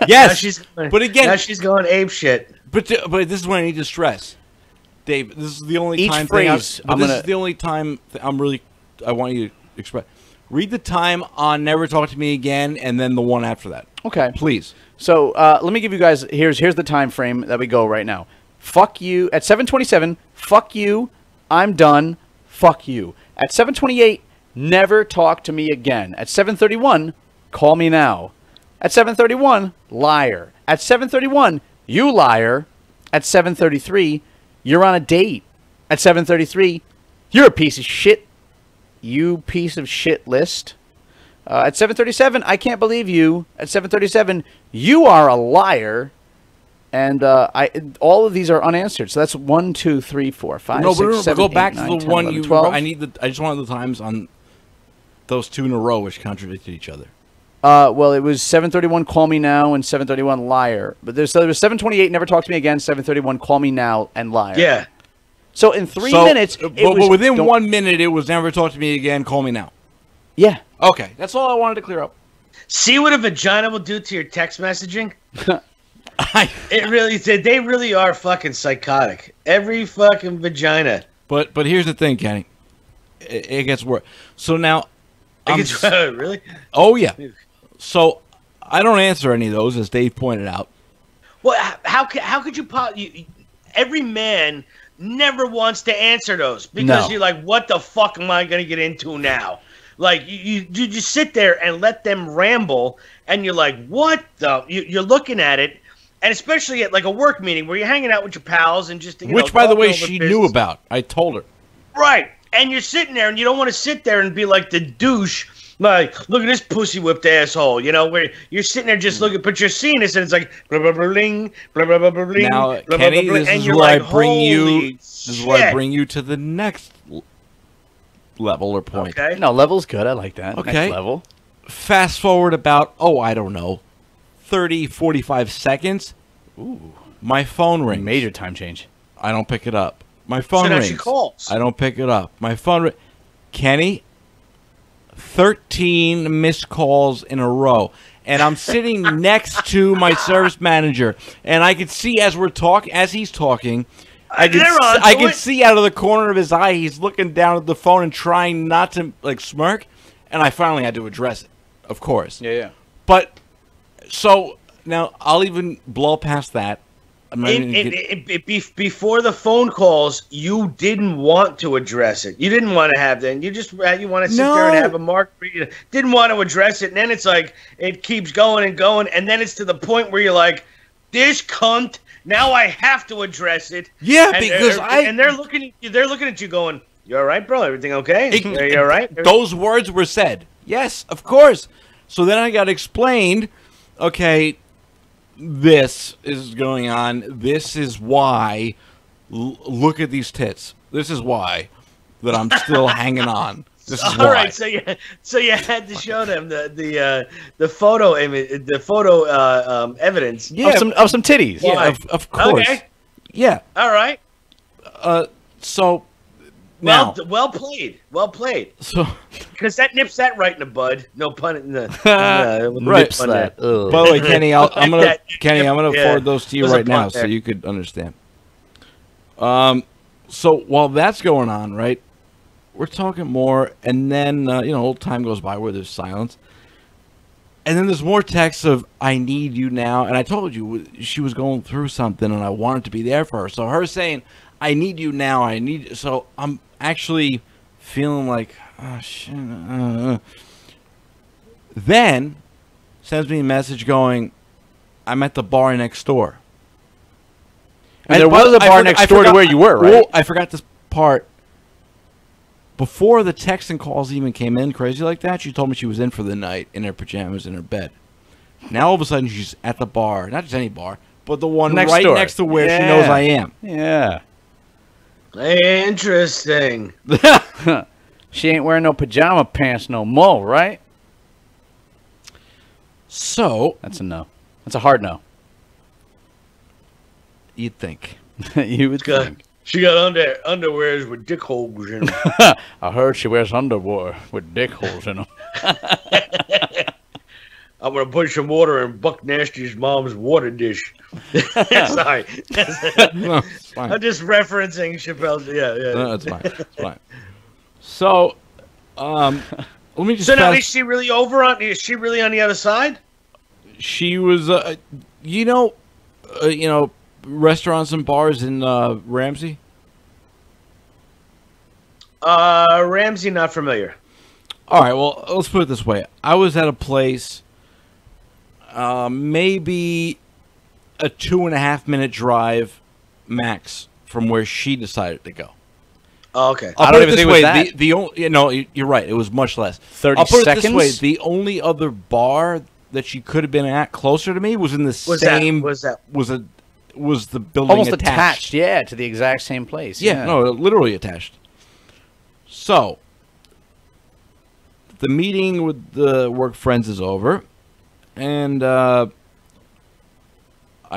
Yes, but again, now she's going ape shit. But this is what I need to stress, Dave. This is the only Each time phrase, thing. This is the only time I want you to express. Read the time on "Never Talk to Me Again" and then the one after that. Okay. Please. So let me give you guys here's the time frame that we go right now. Fuck you at 7:27. Fuck you. I'm done. Fuck you. At 7:28, never talk to me again. At 7:31, call me now. At 7:31, liar. At 7:31, you liar. At 7:33, you're on a date. At 7:33, you're a piece of shit. You piece of shit list. At 7:37, I can't believe you. At 7:37, you are a liar. And all of these are unanswered. So that's 1, 2, 3, 4, 5, No, 6, but 7, go 8, back 9, to the 10, one 11, you. 12. I just wanted the times on those two in a row, which contradicted each other. Well, it was 7:31, call me now, and 7:31, liar. But there was 7:28, never talk to me again. 7:31, call me now, and liar. Yeah. So in 3 minutes, but within 1 minute, it was "Never talk to me again, call me now." Yeah. Okay, that's all I wanted to clear up. See what a vagina will do to your text messaging? It really did. They really are fucking psychotic. Every fucking vagina. But here's the thing, Kenny. It gets worse. So now, Really? oh yeah. So I don't answer any of those, as Dave pointed out. Well, how could you every man never wants to answer those because No. you're like, what the fuck am I going to get into now? Like you just sit there and let them ramble, and you're like, what the? You're looking at it, and especially at like a work meeting where you're hanging out with your pals and just Which, by the way, talking over she business. knew about. I told her. Right. And you're sitting there, and you don't want to sit there and be like the douche. Like, look at this pussy whipped asshole, where you're sitting there just looking, but you're seeing this, and it's like blah blah blah bling, blah blah blah blah bling. Now, blah, Kenny, blah, blah, this and is you're where I like, bring you. "Holy This is where I shit." bring you to the next level or point. Okay. No, level's good. I like that. Okay. Next level. Fast forward about, I don't know, 30, 45 seconds. Ooh. My phone rings. Major time change. I don't pick it up. My phone So now rings. she calls. I don't pick it up. My phone Kenny, 13 missed calls in a row. And I'm sitting next to my service manager, and I could see as he's talking, I can see out of the corner of his eye he's looking down at the phone and trying not to smirk, and I finally had to address it, of course. Yeah. But so now I'll even blow past that. I'm not even Before the phone calls, you didn't want to address it. You didn't want to have that. You want to sit there and have a margarita. Didn't want to address it, and then it's like it keeps going and going, and then it's to the point where you're like, "This cunt." Now I have to address it. Yeah, and, because and they're looking at you. They're looking at you, going, "You all right, bro? Everything okay? You all right?" Those words were said Yes, of course. So then I got explained, okay, this is going on. This is why. Look at these tits. This is why that I'm still hanging on. This is why. All right, so you had to show them the photo image, the photo evidence. Yeah, of some titties. Yeah, of course. Okay. Yeah. All right. So now, well played. so Because that nips that right in the bud. No pun in the right. Nips that. Ugh. by the way, Kenny, I'm gonna Yeah. forward those to you There's a right now pun so there. you could understand. So while that's going on, right, we're talking more, and then old time goes by where there's silence, and then there's more texts of "I need you now," and I told you she was going through something, and I wanted to be there for her. So her saying, "I need you now," so I'm actually feeling like, oh shit. Then sends me a message going, "I'm at the bar next door." And there was a bar next door to where you were, right? Well, I forgot this part. Before the texts and calls even came in crazy like that, she told me she was in for the night in her pajamas in her bed. Now all of a sudden she's at the bar, not just any bar, but the one Next right door. next to where she Yeah. knows I am. Yeah. Interesting. She ain't wearing no pajama pants no more, right? So That's a no. That's a hard no. you'd think. You would Good. think. She got underwears with dick holes in them. I heard she wears underwear with dick holes in them. I'm gonna put some water in Buck Nasty's mom's water dish. Sorry, No, it's fine. I'm just referencing Chappelle's. Yeah. No, it's fine. It's fine. So, let me just. So now fast- is she really over on? Is she really on the other side? She was, restaurants and bars in Ramsey. Ramsey, not familiar. All right, well, let's put it this way. I was at a place, maybe a 2.5-minute drive max from where she decided to go. Oh, okay. I'll I put don't it even this think it way. was that. The only, you're right. It was much less. 30 I'll put it this seconds? way. The only other bar that she could have been at closer to me was in the same. Was that? Was the building Almost attached? attached, yeah, to the exact same place. Yeah, no, literally attached. So, the meeting with the work friends is over, and I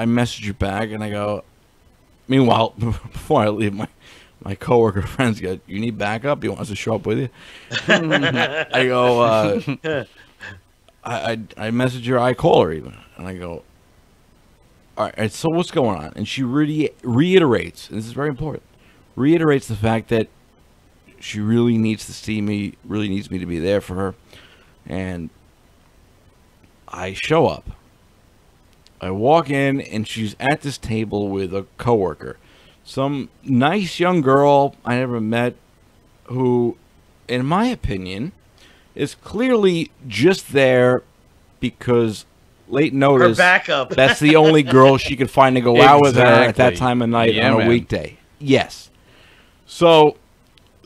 message you back, and I go, meanwhile, before I leave, my coworker friends go, "You need backup? You want us to show up with you?" I go, I message her, I call her even, and I go, all right, so what's going on? And she really reiterates, and this is very important, reiterates the fact that she really needs to see me, really needs me to be there for her. And I show up. I walk in, and she's at this table with a coworker. Some nice young girl I never met who, in my opinion, is clearly just there because late notice. Her backup. That's the only girl she could find to go out with her at that Exactly. time of night Yeah, on a man. weekday. Yes. So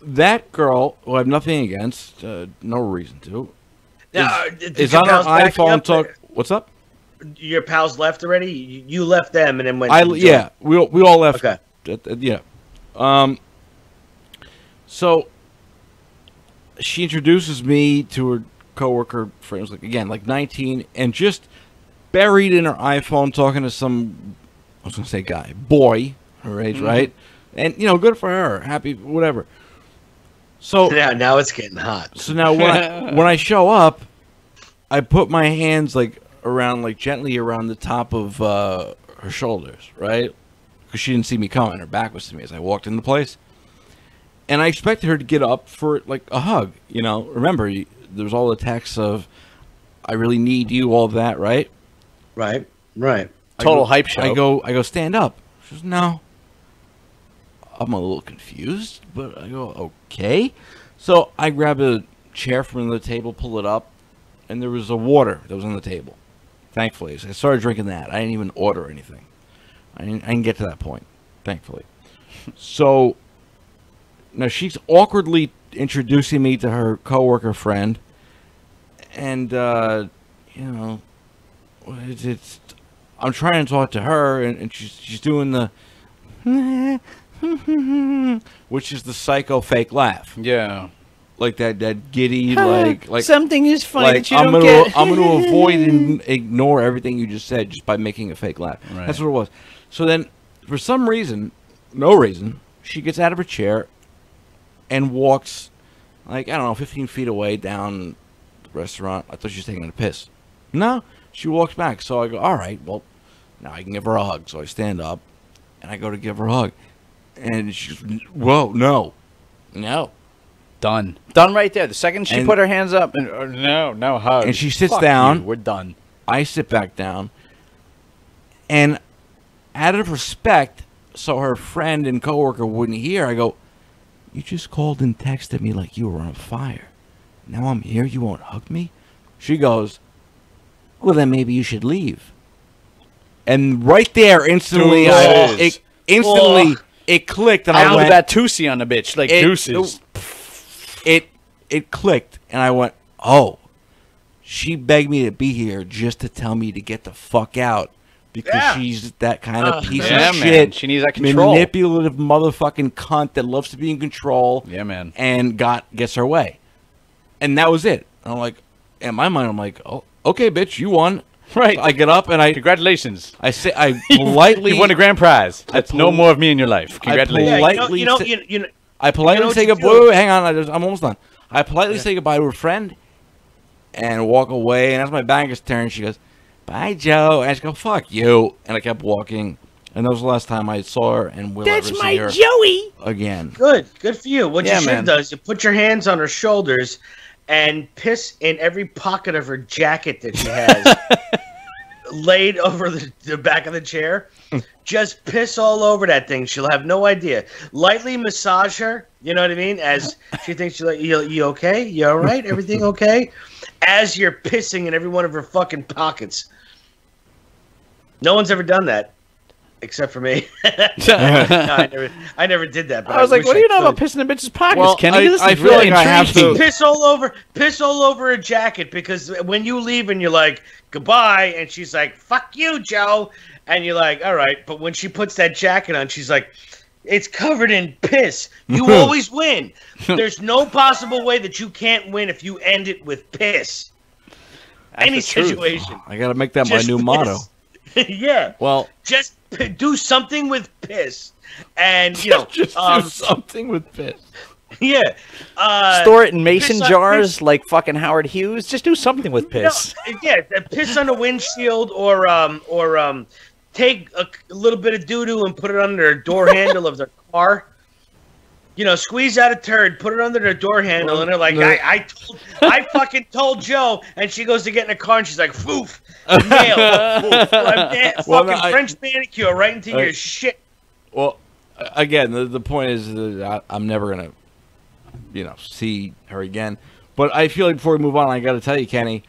that girl, who I have nothing against, no reason to, Now, is on her iPhone. What's up? Your pals left already. You left them and then went. Yeah, we all left. Okay. Yeah. So she introduces me to her coworker friends, like 19, and just buried in her iPhone talking to some, I was gonna say guy, boy, her age, right? And good for her, happy, whatever. So Now it's getting hot. So now when I show up, I put my hands around, gently around the top of her shoulders, right? Because she didn't see me coming. Her back was to me as I walked in the place. And I expected her to get up for, a hug, Remember, there was all the texts of, I really need you, all that, right? Right. Total hype show. I go, stand up. She goes, no. I'm a little confused, but I go, okay. So I grab a chair from the table, pull it up, and there was a water that was on the table. Thankfully. So I started drinking that. I didn't even order anything. I didn't get to that point, thankfully. So now she's awkwardly introducing me to her coworker friend, and you know, it's I'm trying to talk to her, and she's doing the which is the psycho fake laugh, Yeah. like that giddy like something is funny like that you I'm don't gonna get. I'm gonna avoid and ignore everything you just said just by making a fake laugh. Right. That's what it was. So then, for some reason, no reason, she gets out of her chair and walks, like, I don't know, 15 feet away down the restaurant. I thought she was taking a piss. No, she walks back. So I go, all right, well, now I can give her a hug. So I stand up and I go to give her a hug, and she's, whoa, no. Done right there. The second she And- put her hands up and no hug. And she sits Fuck down. you, we're done. I sit back down, and out of respect, so her friend and coworker wouldn't hear, I go, you just called and texted me like you were on fire. Now I'm here, you won't hug me? She goes, well, then maybe you should leave. And right there, instantly, Deuces. it clicked, and I I was went, that Tootsie on the bitch, like deuces. It clicked, and I went, oh, she begged me to be here just to tell me to get the fuck out because Yeah. she's that kind of piece Yeah, of man. shit. She needs that control. Manipulative motherfucking cunt that loves to be in control. Yeah, man. And gets her way. And that was it. And I'm like, in my mind, I'm like, oh, okay, bitch, you won. Right. I get up and Congratulations. I politely You won a grand prize. That's no more of me in your life. I Congratulations. Yeah, politely you know, say- you know, I politely You know what say you goodbye. do? Wait, hang on, I'm almost done. I politely say goodbye to a friend and walk away. And as my back is turned, she goes, "Bye, Joe." And I just go, "Fuck you." And I kept walking. And that was the last time I saw her and will ever see her Joey. again. Good for you. What Yeah, you should man. have done is you put your hands on her shoulders and piss in every pocket of her jacket that she has laid over the back of the chair. Just piss all over that thing. She'll have no idea. Lightly massage her. You know what I mean? As she thinks you okay? You all right? Everything okay? As you're pissing in every one of her fucking pockets. No one's ever done that. Except for me. No, I never did that. But I was like, wish what do you know could. about pissing in bitches' pockets, Well, Kenny? This I is feel really like I have intriguing. to- Piss all over a jacket because when you leave and you're like goodbye and she's like fuck you, Joe, and you're like all right, but when she puts that jacket on, she's like it's covered in piss. You always win. There's no possible way that you can't win if you end it with piss. Any the truth. situation. I got to make that Just my new piss. motto. Yeah. Well, Just do something with piss, and you know, just do something with piss. yeah. Store it in mason piss on- jars piss- like fucking Howard Hughes. Just do something with piss. No, yeah, piss on the windshield, or take a little bit of doo doo and put it under the door handle of their car. You know, squeeze out a turd, put it under the door handle, and they're like, I fucking told Joe, and she goes to get in the car, and she's like, foof, nail, fucking French manicure right into your shit. Well, again, the point is that I'm never gonna, see her again. But I feel like before we move on, I got to tell you, Kenny.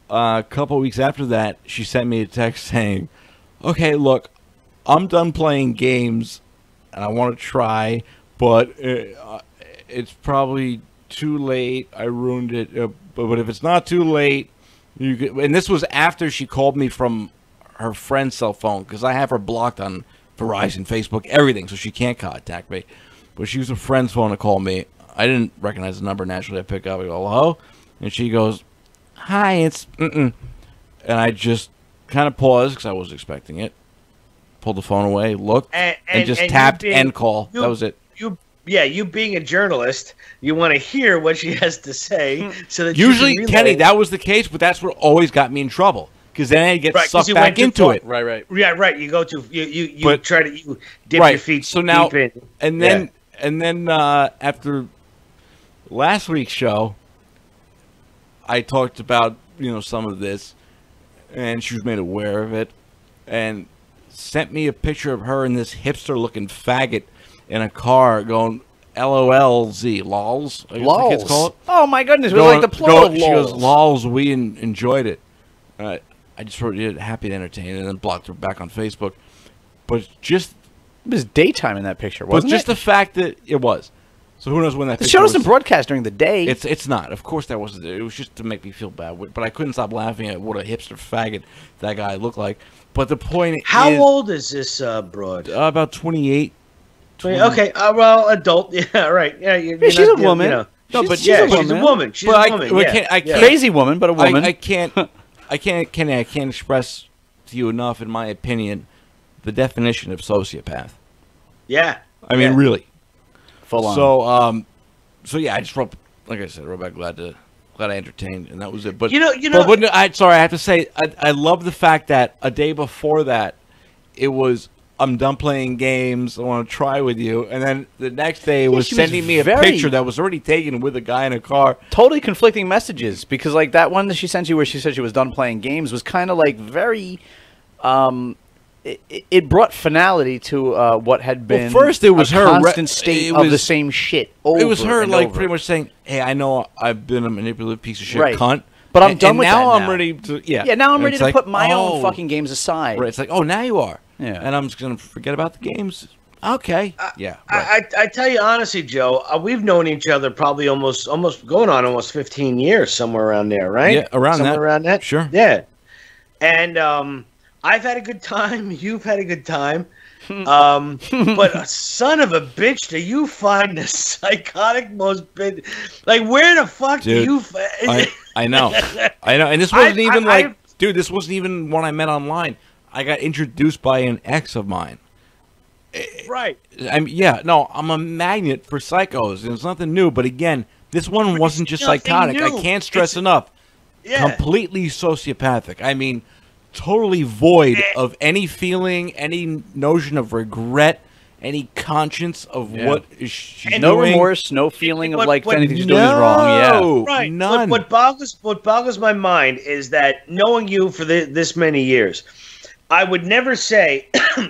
A couple of weeks after that, she sent me a text saying, "Okay, look, I'm done playing games, and I want to try, but it's probably too late. I ruined it. But if it's not too late, you could." And this was after she called me from her friend's cell phone because I have her blocked on Verizon, Facebook, everything, so she can't contact me. But she used a friend's phone to call me. I didn't recognize the number. Naturally, I pick up. I go, "Hello," and she goes, "Hi, it's." And I just kind of paused because I wasn't expecting it. Pulled the phone away, looked, and just tapped end call. That was it. You being a journalist, you want to hear what she has to say, so that Usually, you can relay. Kenny, that was the case, but that's what always got me in trouble because then I get 'cause sucked you back went too into far. it. Right. Yeah, right. You go to you But- try to dip Right. your feet So now, deep in. and then after last week's show, I talked about some of this, and she was made aware of it, and sent me a picture of her and this hipster-looking faggot in a car going LOLZ, lols. I guess the kids call it. Oh my goodness, it was like the plural of She goes, lols. lols, we enjoyed it. I just wrote happy to entertain, and then blocked her back on Facebook. But just It was daytime in that picture, But wasn't just it? the fact that it was, So who knows when that The picture show was... doesn't broadcast during the day. It's not. Of course that wasn't. It was just to make me feel bad. But I couldn't stop laughing at what a hipster faggot that guy looked like. But the point How is... old is this broad? About 28. 20, okay, well, adult. Yeah, right. Yeah, Yeah, she's a woman. You know. No, but She's a woman. She's But a woman. I can't. Crazy woman, but a woman. I can't, Kenny, I can't express to you enough, in my opinion, the definition of sociopath. Yeah. I mean, really. Full on. So yeah, I just wrote, like I said, wrote back glad I entertained, and that was it. But sorry, I have to say, I love the fact that a day before that, it was, I'm done playing games, I want to try with you, and then the next day it was she was sending me a very- picture that was already taken with a guy in a car. Totally conflicting messages, because like that one that she sent you where she said she was done playing games was kind of like very it brought finality to what had been first it was a her constant state of the same shit over It was her and like over. pretty much saying, "Hey, I know I've been a manipulative piece of shit Right. cunt, But I'm and- done and with now that I'm now. ready to Yeah, now I'm And ready it's to like, put my oh. own fucking games aside. Right, it's like, oh, now you are. Yeah. And I'm just gonna forget about the games. Okay. Yeah. Right. I tell you honestly, Joe, we've known each other probably almost going on almost 15 years, somewhere around there, right? Yeah, around somewhere that. around that. Sure. Yeah. And I've had a good time. You've had a good time. But son of a bitch, do you find the psychotic most big? Like, where the fuck Dude, do you? I know. And this wasn't even dude, this wasn't even one I met online. I got introduced by an ex of mine. Right. I'm a magnet for psychos, and it's nothing new. But again, this one wasn't just nothing psychotic. new. I can't stress enough. Yeah. Completely sociopathic. I mean, totally void of any feeling, any notion of regret, any conscience of what is she's no doing. remorse, no feeling of like what- anything she's doing is wrong. Yeah. Right. None. What boggles my mind is that knowing you for this many years, I would never say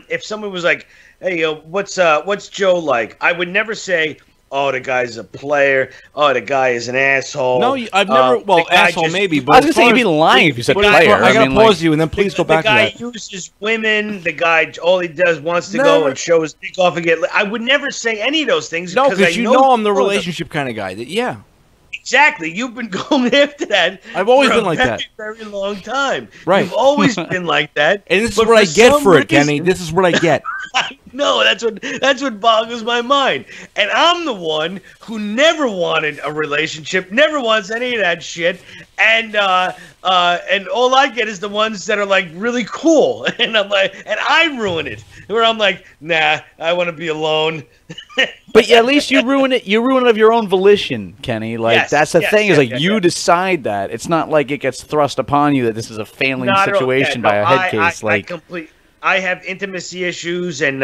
if someone was like, "Hey, what's Joe like?" I would never say, "Oh, the guy's a player. Oh, the guy is an asshole." No, I've never. Well, the guy asshole just- maybe, but I was gonna say you'd be lying if you said but player. I gotta mean, pause like, you, and then please go back the to guy that. uses women. The guy, all he does wants to go Never. and show his dick off and get. I would never say any of those things. No, because because you know I'm the relationship kind of guy. Yeah. Exactly. You've been going after that. I've always for been a like very, that. Very long time. Right. You've always been like that. And this is but what I get some for it, Kenny. reason- This is what I get. No, that's what boggles my mind. And I'm the one who never wanted a relationship, never wants any of that shit. And all I get is the ones that are like really cool. And I'm like, and I ruin it. Where I'm like, nah, I want to be alone. But yeah, at least you ruin it. You ruin it of your own volition, Kenny. Like Yes, that's the yes, thing. yes, Is like yes, you yes. decide that. It's not like it gets thrust upon you that this is a failing Not at all. situation Yeah, by no, a head case. I have intimacy issues and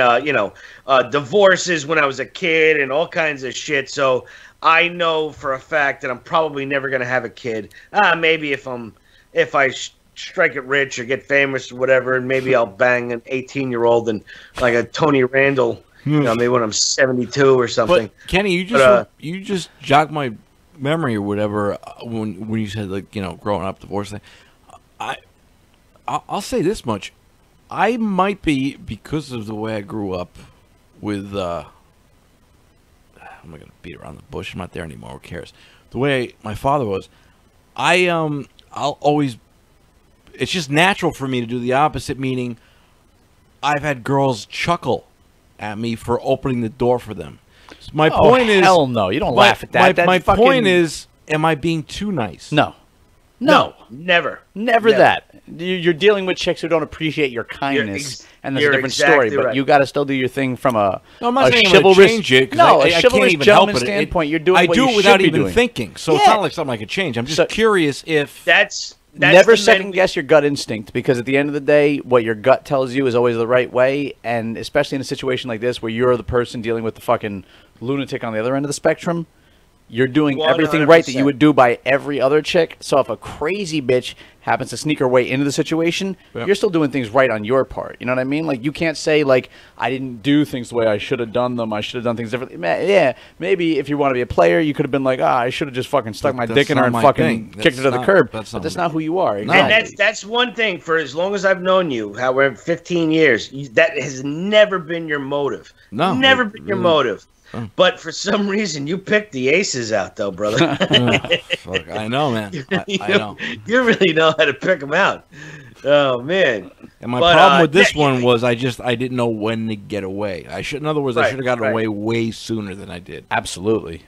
divorces when I was a kid and all kinds of shit. So I know for a fact that I'm probably never gonna have a kid. Maybe if I strike it rich or get famous or whatever, and maybe I'll bang an 18-year-old and like a Tony Randall. Maybe when I'm 72 or something. But Kenny, you just jogged my memory or whatever when you said like growing up divorce thing. I'll say this much. I might be, because of the way I grew up with, I'm not going to beat around the bush. I'm not there anymore. Who cares? The way my father was, I'll always, it's just natural for me to do the opposite, meaning I've had girls chuckle at me for opening the door for them. So my point is, hell no, you don't laugh at that. That's My fucking- point is, am I being too nice? No, never. never that. You're dealing with chicks who don't appreciate your kindness, and there's a you're different exactly story. But right. you got to still do your thing from a No, I'm not saying I'm gonna chivalrous, change it. 'Cause no, I a can't chivalrous even help gentleman it. standpoint. You're doing I what do you it without should be even doing. thinking, so it's Yeah. not like something I could change. I'm just So- curious if That's Never the second men- guess your gut instinct, because at the end of the day, what your gut tells you is always the right way. And especially in a situation like this, where you're the person dealing with the fucking lunatic on the other end of the spectrum, you're doing everything right that you 100%. would do by every other chick. So if a crazy bitch happens to sneak her way into the situation, Yep. you're still doing things right on your part. You know what I mean? Like, you can't say, like, I didn't do things the way I should have done them. I should have done things differently. Yeah, maybe if you want to be a player, you could have been like, I should have just fucking stuck my That's dick in her not and my fucking thing. kicked her to That's the not- curb. that's But not that's me. not who you are. No. And Exactly. that's one thing. For as long as I've known you, however, 15 years, that has never been your motive. No, never it been your really- motive. But for some reason, you picked the aces out, though, brother. Fuck, I know, man. I know. You really know how to pick them out. Oh man. And my But, problem with this yeah, one was I didn't know when to get away. In other words, I Right, should have gotten right. away way sooner than I did. Absolutely.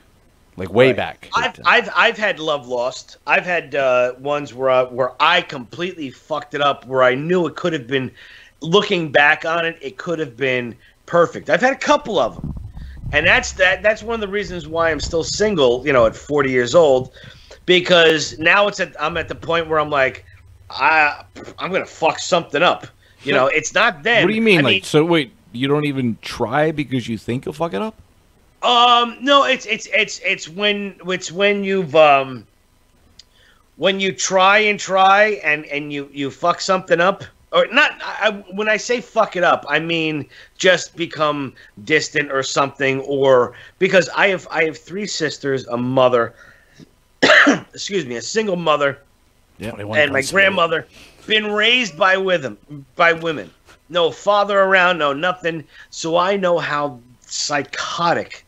Like, way back. I've had love lost. I've had ones where I completely fucked it up, where I knew it could have been. Looking back on it, it could have been perfect. I've had a couple of them, and that's one of the reasons why I'm still single. You know, at 40 years old, because now I'm at the point where I'm like, I'm gonna fuck something up. You know, it's not then. What do you mean? I So wait, you don't even try because you think you'll fuck it up? No, it's when you've when you try and you fuck something up, or not. When I say fuck it up, I mean just become distant or something, or because I have 3 sisters, a mother, excuse me, a single mother, and my grandmother, been raised by women, no father around, no nothing, so I know how psychotic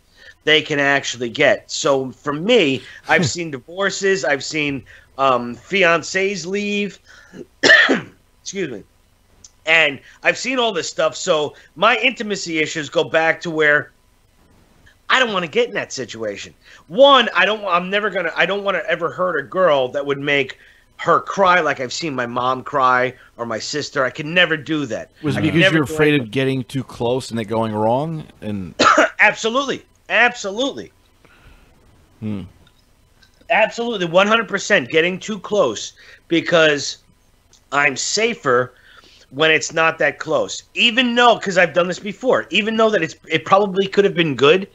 they can actually get. So for me, I've seen divorces, I've seen fiancés leave, excuse me, and I've seen all this stuff. So my intimacy issues go back to where I don't want to get in that situation. One, I don't want to ever hurt a girl that would make her cry like I've seen my mom cry or my sister. I can never do that. Was I it can because never you're do afraid anything. of getting too close and it going wrong? And Absolutely. Absolutely. Absolutely. 100% getting too close, because I'm safer when it's not that close. Even though, because I've done this before, even though that it probably could have been good,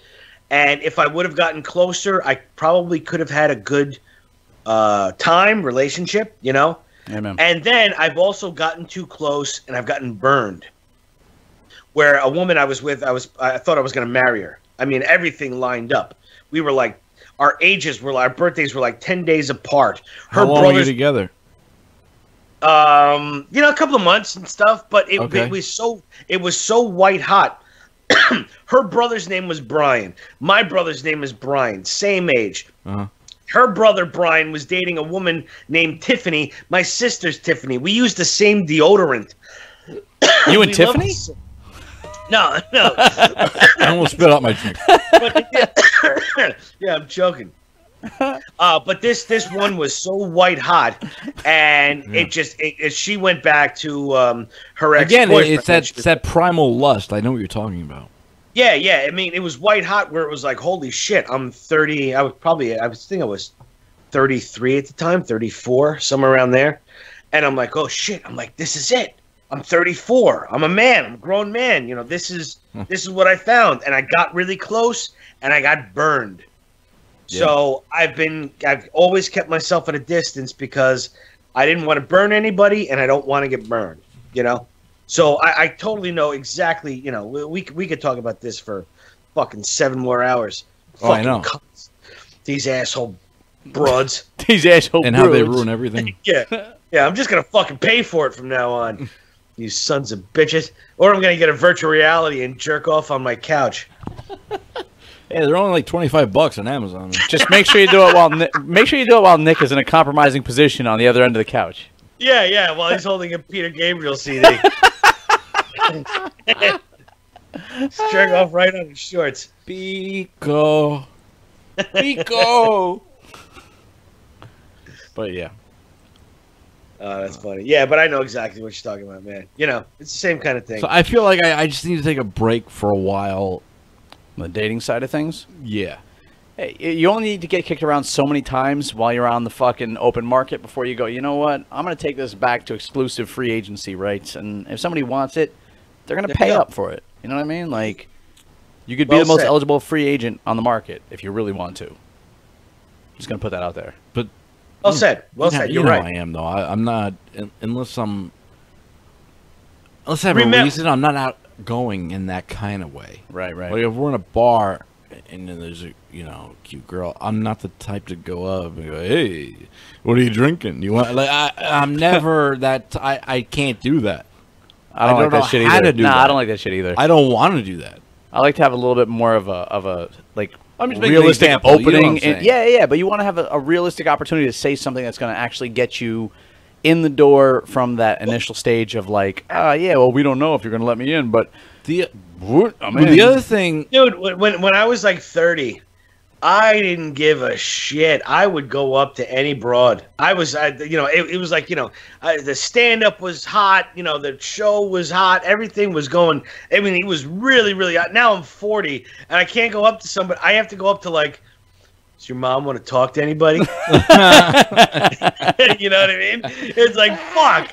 and if I would have gotten closer, I probably could have had a good relationship, you know? Amen. And then I've also gotten too close and I've gotten burned. Where a woman I was with, I thought I was going to marry her. I mean, everything lined up. We were like, our birthdays were like 10 days apart. how long were you together? You know, a couple of months and stuff, but it was so white hot. Her brother's name was Brian. My brother's name is Brian. Same age. Uh-huh. Her brother Brian was dating a woman named Tiffany. My sister's Tiffany. We used the same deodorant. You and We Tiffany? loved- No. I almost spit out my drink. Yeah, I'm joking. But this one was so white hot, and she went back to her ex. Again, it's that primal lust. I know what you're talking about. Yeah. I mean, it was white hot where it was like, holy shit, I'm 30. I think I was 33 at the time, 34, somewhere around there. And I'm like, oh shit. I'm like, this is it. I'm 34. I'm a man. I'm a grown man. You know, this is what I found. And I got really close and I got burned. Yeah. So I've always kept myself at a distance because I didn't want to burn anybody and I don't want to get burned, you know? So I totally know exactly, you know, we could talk about this for fucking 7 more hours. Oh, I Fucking know. cunts. These asshole broads. These asshole And how they broods. ruin everything. Yeah, I'm just going to fucking pay for it from now on. You sons of bitches. Or I'm going to get a virtual reality and jerk off on my couch. Hey, they're only like $25 on Amazon. Man. Just make sure you do it while Nick is in a compromising position on the other end of the couch. Yeah, while he's holding a Peter Gabriel CD. Just jerk off right on his shorts. Pico. But yeah. Oh, that's funny. Yeah, but I know exactly what you're talking about, man. You know, it's the same kind of thing. So I feel like I just need to take a break for a while. On the dating side of things? Yeah. Hey, you only need to get kicked around so many times while you're on the fucking open market before you go, you know what? I'm going to take this back to exclusive free agency rights. And if somebody wants it, they're going to pay up for it. You know what I mean? Like, you could be Well the most said. eligible free agent on the market if you really want to. Just going to put that out there. But Well said. Well said. You You're know right. I am though. I'm not unless I have Remember- a reason. I'm not out going in that kind of way. Right. Like if we're in a bar and then there's a cute girl, I'm not the type to go up and go, hey, what are you drinking? You want I'm never that. I can't do that. I don't like know that shit how either. to do Nah, that. I don't like that shit either. I don't want to do that. I like to have a little bit more of a like I'm just making an realistic example, you know what I'm opening. saying. Yeah, but you want to have a realistic opportunity to say something that's going to actually get you in the door from that initial stage of like, yeah, well, we don't know if you're going to let me in, but The I'm in. the other thing, Dude, when I was like 30, I didn't give a shit. I would go up to any broad. It was like, the stand-up was hot. The show was hot. Everything was going. I mean, it was really, really hot. Now I'm 40, and I can't go up to somebody. I have to go up to like, does your mom want to talk to anybody? You know what I mean? It's like, fuck,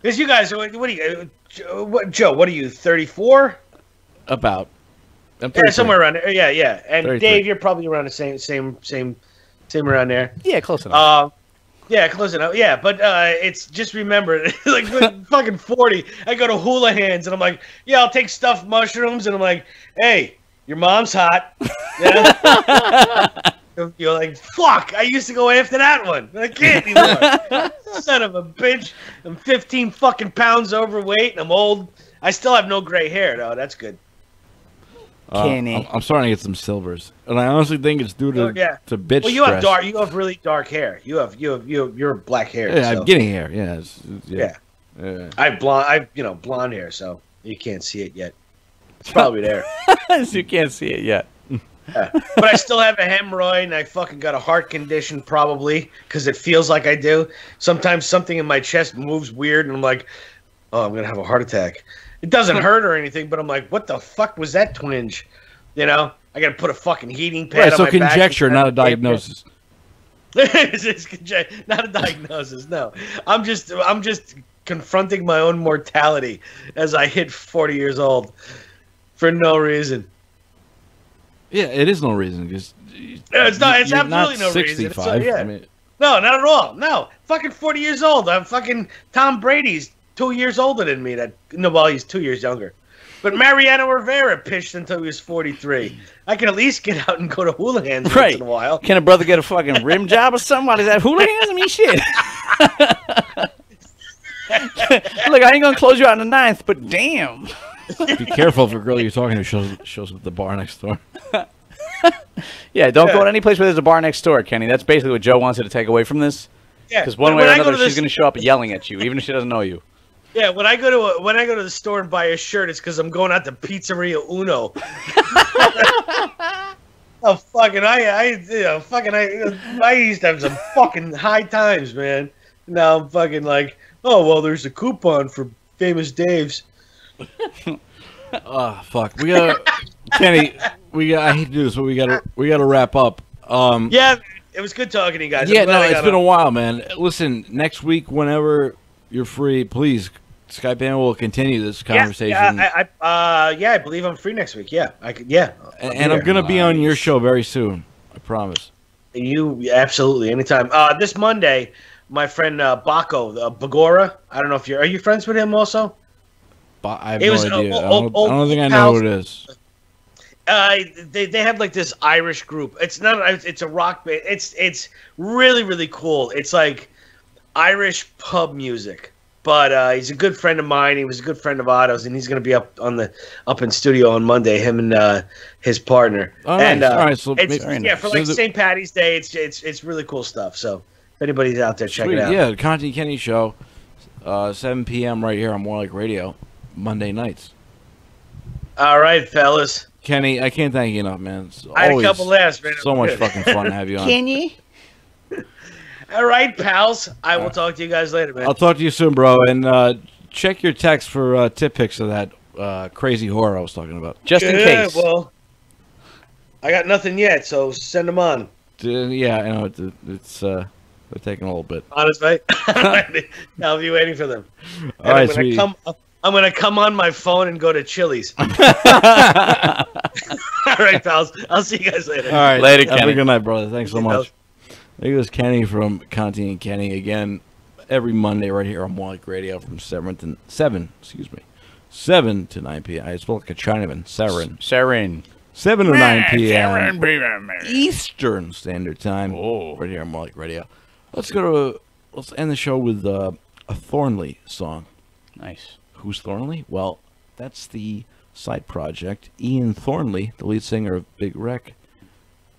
Because you guys, what are you, Joe, what are you, 34? about. I'm Yeah, somewhere around there. Yeah. And 33. Dave, you're probably around the same around there. yeah, close enough. Yeah, close enough. Yeah, but it's just remember, like with fucking 40, I go to Hula Hands and I'm like, yeah, I'll take stuffed mushrooms, and I'm like, hey, your mom's hot. Yeah. You're like, fuck, I used to go after that one. But I can't anymore. Son of a bitch. I'm 15 fucking pounds overweight and I'm old. I still have no gray hair, though. That's good. Kenny. I'm starting to get some silvers, and I honestly think it's due to to bitch Well, you stress. have really dark hair. You're black hair. Yeah, so. I'm getting hair. Yeah, Yeah. yeah. I have blonde hair, so you can't see it yet. It's probably there. You can't see it yet. Yeah. But I still have a hemorrhoid, and I fucking got a heart condition probably because it feels like I do. Sometimes something in my chest moves weird, and I'm like, oh, I'm gonna have a heart attack. It doesn't hurt or anything, but I'm like, what the fuck was that twinge? I gotta put a fucking heating pad Right, on so my back. conjecture, not a diagnosis. It's not a diagnosis. No, I'm just confronting my own mortality as I hit 40 years old for no reason. Yeah, it is no reason because It's not. It's you're absolutely not no reason. It's 65. yeah. I mean, No, not at all. No, fucking 40 years old. I'm fucking Tom Brady's 2 years older than me. Well, he's 2 years younger. But Mariano Rivera pitched until he was 43. I can at least get out and go to Hula Hands once in a while. Can a brother get a fucking rim job or something? What is that? Hula Hands? I mean, shit. Look, I ain't gonna close you out in the ninth, but damn. be careful if a girl you're talking to shows up at the bar next door. Yeah, don't go to any place where there's a bar next door, Kenny. That's basically what Joe wants you to take away from this. Yeah, Because one way when or I go another, to she's this- going to show up yelling at you, even if she doesn't know you. Yeah, when I go to the store and buy a shirt, it's because I'm going out to Pizzeria Uno. Oh fucking I used to have some fucking high times, man. Now I'm fucking like, oh well, there's a coupon for Famous Dave's. Oh fuck, we gotta Kenny. I hate to do this, but we gotta wrap up. Yeah, it was good talking to you guys. I'm Yeah, glad no, I it's got been on. a while, man. Listen, next week, whenever you're free, please Skype in. We'll continue this conversation. I believe I'm free next week. Yeah, I could. Yeah, and I'm gonna be on your show very soon. I promise. You absolutely anytime. This Monday, my friend Baco Bagora. I don't know if are you friends with him also? But I have It no was idea. old I don't think I know who it is. They have like this Irish group. It's not. It's a rock band. It's really really cool. It's like Irish pub music. But he's a good friend of mine. He was a good friend of Otto's, and he's going to be up in studio on Monday. Him and his partner. All right, And all right. So it's, maybe- yeah, for like So the- St. Patty's Day, it's really cool stuff. So if anybody's out there, check Sweet, it out. yeah, Conti Kenny show, 7 p.m. right here on More Like Radio, Monday nights. All right, fellas. Kenny, I can't thank you enough, man. It's I had a always couple laughs, man. So much fucking fun to have you on. Kenny? All right, pals. I will talk to you guys later, man. I'll talk to you soon, bro. And check your text for tip pics of that crazy horror I was talking about. Just in case. Well, I got nothing yet, so send them on. Yeah, I know it's they're taking a little bit. Honest, mate. I'll be waiting for them. All right, I'm sweetie. I'm gonna come on my phone and go to Chili's. All right, pals. I'll see you guys later. All right, Later, have Kenny. a good night, brother. Thanks so much. There goes Kenny from Conti and Kenny again. Every Monday right here on More Like Radio from 7 to 9 p.m. I spoke like a Chinaman. Saren. 7 to 9 p.m. Eastern Standard Time. Right here on More Like Radio. Let's end the show with a Thornley song. Nice. Who's Thornley? Well, that's the side project Ian Thornley, the lead singer of Big Wreck,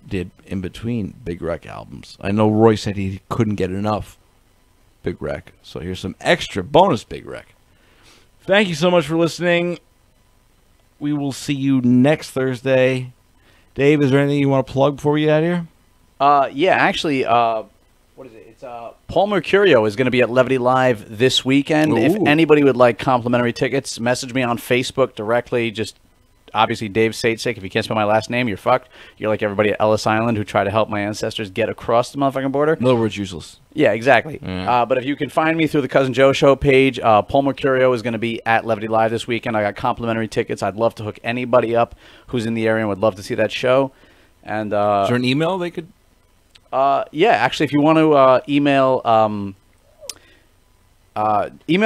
did in between Big Wreck albums. I know Royce said he couldn't get enough Big Wreck, so here's some extra bonus Big Wreck. Thank you so much for listening. We will see you next Thursday. Dave, is there anything you want to plug before we get out of here? Yeah, actually, what is it? It's Paul Mercurio is going to be at Levity Live this weekend. Ooh. If anybody would like complimentary tickets, message me on Facebook directly. Just obviously Dave Satesik. If you can't spell my last name, you're fucked. You're like everybody at Ellis Island who tried to help my ancestors get across the motherfucking border. In other words, useless. Yeah, exactly. Yeah. But if you can find me through the Cousin Joe Show page, Paul Mercurio is going to be at Levity Live this weekend. I got complimentary tickets. I'd love to hook anybody up who's in the area and would love to see that show. And is there an email they could? Yeah, actually, if you want to email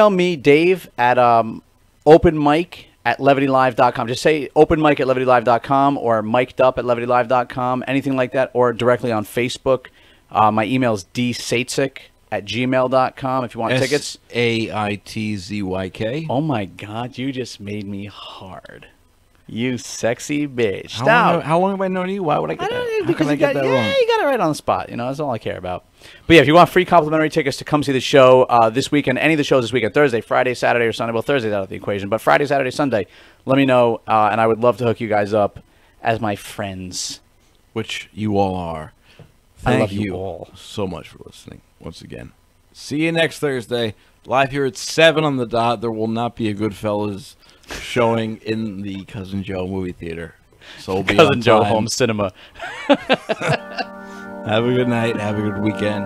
me, Dave, at openmic@levitylive.com. Just say openmic@levitylive.com or mikedup@levitylive.com, anything like that, or directly on Facebook. My email is dsatzik@gmail.com if you want tickets. SAITZYK. Oh, my God, you just made me hard. You sexy bitch. How long have I known you? Why would I get that? How can I get that wrong? Yeah, you got it right on the spot. You know, that's all I care about. But yeah, if you want free complimentary tickets to come see the show this weekend, any of the shows this weekend, Thursday, Friday, Saturday, or Sunday. Well, Thursday's out of the equation, but Friday, Saturday, Sunday, let me know, and I would love to hook you guys up as my friends. Which you all are. I love Thank you all so much for listening once again. See you next Thursday. Live here at 7 on the dot. There will not be a Goodfellas showing in the Cousin Joe movie theater. So we'll be Cousin on Joe time. Home Cinema. Have a good night. Have a good weekend.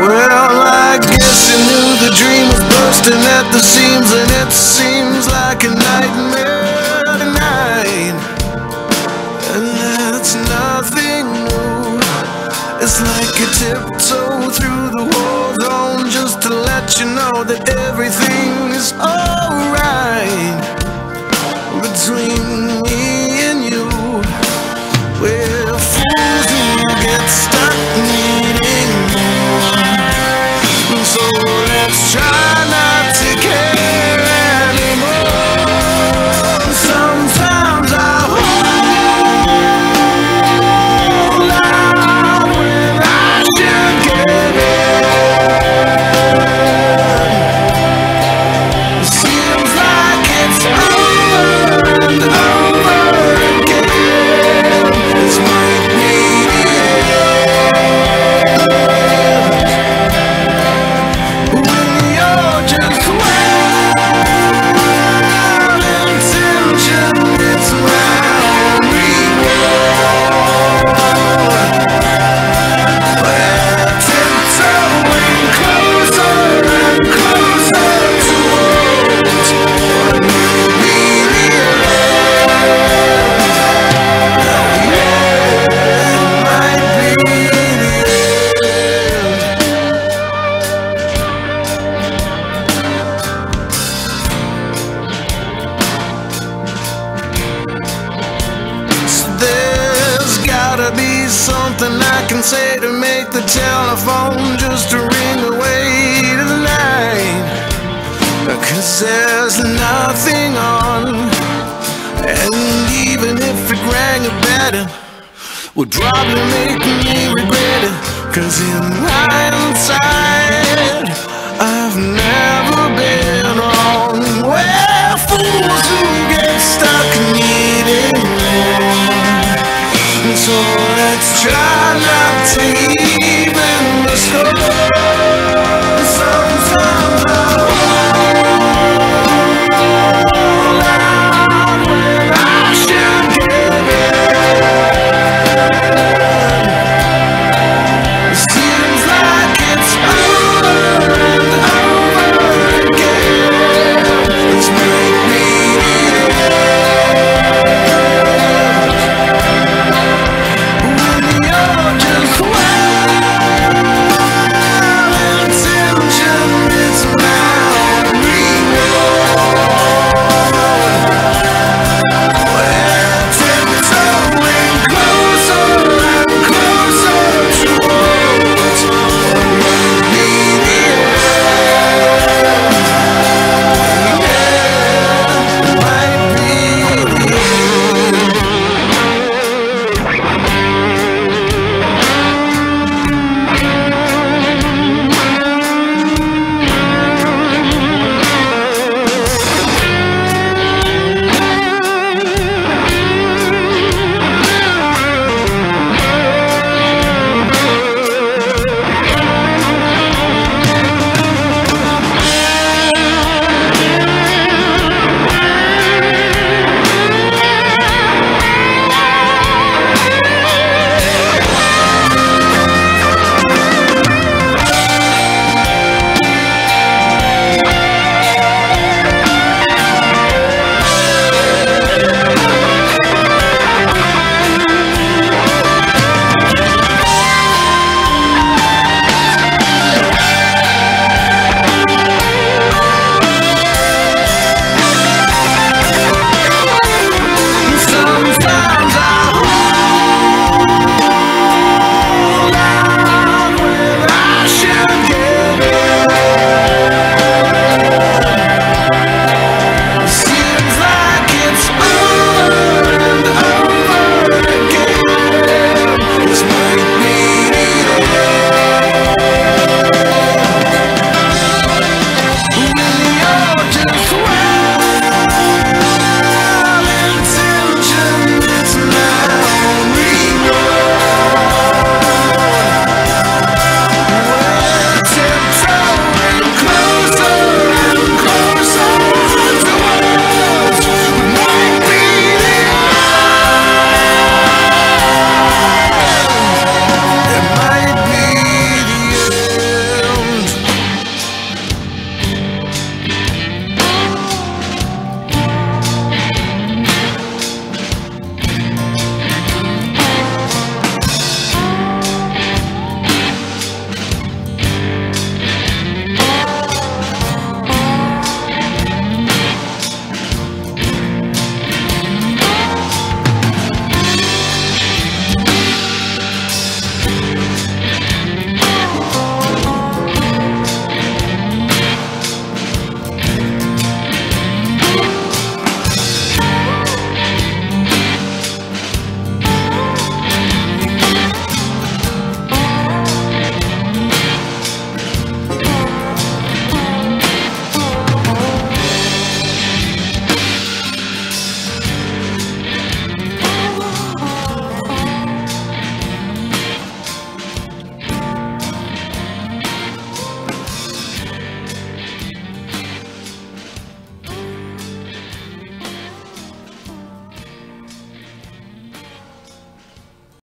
Well, I guess you knew the dream was bursting at the seams, and it seems like a nightmare tonight. And that's nothing new. It's like you tiptoe through the war zone just to let you know that everything is alright between me and you. We're fools who get stuck needing more. So let's try not to care anymore. Sometimes I hold out when I should give in. Seems like it's over and over again. This might be the end. Say to make the telephone just to ring away to the night, 'cause there's nothing on, and even if it rang a bell, would probably make me regret it, 'cause in hindsight I've never been wrong. We're fools who get stuck needing more. So let's try not to even the score.